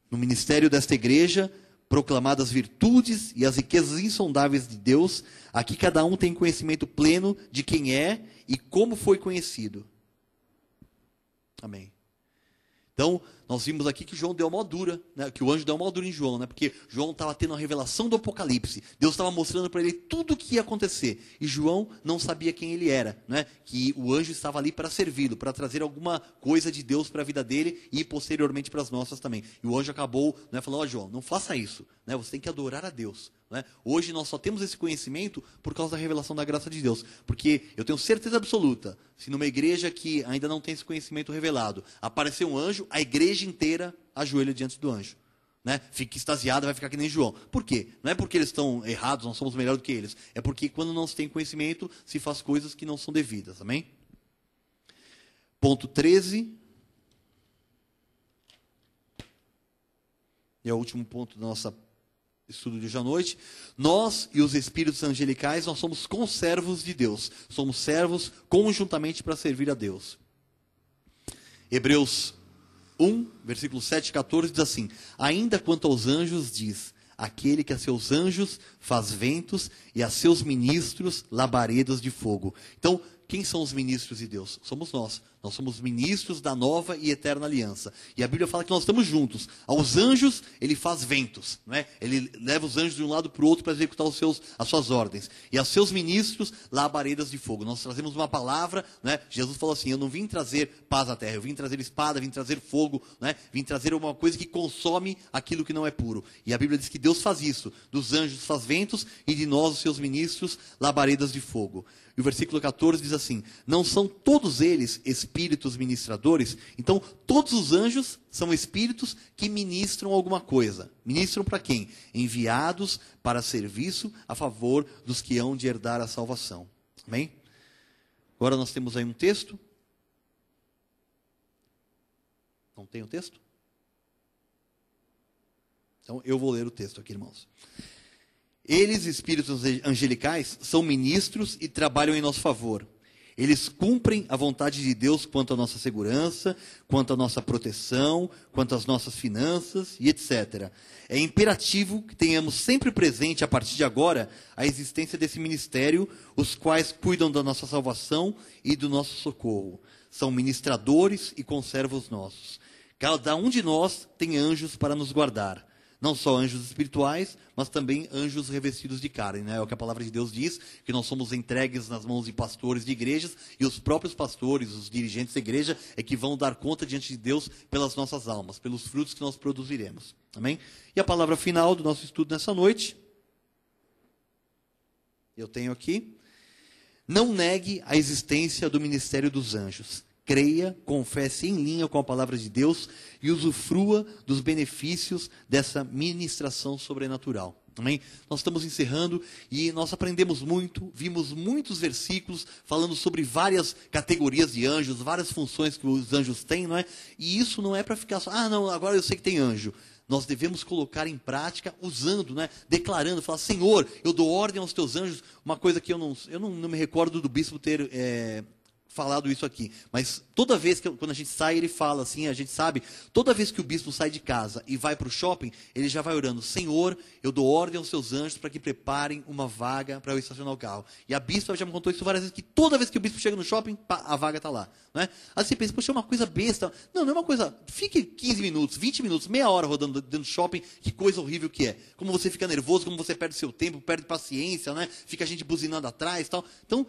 No ministério desta igreja, proclamadas as virtudes e as riquezas insondáveis de Deus, aqui cada um tem conhecimento pleno de quem é e como foi conhecido. Amém. Então, nós vimos aqui que João deu uma dura, né? Que o anjo deu uma dura em João, né? Porque João estava tendo a revelação do Apocalipse. Deus estava mostrando para ele tudo o que ia acontecer. E João não sabia quem ele era, né? Que o anjo estava ali para servi-lo, para trazer alguma coisa de Deus para a vida dele e posteriormente para as nossas também. E o anjo acabou, né, falando, João, não faça isso, né? Você tem que adorar a Deus. Né? Hoje nós só temos esse conhecimento por causa da revelação da graça de Deus. Porque eu tenho certeza absoluta, se numa igreja que ainda não tem esse conhecimento revelado, aparecer um anjo, a igreja inteira ajoelha diante do anjo. Né? Fica extasiada, vai ficar que nem João. Por quê? Não é porque eles estão errados, nós somos melhor do que eles. É porque quando não se tem conhecimento, se faz coisas que não são devidas. Amém? Ponto 13. E é o último ponto da nossa estudo de hoje à noite. Nós e os espíritos angelicais, nós somos conservos de Deus. Somos servos conjuntamente para servir a Deus. Hebreus 1, versículo 7 e 14 diz assim, ainda quanto aos anjos diz, aquele que a seus anjos faz ventos e a seus ministros labaredas de fogo. Então, quem são os ministros de Deus? Somos nós. Nós somos ministros da nova e eterna aliança. E a Bíblia fala que nós estamos juntos. Aos anjos, ele faz ventos. Não é? Ele leva os anjos de um lado para o outro para executar as suas ordens. E aos seus ministros, labaredas de fogo. Nós trazemos uma palavra. Né? Jesus falou assim, eu não vim trazer paz à terra. Eu vim trazer espada, vim trazer fogo. Né? Vim trazer uma coisa que consome aquilo que não é puro. E a Bíblia diz que Deus faz isso. Dos anjos faz ventos e de nós, os seus ministros, labaredas de fogo. E o versículo 14 diz assim, não são todos eles espíritos ministradores? Então, todos os anjos são espíritos que ministram alguma coisa. Ministram para quem? Enviados para serviço a favor dos que hão de herdar a salvação. Amém? Agora nós temos aí um texto. Não tem o texto? Então, eu vou ler o texto aqui, irmãos. Eles, espíritos angelicais, são ministros e trabalham em nosso favor. Eles cumprem a vontade de Deus quanto à nossa segurança, quanto à nossa proteção, quanto às nossas finanças e etc. É imperativo que tenhamos sempre presente, a partir de agora, a existência desse ministério, os quais cuidam da nossa salvação e do nosso socorro. São ministradores e conservos nossos. Cada um de nós tem anjos para nos guardar. Não só anjos espirituais, mas também anjos revestidos de carne. Né? É o que a palavra de Deus diz, que nós somos entregues nas mãos de pastores de igrejas, e os próprios pastores, os dirigentes da igreja, é que vão dar conta diante de Deus pelas nossas almas, pelos frutos que nós produziremos. Amém? E a palavra final do nosso estudo nessa noite, eu tenho aqui, não negue a existência do ministério dos anjos. Creia, confesse em linha com a palavra de Deus e usufrua dos benefícios dessa ministração sobrenatural. Amém? Nós estamos encerrando e nós aprendemos muito, vimos muitos versículos falando sobre várias categorias de anjos, várias funções que os anjos têm, não é? E isso não é para ficar só, não, agora eu sei que tem anjo. nós devemos colocar em prática, usando, né, declarando, falar, Senhor, eu dou ordem aos teus anjos, uma coisa que eu não me recordo do bispo ter falado isso aqui, mas toda vez quando a gente sai, ele fala assim, a gente sabe, toda vez que o bispo sai de casa e vai para o shopping, ele já vai orando, Senhor, eu dou ordem aos seus anjos para que preparem uma vaga para eu estacionar o carro. E a bispa já me contou isso várias vezes, que toda vez que o bispo chega no shopping, pá, a vaga está lá. Né? Aí você pensa, poxa, é uma coisa besta. Não é uma coisa, fique 15 minutos, 20 minutos, meia hora rodando dentro do shopping, que coisa horrível que é. Como você fica nervoso, como você perde seu tempo, perde paciência, né? Fica a gente buzinando atrás e tal. Então,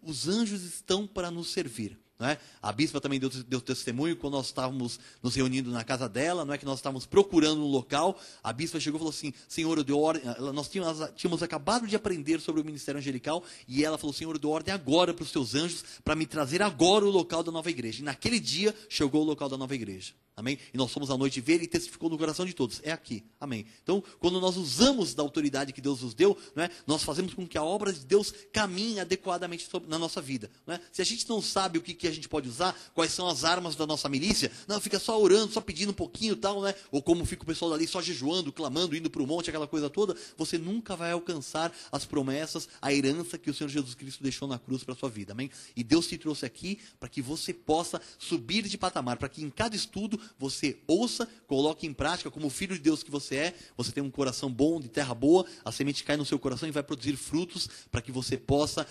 os anjos estão para nos servir. Não é? A bispa também deu testemunho quando nós estávamos nos reunindo na casa dela, não é que nós estávamos procurando um local, a bispa chegou e falou assim, Senhor, eu dou ordem, nós tínhamos acabado de aprender sobre o ministério angelical, e ela falou, Senhor, eu dou ordem agora para os teus anjos, para me trazer agora o local da nova igreja. E naquele dia, chegou o local da nova igreja. Amém? E nós fomos à noite ver e testificou no coração de todos. É aqui. Amém? Então, quando nós usamos da autoridade que Deus nos deu, não é? Nós fazemos com que a obra de Deus caminhe adequadamente na nossa vida. Não é? Se a gente não sabe o que a gente pode usar, quais são as armas da nossa milícia, não, fica só orando, só pedindo um pouquinho e tal, né? Ou como fica o pessoal ali só jejuando, clamando, indo para o monte, aquela coisa toda, você nunca vai alcançar as promessas, a herança que o Senhor Jesus Cristo deixou na cruz para a sua vida. Amém? E Deus te trouxe aqui para que você possa subir de patamar, para que em cada estudo você ouça, coloque em prática, como filho de Deus que você é, você tem um coração bom, de terra boa, a semente cai no seu coração e vai produzir frutos para que você possa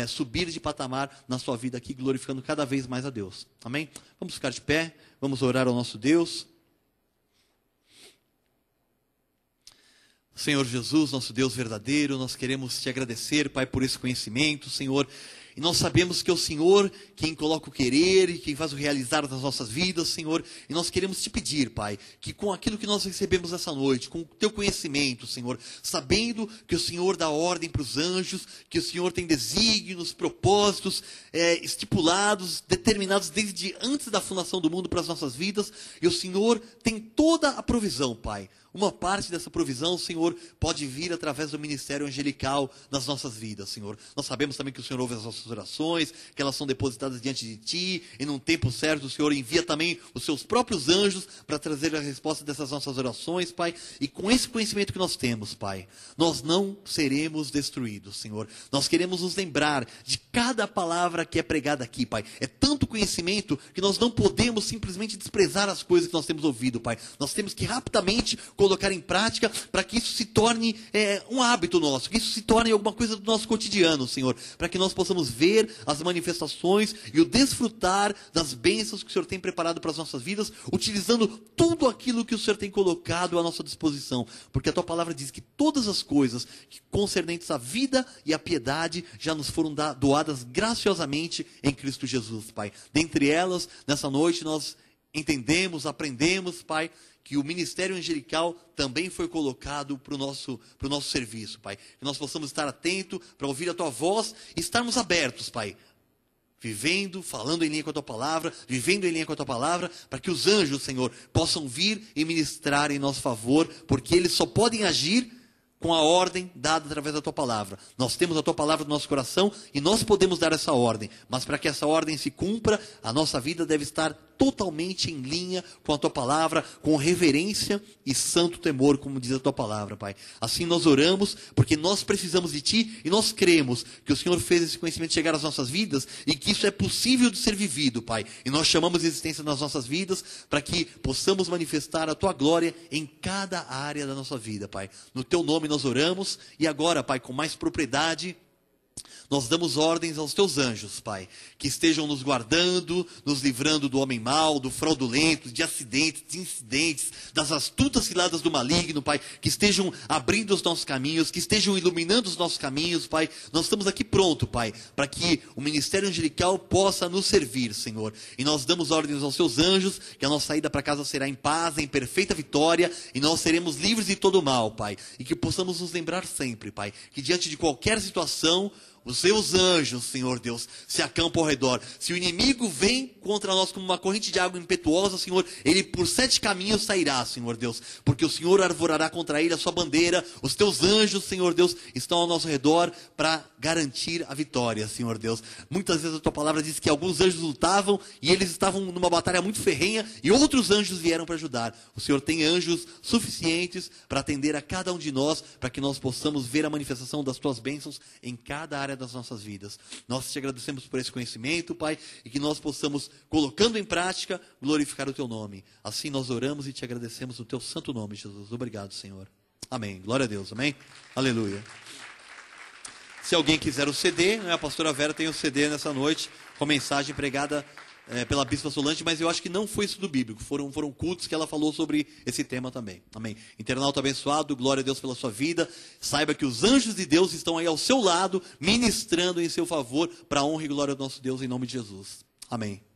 subir de patamar na sua vida aqui, glorificando cada vez mais a Deus. Amém? Vamos ficar de pé, vamos orar ao nosso Deus. Senhor Jesus, nosso Deus verdadeiro, nós queremos te agradecer, Pai, por esse conhecimento, Senhor. E nós sabemos que é o Senhor quem coloca o querer e quem faz o realizar nas nossas vidas, Senhor. E nós queremos te pedir, Pai, que com aquilo que nós recebemos essa noite, com o teu conhecimento, Senhor, sabendo que o Senhor dá ordem para os anjos, que o Senhor tem desígnios, propósitos estipulados, determinados desde antes da fundação do mundo para as nossas vidas, e o Senhor tem toda a provisão, Pai. Uma parte dessa provisão, Senhor, pode vir através do ministério angelical nas nossas vidas, Senhor. Nós sabemos também que o Senhor ouve as nossas orações, que elas são depositadas diante de Ti, e num tempo certo o Senhor envia também os seus próprios anjos para trazer a resposta dessas nossas orações, Pai. E com esse conhecimento que nós temos, Pai, nós não seremos destruídos, Senhor. Nós queremos nos lembrar de cada palavra que é pregada aqui, Pai. É tanto conhecimento que nós não podemos simplesmente desprezar as coisas que nós temos ouvido, Pai. Nós temos que rapidamente colocar em prática para que isso se torne um hábito nosso, que isso se torne alguma coisa do nosso cotidiano, Senhor, para que nós possamos ver as manifestações e o desfrutar das bênçãos que o Senhor tem preparado para as nossas vidas, utilizando tudo aquilo que o Senhor tem colocado à nossa disposição, porque a Tua palavra diz que todas as coisas que concernentes à vida e à piedade já nos foram doadas graciosamente em Cristo Jesus, Pai. Dentre elas, nessa noite nós entendemos, aprendemos, Pai, que o ministério angelical também foi colocado para o nosso serviço, Pai. Que nós possamos estar atentos para ouvir a Tua voz e estarmos abertos, Pai. Vivendo, falando em linha com a Tua palavra, vivendo em linha com a Tua palavra, para que os anjos, Senhor, possam vir e ministrar em nosso favor, porque eles só podem agir com a ordem dada através da Tua palavra. Nós temos a Tua palavra no nosso coração e nós podemos dar essa ordem. Mas para que essa ordem se cumpra, a nossa vida deve estar totalmente em linha com a Tua palavra, com reverência e santo temor, como diz a Tua palavra, Pai. Assim nós oramos, porque nós precisamos de Ti e nós cremos que o Senhor fez esse conhecimento chegar às nossas vidas e que isso é possível de ser vivido, Pai. E nós chamamos a existência nas nossas vidas para que possamos manifestar a Tua glória em cada área da nossa vida, Pai. No Teu nome nós oramos e agora, Pai, com mais propriedade, nós damos ordens aos Teus anjos, Pai, que estejam nos guardando, nos livrando do homem mau, do fraudulento, de acidentes, de incidentes, das astutas ciladas do maligno, Pai, que estejam abrindo os nossos caminhos, que estejam iluminando os nossos caminhos, Pai. Nós estamos aqui pronto, Pai, para que o ministério angelical possa nos servir, Senhor. E nós damos ordens aos Teus anjos, que a nossa saída para casa será em paz, em perfeita vitória, e nós seremos livres de todo mal, Pai. E que possamos nos lembrar sempre, Pai, que diante de qualquer situação, os seus anjos, Senhor Deus, se acampam ao redor. Se o inimigo vem contra nós como uma corrente de água impetuosa, Senhor, ele por 7 caminhos sairá, Senhor Deus, porque o Senhor arvorará contra ele a sua bandeira. Os teus anjos, Senhor Deus, estão ao nosso redor para garantir a vitória, Senhor Deus. Muitas vezes a tua palavra diz que alguns anjos lutavam e eles estavam numa batalha muito ferrenha e outros anjos vieram para ajudar. O Senhor tem anjos suficientes para atender a cada um de nós, para que nós possamos ver a manifestação das tuas bênçãos em cada área das nossas vidas. Nós te agradecemos por esse conhecimento, Pai, e que nós possamos, colocando em prática, glorificar o teu nome. Assim nós oramos e te agradecemos no teu santo nome, Jesus. Obrigado, Senhor. Amém. Glória a Deus. Amém. Aleluia. Se alguém quiser o CD, a pastora Vera tem o CD nessa noite, com mensagem pregada pela Bispa Solange, mas eu acho que não foi estudo bíblico, foram cultos que ela falou sobre esse tema também. Amém. Internauta abençoado, glória a Deus pela sua vida. Saiba que os anjos de Deus estão aí ao seu lado, ministrando em seu favor, para a honra e glória do nosso Deus, em nome de Jesus. Amém.